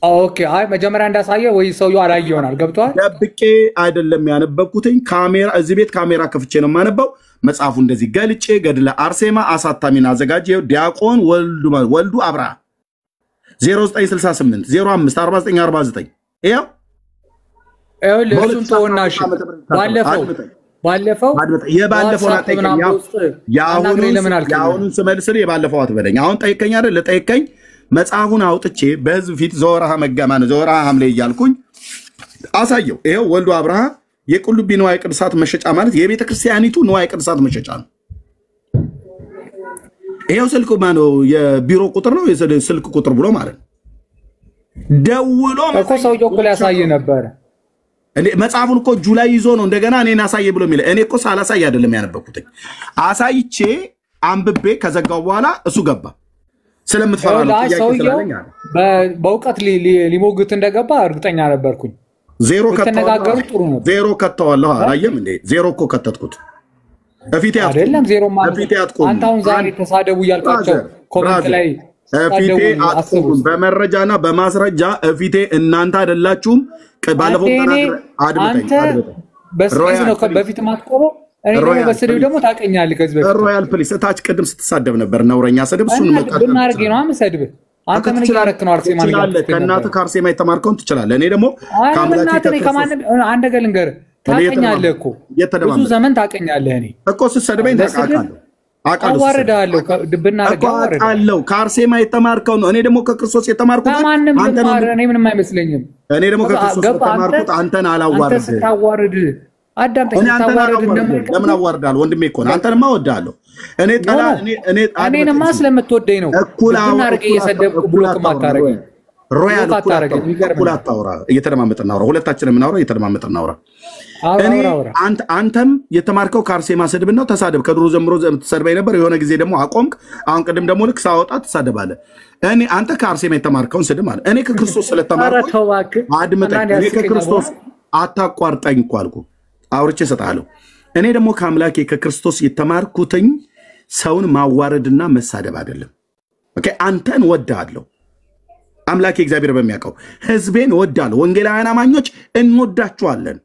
ኦኬ። አይ መጀመሪያ እንዳሳየ ወይ ሰውዬው አላየ ይሆናል። ገብቷል። ደብቄ አይደለም ያነበብኩትኝ። ካሜራ እዚህ ቤት ካሜራ ከፍቼ ነው የማነበው። መጽሐፉ እንደዚህ ገልጬ ገድለ አርሴማ አሳታሚና አዘጋጅ ዲያቆን ወልዱ አብርሃ 0968 05 4949 ይኸው እሱን ተወናሽ ባለፈው የባለፈው የአሁኑን ስመልስልህ የባለፈው አትበለኝ። አሁን ጠይቀኝ አይደል? ለጠይቀኝ መጽሐፉን አውጥቼ በህዝብ ፊት ዘወርሃ መጋማ ነው ዘወርሃ ሐምሌ እያልኩኝ አሳየው። ይኸው ወልዱ አብርሃ የቁልቢ ንዋየ ቅድሳት መሸጫ ማለት የቤተ ክርስቲያኒቱ ንዋየ ቅድሳት መሸጫ ነው። ይኸው ስልክ ማነው የቢሮ ቁጥር ነው የስልክ ቁጥር ብሎ ማለት ደውሎ እኮ ሰውዬው እኮ ሊያሳይ ነበር። መጽሐፉን እኮ እጁ ላይ ይዞ ነው እንደገና እኔን አሳየ ብሎ የሚለ። እኔ እኮ ሳላሳይ አይደለም ያነበብኩት። አሳይቼ አንብቤ ከዘጋው በኋላ እሱ ገባ። ስለምትፈራ ነው ሰውዬው በእውቀት ሊሞግት እንደገባ እርግጠኛ ነበርኩኝ። ዜሮ ከተዋለሁ አላየም እንዴ? ዜሮ እኮ ከተትኩት። አይደለም ዜሮ ማለት አንተ አሁን ዛሬ ተሳደቡ እያልካቸው ኮሜንት ላይ እፊቴ አትቆሙም። በመረጃና በማስረጃ እፊቴ እናንተ አይደላችሁም። ባለፈው ተናግረ አንተ በስድብ ነው በፊት ማትቆመው። እኔ ደግሞ በስድብ ደግሞ ታቀኛለህ። ከዚህ በፊት ሮያል ፕሊስ እታች ቅድም ስትሳደብ ነበር ነውረኛ ስድብ። እሱን መጣጣ ብናርግ ነው አመሰድብ። አንተ ምን ያረክ ነው? አርሴማ ትችላለህ። ከእናትህ ከአርሴማ የተማርከውን ትችላለህ። እኔ ደግሞ ከአምላኬ ከማንም አንድ ነገር ልንገርህ፣ ታቀኛለህ እኮ ብዙ ዘመን ታቀኛለህ። እኔ እኮ ስትሰድበኝ ታውቃለህ። አዋርዳለሁ አውቃለሁ። ከአርሴማ የተማርከው ነው። እኔ ደግሞ ከክርስቶስ የተማርኩት ከማንም ልማር እኔ ምንም አይመስለኝም። እኔ ደግሞ ከክርስቶስ የተማርኩት አንተን አላዋርድ። አንተ ስታዋርድ አዳምጠኝ። ስታዋርድ ለምን አዋርዳለሁ? ወንድሜ እኮ ነው። አንተንማ እወድሃለሁ። እኔንማ ስለምትወደኝ ነው። ብናርቅ እየሰደብኩ ብሎክ ማታረገኝ ሮያል እኩል አታውራ። እየተደማመጥን እናውራ። ሁለታችንም እናውራ፣ እየተደማመጥን እናውራ። አንተም የተማርከው ከአርሴማ ስድብ ነው። ተሳደብ። ከድሮ ጀምሮ ትሰድበኝ ነበር። የሆነ ጊዜ ደግሞ አቆምክ። አሁን ቅድም ደግሞ ልክ ሳወጣ ትሳደባለህ። አንተ ከአርሴማ የተማርከውን ስድብ ማለት እኔ ከክርስቶስ ስለተማርኩ አድምጠኝ። እኔ ከክርስቶስ አታቋርጠኝ እኮ አልኩህ። አውርቼ እሰጥሃለሁ። እኔ ደግሞ ከአምላኬ ከክርስቶስ የተማርኩትኝ ሰውን ማዋረድና መሳደብ አይደለም። ኦኬ፣ አንተን ወድሃለሁ። አምላኬ እግዚአብሔር በሚያውቀው ህዝቤን ወዳለሁ። ወንጌላውያን አማኞች እንወዳቸዋለን።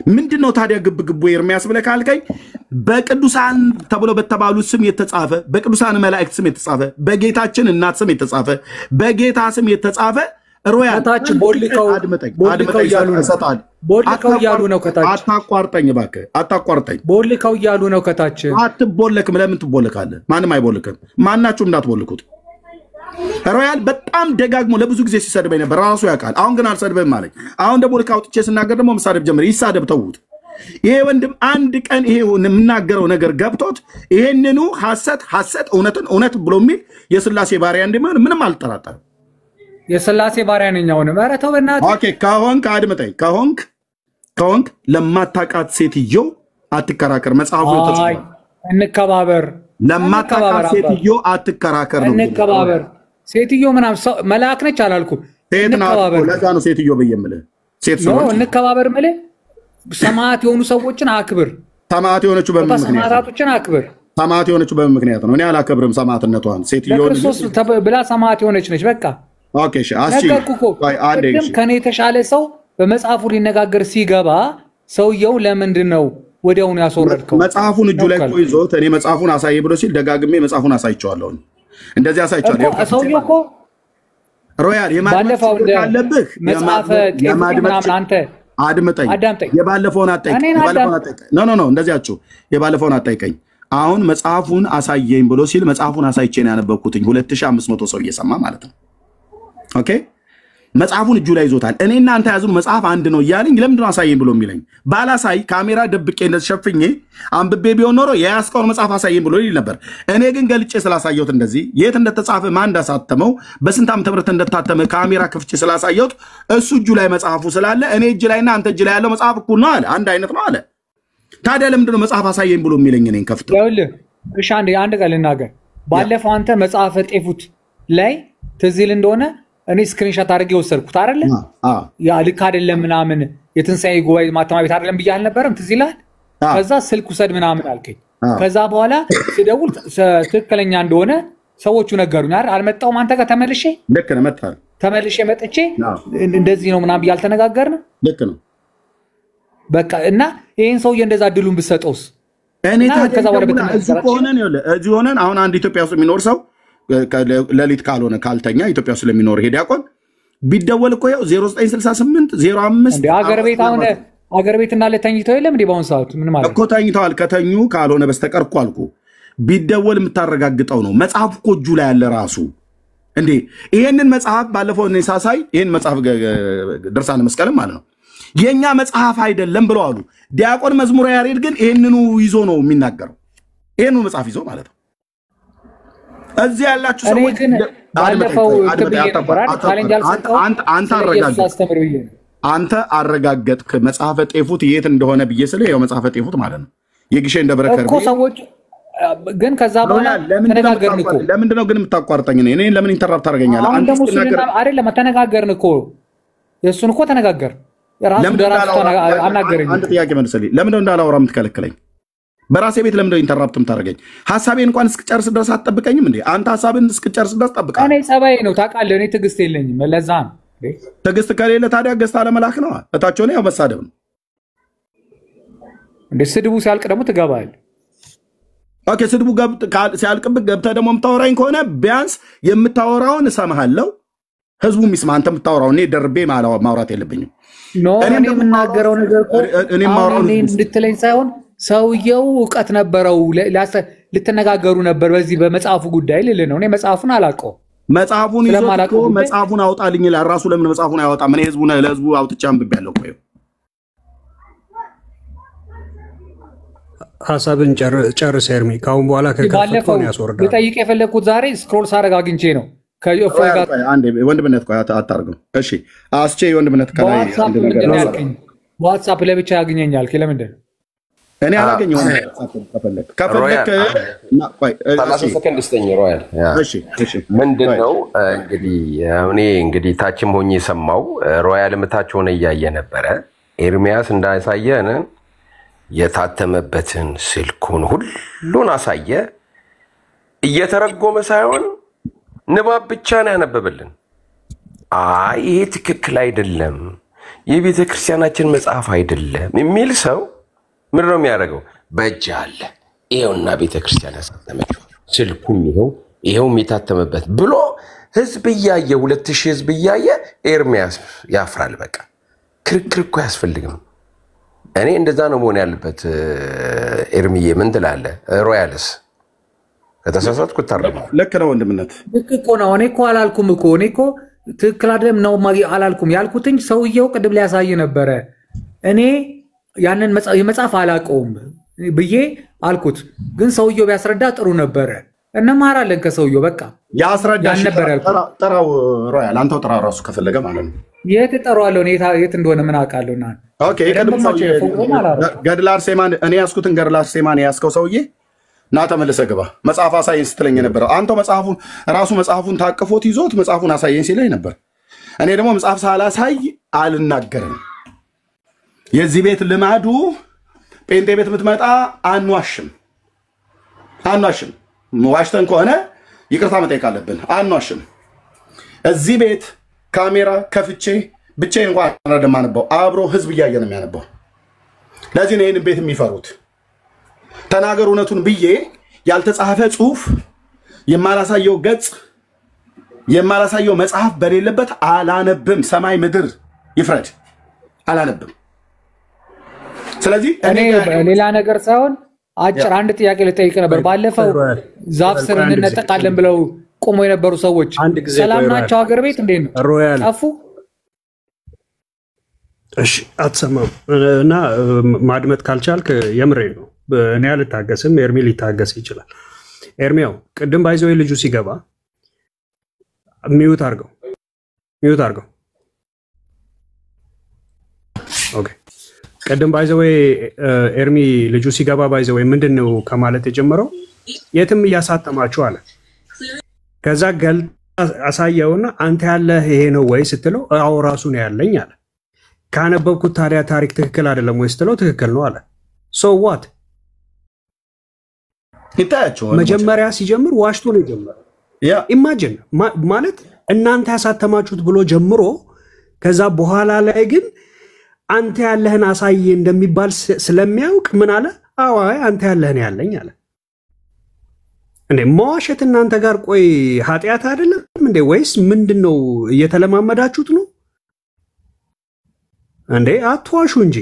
ምንድነው ታዲያ ግብግቡ ኤርሚያስ ብለህ ካልከኝ በቅዱሳን ተብሎ በተባሉ ስም የተጻፈ በቅዱሳን መላእክት ስም የተጻፈ በጌታችን እናት ስም የተጻፈ በጌታ ስም የተጻፈ ሮያል ታች ቦልከው እያሉ ነው። ከታች አታቋርጠኝ እባክህ፣ አታቋርጠኝ። ቦልከው እያሉ ነው ከታች። አትቦለክም። ለምን ትቦለካለህ? ማንም አይቦልክም። ማናችሁም እንዳትቦልኩት። ሮያል በጣም ደጋግሞ ለብዙ ጊዜ ሲሰድበኝ ነበር፣ ራሱ ያውቃል። አሁን ግን አልሰድበም አለኝ። አሁን ደግሞ ልክ አውጥቼ ስናገር ደግሞ መሳደብ ጀመረ። ይሳደብ፣ ተውት። ይሄ ወንድም አንድ ቀን ይሄ የምናገረው ነገር ገብቶት ይሄንኑ ሐሰት እውነትን እውነት ብሎ የሚል የሥላሴ ባሪያ እንደሚሆን ምንም አልጠራጠርም። የሥላሴ ባሪያ ነኝ። አሁን ኧረ ተው በእናትህ። ኦኬ፣ ከሆንክ አድምጠኝ። ከሆንክ ለማታውቃት ሴትዮ አትከራከር። መጽሐፉ ተጽፏል። እንከባበር። ለማታውቃት ሴትዮ አትከራከር ነው። እንከባበር። ሴትዮ ምናምን መልአክ ነች አላልኩም። እንከባበር። ለዛ ነው ሴትዮ ብዬ የምልህ። ሴት ነው እንከባበር የምልህ። ሰማዕት የሆኑ ሰዎችን አክብር። ሰማዕት የሆነችው በምን ምክንያት? ሰማዕታቶችን አክብር። ሰማዕት የሆነችው በምን ምክንያት ነው? እኔ አላከብርም ሰማዕትነቷን። ሴትዮ ክርስቶስ ብላ ሰማዕት የሆነች ነች። በቃ ኦኬ፣ እሺ። ቅድም ከኔ የተሻለ ሰው በመጽሐፉ ሊነጋገር ሲገባ ሰውየው ለምንድን ነው ወዲያውኑ ያስወረድከው? መጽሐፉን እጁ ላይ እኮ ይዞት እኔ መጽሐፉን አሳይ ብሎ ሲል ደጋግሜ መጽሐፉን አሳይቼዋለሁ። እንደዚህ አሳይቼዋለሁ። ሰውየው እኮ ሮያል የማድመጥ ካለብህ አንተ አድምጠኝ። የባለፈውን አጠይቀኝ። ኖ እንደዚያችሁ የባለፈውን አጠይቀኝ። አሁን መጽሐፉን አሳየኝ ብሎ ሲል መጽሐፉን አሳይቼ ነው ያነበብኩትኝ። 2500 ሰው እየሰማ ማለት ነው። ኦኬ፣ መጽሐፉን እጁ ላይ ይዞታል። እኔ እናንተ ያዙን መጽሐፍ አንድ ነው እያለኝ ለምንድን ነው አሳየኝ ብሎ የሚለኝ? ባላሳይ ካሜራ ደብቄ እንደዚህ ሸፍኜ አንብቤ ቢሆን ኖሮ የያዝከውን መጽሐፍ አሳየኝ ብሎ ይል ነበር። እኔ ግን ገልጬ ስላሳየሁት እንደዚህ የት እንደተጻፈ ማን እንዳሳተመው በስንት ዓመተ ምህረት እንደታተመ ካሜራ ክፍቼ ስላሳየሁት እሱ እጁ ላይ መጽሐፉ ስላለ እኔ እጅ ላይና አንተ እጅ ላይ ያለው መጽሐፍ እኩል ነው አለ። አንድ አይነት ነው አለ። ታዲያ ለምንድን ነው መጽሐፍ አሳየኝ ብሎ የሚለኝ? እኔን ከፍቶ ይኸውልህ፣ እሺ አንድ ቃል ልናገር። ባለፈው አንተ መጽሐፈ ጤፉት ላይ ትዝ ይል እንደሆነ እኔ ስክሪንሾት አድርጌ ወሰድኩት አይደለ? ያ ልክ አይደለም ምናምን የትንሣኤ ጉባኤ ማተሚያ ቤት አይደለም ብዬ አልነበረም? ትዝ ይልሃል? ከዛ ስልክ ውሰድ ምናምን አልከኝ። ከዛ በኋላ ስደውል ትክክለኛ እንደሆነ ሰዎቹ ነገሩኝ አይደል? አልመጣሁም አንተ ጋር ተመልሼ። ልክ ነው መጣህ። ተመልሼ መጥቼ እንደዚህ ነው ምናምን ብዬ አልተነጋገርንም? ልክ ነው በቃ። እና ይሄን ሰውዬ እንደዛ ድሉን ብትሰጠውስ? እኔ ከዛ በኋላ እዚህ ሆነን አሁን አንድ ኢትዮጵያ ውስጥ የሚኖር ሰው ሌሊት ካልሆነ ካልተኛ ኢትዮጵያ ውስጥ ስለሚኖር ሄድ ያቆን ቢደወል እኮ ያው 0968 05 አገር ቤት እንዳለ ተኝተው የለም እንዴ? በአሁን ሰዓት ምን ማለት እኮ ተኝተዋል። ከተኙ ካልሆነ በስተቀር እኮ አልኩ ቢደወል የምታረጋግጠው ነው። መጽሐፍ እኮ እጁ ላይ ያለ ራሱ እንዴ። ይሄንን መጽሐፍ ባለፈው እኔ ሳሳይ ይሄን መጽሐፍ ድርሳነ መስቀልም ማለት ነው የኛ መጽሐፍ አይደለም ብለው አሉ። ዲያቆን መዝሙረ ያሬድ ግን ይሄንኑ ይዞ ነው የሚናገረው። ይሄንኑ መጽሐፍ ይዞ ማለት ነው። እዚህ ያላችሁ ሰዎች አንተ አረጋገጥክ። መጽሐፈ ጤፉት የት እንደሆነ ብዬ ስለ ያው መጽሐፈ ጤፉት ማለት ነው የግሼን ደብረ ከርቤ እኮ ሰዎች ግን ከዛ በኋላ ተነጋገርን እኮ። ለምንድን ነው ግን የምታቋርጠኝ? እኔ ለምን ኢንተራፕት ታደርገኛለህ? አንተ ሙስሊም አይደለም። ተነጋገርን እኮ የእሱን እኮ ተነጋገር። ራሱ ደራሱ አናገረኝ። አንድ ጥያቄ መልስልኝ። ለምንድን ነው እንዳላወራ የምትከለክለኝ? በራሴ ቤት ለምን ኢንተራፕት የምታደርገኝ? ሐሳቤን እንኳን እስክጨርስ ድረስ አትጠብቀኝም እንዴ? አንተ ሐሳብን እስክጨርስ ድረስ ጠብቃለህ። እኔ ጸባዬ ነው ታውቃለህ። እኔ ትዕግስት የለኝም። ለዛ ነው ትዕግስት ከሌለ ታዲያ ገዝታ ለመላክ ነው። እታቸው ነው ያው መሳደብ ነው እንዴ? ስድቡ ሲያልቅ ደግሞ ትገባለህ። ኦኬ፣ ስድቡ ሲያልቅብህ ገብተህ ደግሞ የምታወራኝ ከሆነ ቢያንስ የምታወራውን እሰማሃለሁ፣ ህዝቡ የሚስማ። አንተ የምታወራውን እኔ ደርቤ ማውራት የለብኝም። እኔ የምናገረው ነገር እንድትለኝ ሳይሆን ሰውየው እውቀት ነበረው፣ ልትነጋገሩ ነበር በዚህ በመጽሐፉ ጉዳይ ልልህ ነው። እኔ መጽሐፉን አላውቀውም። መጽሐፉን ይዞ መጽሐፉን አውጣልኝ ይላል። ራሱ ለምን መጽሐፉን አያወጣም? እኔ ለህዝቡ አውጥቼ አንብቤያለሁ እኮ። ሀሳብን ጨርስ ኤርሚ። ካሁን በኋላ ከከፈተውን ያስወርዳል። ልጠይቅ የፈለግኩት ዛሬ ስክሮል ሳደርግ አግኝቼ ነው። ከእፎይ ጋር አንዴ ወንድምነት ቆይ አታርገው። እሺ አስቼ ወንድምነት ከላይ ዋትስአፕ ለብቻ ያገኘኛል። ለምንድን ነው እኔ አላገኘሁም? ከፈለክ 30 ሰከንድ ስጠኝ ሮያል። ምንድን ነው እንግዲህ ታችም ሆኜ የሰማው ሮያል ምታች ሆነ እያየ ነበረ። ኤርሚያስ እንዳሳየን የታተመበትን ስልኩን ሁሉን አሳየ። እየተረጎመ ሳይሆን ንባብ ብቻ ነው ያነበበልን። ይሄ ትክክል አይደለም፣ የቤተ ክርስቲያናችን መጽሐፍ አይደለም የሚል ሰው ምን ነው የሚያደርገው? በእጅ አለ ይሄውና ቤተ ክርስቲያን ያሳተመችው ስልኩም ይሄው የታተመበት ብሎ ህዝብ እያየ 2000 ህዝብ እያየ ኤርሚያስ ያፍራል። በቃ ክርክር እኮ አያስፈልግም። እኔ እንደዛ ነው መሆን ያለበት። ኤርሚዬ ምን ትላለህ? ሮያልስ ከተሳሳትኩ ታርም። ልክ ነው ወንድምነት፣ ልክ እኮ ነው። እኔ እኮ አላልኩም እኮ እኔ እኮ ትክክል አይደለም ነው አላልኩም። ያልኩትኝ ሰውየው ቅድም ሊያሳይ ነበረ። እኔ ያንን የመጽሐፍ አላውቀውም ብዬ አልኩት፣ ግን ሰውየው ቢያስረዳ ጥሩ ነበረ። እንማራለን ከሰውየው። በቃ ያስረዳሽ ነበር ያልኩት። ጠራው ሮያል፣ አንተው ጠራው ራሱ ከፈለገ ማለት ነው። የት ጠራዋለሁ? የት እንደሆነ ምን አውቃለሁና። ኦኬ፣ ገድለ አርሴማን እኔ ያስኩትን ገድለ አርሴማን ያስከው ሰውዬ ና ተመልሰህ ግባ። መጽሐፍ አሳየኝ ስትለኝ ነበር። አንተው መጽሐፉን ታቅፎት ይዞት መጽሐፉን አሳየኝ ሲለኝ ነበር። እኔ ደግሞ መጽሐፍ ሳላሳይ አልናገርም። የዚህ ቤት ልማዱ ጴንጤ ቤት የምትመጣ አንዋሽም። ዋሽተን ከሆነ ይቅርታ መጠየቅ አለብን። አንዋሽም። እዚህ ቤት ካሜራ ከፍቼ ብቻዬን እንኳን እንደማነበው አብሮ ህዝብ እያየ ነው የሚያነበው። ለዚህ ነው ይህንን ቤት የሚፈሩት። ተናገር እውነቱን ብዬ ያልተጻፈ ጽሁፍ የማላሳየው ገጽ የማላሳየው መጽሐፍ በሌለበት አላነብም። ሰማይ ምድር ይፍረድ፣ አላነብም። ስለዚህ እኔ ሌላ ነገር ሳይሆን አጭር አንድ ጥያቄ ልጠይቅ ነበር። ባለፈው ዛፍ ስር እንነጠቃለን ብለው ቆሞ የነበሩ ሰዎች ሰላም ናቸው? ሀገር ቤት እንዴት ነው? ጠፉ? እሺ አትሰማም እና ማድመጥ ካልቻልክ የምሬ ነው። እኔ አልታገስም፣ ኤርሚ ሊታገስ ይችላል። ኤርሚያው ቅድም ባይዘው ልጁ ሲገባ ሚዩት አድርገው። ኦኬ፣ ቅድም ባይዘው ኤርሚ ልጁ ሲገባ ባይዘው ምንድነው ከማለት የጀመረው? የትም እያሳተማችሁ አለ። ከዛ ገልጣ አሳየውና አንተ ያለህ ይሄ ነው ወይ ስትለው አዎ ራሱ ነው ያለኝ አለ። ካነበብኩት ታዲያ ታሪክ ትክክል አይደለም ወይ ስትለው ትክክል ነው አለ። ሶ ዋት መጀመሪያ ሲጀምር ዋሽቶ ነው የጀመረው። ኢማጂን ማለት እናንተ ያሳተማችሁት ብሎ ጀምሮ ከዛ በኋላ ላይ ግን አንተ ያለህን አሳየ እንደሚባል ስለሚያውቅ ምን አለ? አዎ አንተ ያለህን ያለኝ አለ። እንዴ መዋሸት እናንተ ጋር ቆይ ኃጢአት አይደለም እንዴ? ወይስ ምንድነው እየተለማመዳችሁት ነው እንዴ? አትዋሹ እንጂ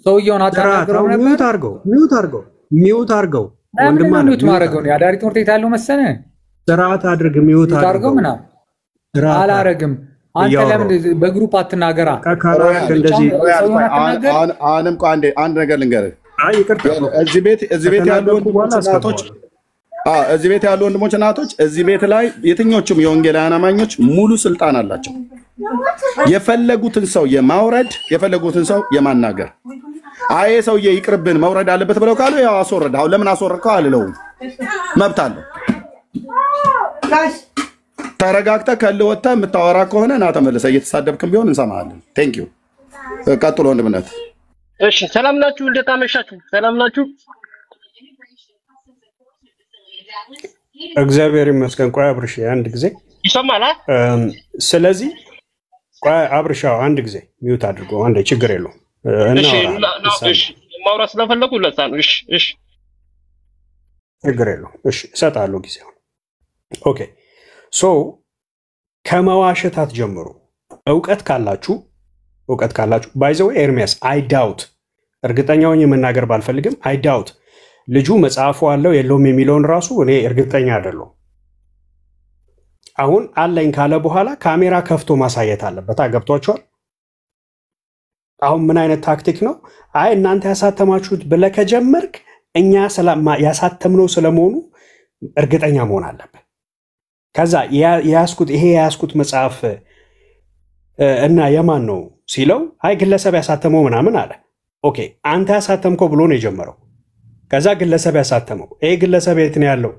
ሰውየውን አታናግረው ነበር። ሚዩት አድርገው ወንድም ማለት ሚዩት ማድረገው ነው። አዳሪ ትምህርት ቤት ያለው መሰለህ። ስርዓት አድርግ። ሚዩት አድርገው ምናምን አላረግም። አንተ ለምን በግሩፕ አትናገራ? እንደዚህ አሁንም አንድ ነገር ልንገርህ። እዚህ ቤት ያሉ ወንድሞች እናቶች እዚህ ቤት ላይ የትኞቹም የወንጌላውያን አማኞች ሙሉ ስልጣን አላቸው። የፈለጉትን ሰው የማውረድ የፈለጉትን ሰው የማናገር። አይ ሰውዬ ይቅርብን መውረድ አለበት ብለው ካሉ ያው አስወረድ። አሁን ለምን አስወረድከው አልለውም፣ መብት አለ። ተረጋግተህ ከልወጣ የምታወራ ከሆነ ና ተመለሰ። እየተሳደብክም ቢሆን እንሰማሃለን። ቴንክ ዩ። ቀጥሎ ወንድምነት እሺ ሰላም ናችሁ? እንዴት አመሻችሁ? ሰላም ናችሁ? እግዚአብሔር ይመስገን። ቆይ አብርሽ አንድ ጊዜ ይሰማል? ስለዚህ ቆይ አብርሻው አንድ ጊዜ ሚውት አድርጎ አንዴ ችግር የለውም። እሺ ማውራት ስለፈለኩ ለዛ ነው። እሺ ችግር የለውም። እሺ እሰጣለሁ ጊዜውን። ኦኬ ሶ ከመዋሸታት ጀምሮ እውቀት ካላችሁ ባይ ዘ ዌይ ኤርሚያስ አይ ዳውት እርግጠኛ ሆኜ መናገር ባልፈልግም አይ ዳውት ልጁ መጽሐፉ አለው የለውም የሚለውን ራሱ እኔ እርግጠኛ አይደለሁም። አሁን አለኝ ካለ በኋላ ካሜራ ከፍቶ ማሳየት አለበት። ገብቷችኋል? አሁን ምን አይነት ታክቲክ ነው? አይ እናንተ ያሳተማችሁት ብለህ ከጀመርክ እኛ ያሳተምነው ስለመሆኑ እርግጠኛ መሆን አለበት። ከዛ የያዝኩት መጽሐፍ እና የማን ነው ሲለው አይ ግለሰብ ያሳተመው ምናምን አለ። ኦኬ አንተ ያሳተምከው ብሎ ነው የጀመረው። ከዛ ግለሰብ ያሳተመው ይሄ ግለሰብ የት ነው ያለው?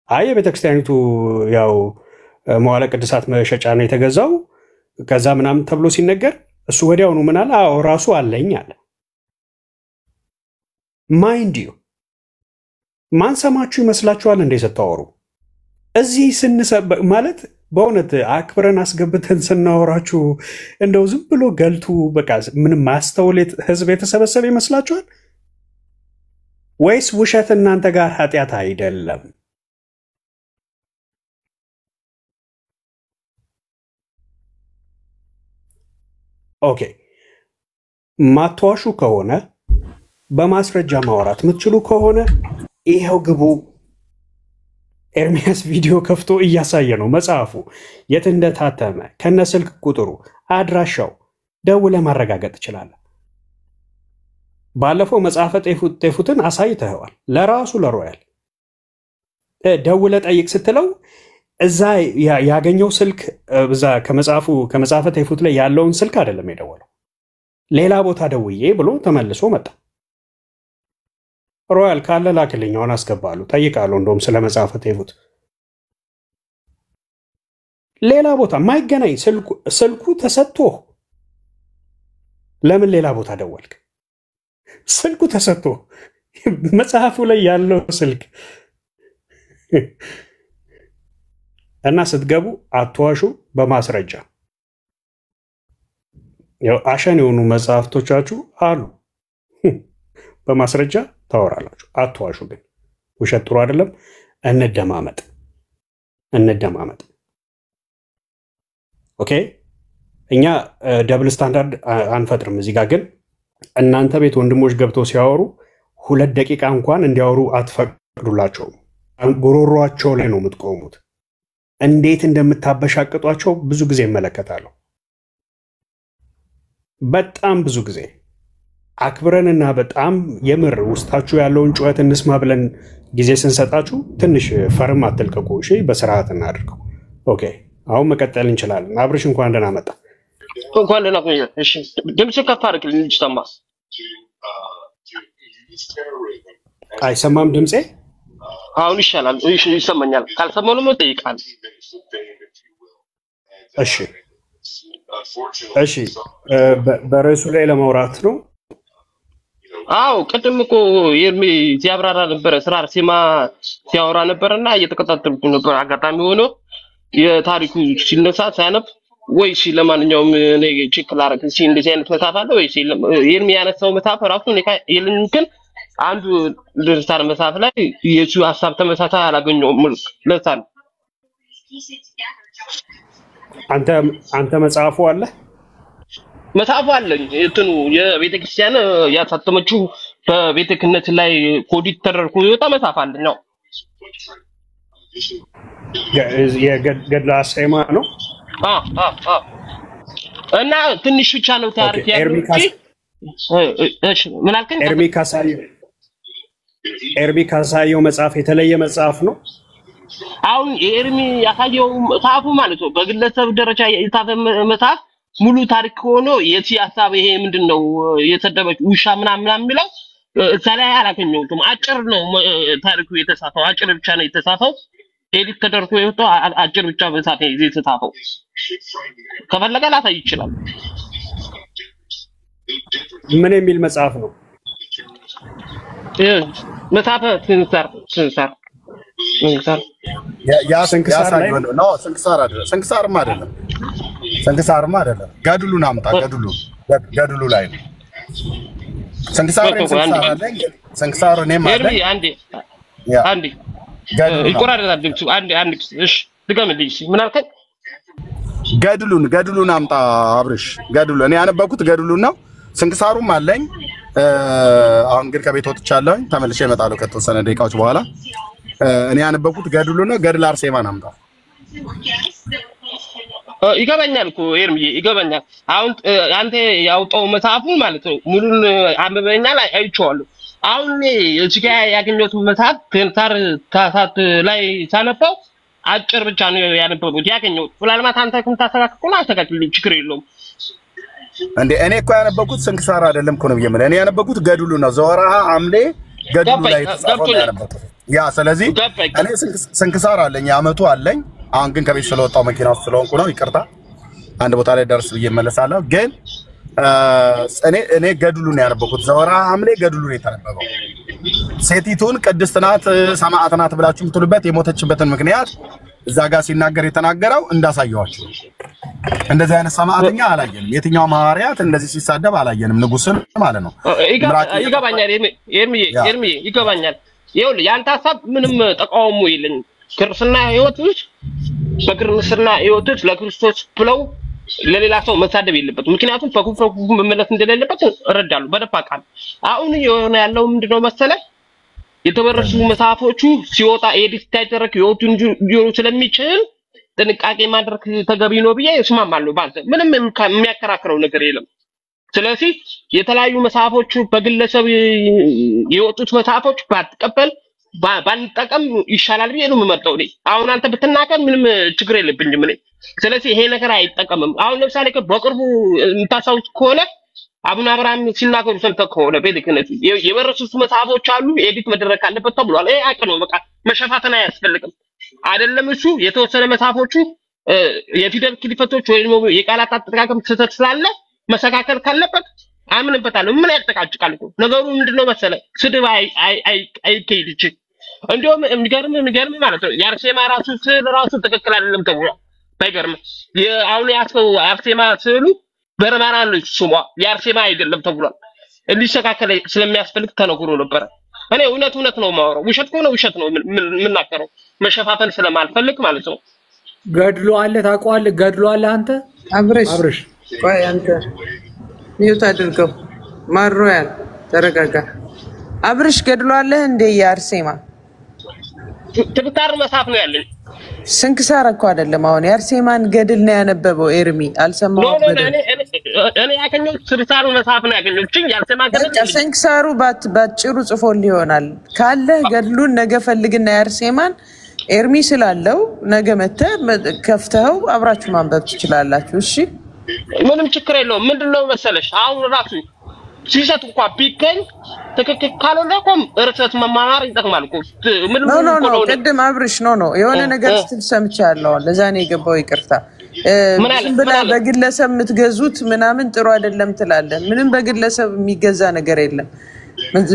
አይ የቤተክርስቲያኒቱ ያው መዋዕለ ቅድሳት መሸጫ ነው የተገዛው ከዛ ምናምን ተብሎ ሲነገር እሱ ወዲያውኑ ምን አለ? አዎ ራሱ አለኝ አለ። ማይንድ ዩ ማን ሰማችሁ ይመስላችኋል እንዴ ስታወሩ? እዚህ ማለት በእውነት አክብረን አስገብተን ስናወራችሁ እንደው ዝም ብሎ ገልቱ በቃ ምንም ማስተውል ህዝብ የተሰበሰበ ይመስላችኋል? ወይስ ውሸት እናንተ ጋር ኃጢአት አይደለም? ኦኬ ማትዋሹ ከሆነ በማስረጃ ማውራት የምትችሉ ከሆነ ይሄው ግቡ። ኤርሚያስ ቪዲዮ ከፍቶ እያሳየ ነው መጽሐፉ የት እንደታተመ ከነ ስልክ ቁጥሩ አድራሻው ደውለ ማረጋገጥ ትችላለህ። ባለፈው መጽሐፈ ጤፉትን አሳይተኸዋል ለራሱ ለሮያል ደውለ ጠይቅ ስትለው እዛ ያገኘው ስልክ እዛ ከመጽሐፈ ጤፉት ላይ ያለውን ስልክ አይደለም የደወለው ሌላ ቦታ ደውዬ ብሎ ተመልሶ መጣ። ሮያል ካለ ላክልኝ አሁን አስገባሉ ጠይቃለሁ። እንደውም ስለ መጽሐፈ ጤፉት ሌላ ቦታ ማይገናኝ ስልኩ ተሰጥቶ ለምን ሌላ ቦታ ደወልክ? ስልኩ ተሰጥቶ መጽሐፉ ላይ ያለው ስልክ እና ስትገቡ አትዋሹ በማስረጃ ያው አሸን የሆኑ መጽሐፍቶቻችሁ አሉ በማስረጃ ታወራላችሁ። አትዋሹ ግን ውሸት ጥሩ አይደለም። እንደማመጥ ኦኬ እኛ ደብል ስታንዳርድ አንፈጥርም እዚህ ጋር። ግን እናንተ ቤት ወንድሞች ገብተው ሲያወሩ 2 ደቂቃ እንኳን እንዲያወሩ አትፈቅዱላቸውም። ጉሮሯቸው ላይ ነው የምትቆሙት። እንዴት እንደምታበሻቅጧቸው ብዙ ጊዜ እመለከታለሁ። በጣም ብዙ ጊዜ አክብረንና በጣም የምር ውስጣችሁ ያለውን ጩኸት እንስማ ብለን ጊዜ ስንሰጣችሁ ትንሽ ፈርም አትልቀቁ። እሺ በስርዓት እናድርገው። ኦኬ አሁን መቀጠል እንችላለን። አብርሽ እንኳን ደህና መጣ። እንኳን ደህና ቆየ። እሺ ድምጽ ከፍ አድርግልኝ እንጂ ሰማ። አይሰማም ድምጼ? አሁን ይሻላል። እሺ ይሰማኛል። ካልሰማው ነው ጠይቃል። እሺ በርዕሱ ላይ ለማውራት ነው። አው ቅድም እኮ የርሚ ሲያብራራ ነበር ስራ ሲማ ሲያወራ ነበርና እየተከታተልኩ ነበር። አጋጣሚ ሆኖ የታሪኩ ሲነሳ ሳያነብ ወይስ ለማንኛውም እኔ ቼክ ላደርግ እሺ እንደዚህ አይነት መጽሐፍ አለ ወይስ የርሚ ያነሳው መጽሐፍ ራሱ የለኝም። አንዱ ድርሳን መጽሐፍ ላይ የሱ ሐሳብ ተመሳሳይ አላገኘውም። ለዛ ነው አንተ መጽሐፉ አለ መጽሐፉ አለኝ። እንትኑ የቤተ ክርስቲያን ያሳተመችው በቤተ ክህነት ላይ ኮዲት ተደርጎ የወጣ መጽሐፍ አለኝ ነው። የገድለ አርሴማ ነው። እና ትንሽ ብቻ ነው ታሪክ ያለው። እሺ ምን አልከኝ? ኤርሚ ካሳየው መጽሐፍ የተለየ መጽሐፍ ነው። አሁን ኤርሚ ያሳየው መጽሐፉ ማለት ነው በግለሰብ ደረጃ የታፈ መጽሐፍ ሙሉ ታሪክ ሆኖ የቲ ሐሳብ ይሄ ምንድነው የተደበች ውሻ ምናምን የሚለው እዛ ላይ አላገኘሁትም። አጭር ነው ታሪኩ የተጻፈው፣ አጭር ብቻ ነው የተጻፈው። ኤዲት ተደርጎ የወጣው አጭር ብቻ በጻፈ የተጻፈው። ከፈለገ ላሳይ ይችላል። ምን የሚል መጽሐፍ ነው? መጽሐፈ ስንክሳር ያ ስንክሳር ነው። ስንክሳርማ አይደለም። ገድሉን አምጣ። ገድሉ ላይ ነው። ስንክሳር እኔም አለኝ። አንዴ ይቆራረጣል ድምፁ። አንዴ እሺ ድገምልኝ። ምን አልከኝ? ገድሉን አምጣ አብርሽ። እኔ ያነበብኩት ገድሉን ነው። ስንክሳሩም አለኝ። አሁን ግን ከቤት ወጥቻለሁ። ተመልሼ እመጣለሁ ከተወሰነ ደቂቃዎች በኋላ። እኔ ያነበብኩት ገድሉን ነው። ገድል አርሴማን አምጣ። ይገባኛል እኮ ኤርምዬ ይገባኛል። አሁን አንተ ያውጣው መጽሐፉን ማለት ነው ሙሉን አንብበኛል፣ አይቼዋለሁ። አሁን እዚህ ጋር ያገኘሁት መጽሐፍ ፔንታር ታሳት ላይ ሳነበው አጭር ብቻ ነው ያነበብኩት ያገኘሁት። ምናልባት አንተ ከምታስተካክል አስተካክልልኝ፣ ችግር የለውም። እንዴ እኔ እኮ ያነበብኩት ስንክሳር አይደለም እኮ ነው የምልህ። እኔ ያነበብኩት ገድሉ ነው። ዘወርሃ ሐምሌ ገድሉ ላይ ተጻፈው ያነበብኩት። ያ ስለዚህ እኔ ስንክሳር አለኝ፣ ዓመቱ አለኝ። አሁን ግን ከቤት ስለወጣው መኪና ውስጥ ስለሆንኩ ነው፣ ይቅርታ። አንድ ቦታ ላይ ደርስ ብዬ እመለሳለሁ። ግን እኔ ገድሉን ያነበብኩት ዘወርሃ ሐምሌ ገድሉን የተነበበው። ሴቲቱን ቅድስት ናት ሰማዕት ናት ብላችሁ የምትሉበት የሞተችበትን ምክንያት እዛ ጋር ሲናገር የተናገረው እንዳሳየዋችሁ። እንደዚህ አይነት ሰማዕተኛ አላየንም። የትኛው ሐዋርያት እንደዚህ ሲሳደብ አላየንም። ንጉስን ማለት ነው። ይገባኛል ኤርምዬ ይገባኛል። ይኸውልህ የአንተ ሀሳብ ምንም ተቃውሞ የለኝም። ክርስትና ህይወት ውስጥ በክርስትና ህይወት ውስጥ ለክርስቶስ ብለው ለሌላ ሰው መሳደብ የለበትም። ምክንያቱም በኩፍር መመለስ እንደሌለበት እረዳለሁ በደንብ አውቃለሁ። አሁን የሆነ ያለው ምንድነው መሰለህ የተበረሱ መጽሐፎቹ ሲወጣ ኤዲት ሳይደረግ ይወጡ ሊሆኑ ስለሚችል ጥንቃቄ ማድረግ ተገቢ ነው ብዬ እስማማለሁ። ባንተ ምንም የሚያከራክረው ነገር የለም። ስለዚህ የተለያዩ መጽሐፎቹ በግለሰብ የወጡት መጽሐፎች ባትቀበል ባንጠቀም ይሻላል ብዬ ነው የምመርጠው። እኔ አሁን አንተ ብትናገር ምንም ችግር የለብኝም እኔ። ስለዚህ ይሄ ነገር አይጠቀምም። አሁን ለምሳሌ በቅርቡ የምታስታውስ ከሆነ አቡነ አብርሃም ሲናገሩ ሰምተህ ከሆነ ቤተ ክህነቱ የበረሱት መጽሐፎች አሉ ኤዲት መደረግ አለበት ተብሏል። ይሄ ሀቅ ነው። በቃ መሸፋፈን አያስፈልግም። አይደለም እሱ የተወሰነ መጽሐፎቹ የፊደል ክሊፈቶች ወይም የቃላት አጠቃቀም ስህተት ስላለ መስተካከል ካለበት አምንበታለሁ። ምን ያጠቃጭቃል እኮ ነገሩ ምንድነው መሰለህ ስድብ አይከይድች። እንደውም የሚገርም ማለት ነው የአርሴማ ራሱ ስዕል ራሱ ትክክል አይደለም ተብሏል። ባይገርም አሁን ያስከው አርሴማ ስዕሉ በርባራ ነው ስሟ የአርሴማ አይደለም ተብሏል። እንዲስተካከል ስለሚያስፈልግ ተነግሮ ነበር። እኔ እውነት ነው የማወራው። ውሸት ከሆነ ውሸት ነው የምናገረው። መሸፋፈን ስለማልፈልግ ማለት ነው። ገድሎ አለ ታውቀዋለህ? ገድሎ አለ አንተ አብርሽ ቆይ አንተ ሚውት አድርገው። ማሮያል ተረጋጋ። አብርሽ ገድሎ አለ እንደ የአርሴማ ትብታር መጽሐፍ ነው ያለኝ። ስንክሳር እኮ አይደለም። አሁን የአርሴማን ገድል ነው ያነበበው ኤርሚ። አልሰማሁም። እኔ ያገኘሁት ትብታሩ መጽሐፍ ነው ያገኘሁት። የአርሴማ ገድል ስንክሳሩ ባጭሩ ጽፎልህ ይሆናል። ካለ ገድሉን ነገ ፈልግና የአርሴማን ኤርሚ ስላለው ነገ መተህ ከፍተኸው አብራችሁ ማንበብ ትችላላችሁ። እሺ ምንም ችግር የለውም። ምንድነው መሰለሽ አሁን ራሱ ሲሰጥ እንኳን ቢገኝ ትክክል ካልሆነ እኮ እርሰት መማማር ይጠቅማል እኮ። ምንም ነው ቅድም አብርሽ ነው የሆነ ነገር ስትል ሰምቻለሁ። ለዛ ነው የገባው። ይቅርታ ዝም ብላ በግለሰብ የምትገዙት ምናምን ጥሩ አይደለም ትላለህ። ምንም በግለሰብ የሚገዛ ነገር የለም።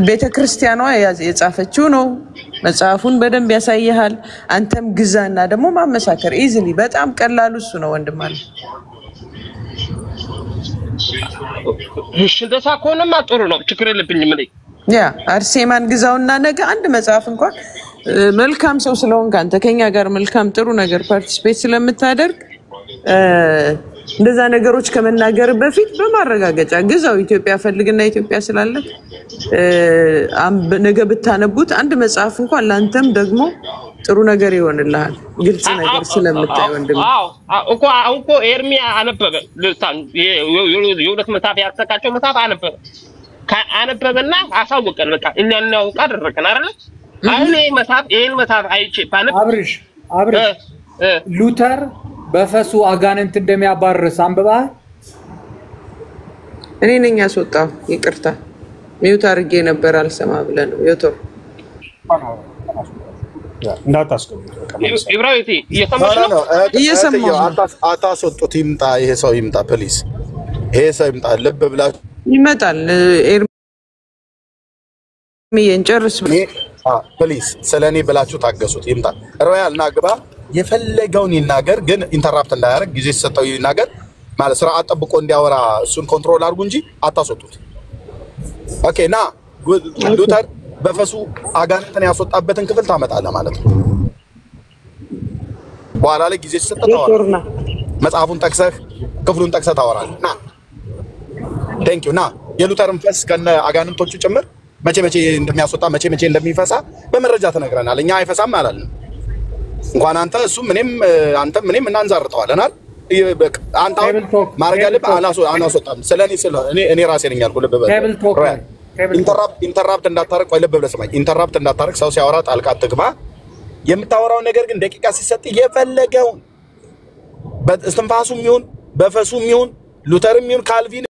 ቤተክርስቲያኗ የጻፈችው ነው። መጽሐፉን በደንብ ያሳይሃል። አንተም ግዛና ደግሞ ማመሳከር ኢዚሊ በጣም ቀላሉ እሱ ነው ወንድም አለ። እሺ እንደዛ ከሆነማ ጥሩ ነው። ችግር የለብኝም እኔ። ያ አርሴማን ግዛውና ነገ አንድ መጽሐፍ እንኳን መልካም ሰው ስለሆንክ አንተ ከኛ ጋር መልካም ጥሩ ነገር ፓርቲሲፔት ስለምታደርግ እንደዛ ነገሮች ከመናገር በፊት በማረጋገጫ ግዛው። ኢትዮጵያ ፈልግና ኢትዮጵያ ስላለ ነገ ብታነቡት አንድ መጽሐፍ እንኳን ላንተም ደግሞ ጥሩ ነገር ይሆንልሃል። ግልጽ ነገር ስለምታይ ወንድም። እኮ ኤርሚያ አነበበ ልሳን የሁለት መጽሐፍ ያስተካከለው መጽሐፍ አነበበና አሳወቀን። በቃ እኛ እናውቅ አደረገን አይደል? አሁን ይሄን መጽሐፍ አይቼ ባነብ አብርሽ ሉተር በፈሱ አጋንንት እንደሚያባርስ አንብበሃል? እኔ ነኝ ያስወጣው። ይቅርታ ሚውት አድርጌ ነበር አልሰማ ብለህ ነው ዮቶር እንዳታስቀምጥ ኢብራሂም እየሰማሁ አታስወጡት። ይምጣ ይሄ ሰው ይምጣ ፕሊዝ። ይሄ ሰው ይምጣ። ልብ ብላችሁ ይመጣል። ኤርሚዬን ጨርስ ፕሊዝ። ስለኔ ብላችሁ ታገሱት። ይምጣ ሮያል ናግባ የፈለገውን ይናገር፣ ግን ኢንተራፕት እንዳያደርግ ጊዜ ሲሰጠው ይናገር። ማለት ስርዓት ጠብቆ እንዲያወራ እሱን ኮንትሮል አድርጉ እንጂ አታስወጡት። ኦኬ ና ሉተር በፈሱ አጋንንትን ያስወጣበትን ክፍል ታመጣለህ ማለት ነው። በኋላ ላይ ጊዜ ሲሰጠው ታወራለህ። መጽሐፉን ጠቅሰህ ክፍሉን ጠቅሰህ ታወራለህ። ና ቴንክ ዩ። ና የሉተርን ፈስ ከነ አጋንንቶቹ ጭምር መቼ እንደሚያስወጣ መቼ እንደሚፈሳ በመረጃ ተነግረናል። እኛ አይፈሳም አላልንም። እንኳን አንተ እሱ ምንም እናንዛርጠዋለን አይደል? አንተ ማድረግ ያለብህ አናስወጣም። እኔ ራሴ ነኝ ያልኩህ። ልብ በል ኢንተራፕት እንዳታረግ። ቆይ ልብ ብለህ ስማኝ። ኢንተራፕት እንዳታረግ። ሰው ሲያወራ ጣልቃ አትግባ። የምታወራው ነገር ግን ደቂቃ ሲሰጥ የፈለገውን በእስትንፋሱም ይሁን በፈሱም ይሁን ሉተርም ይሁን ካልቪን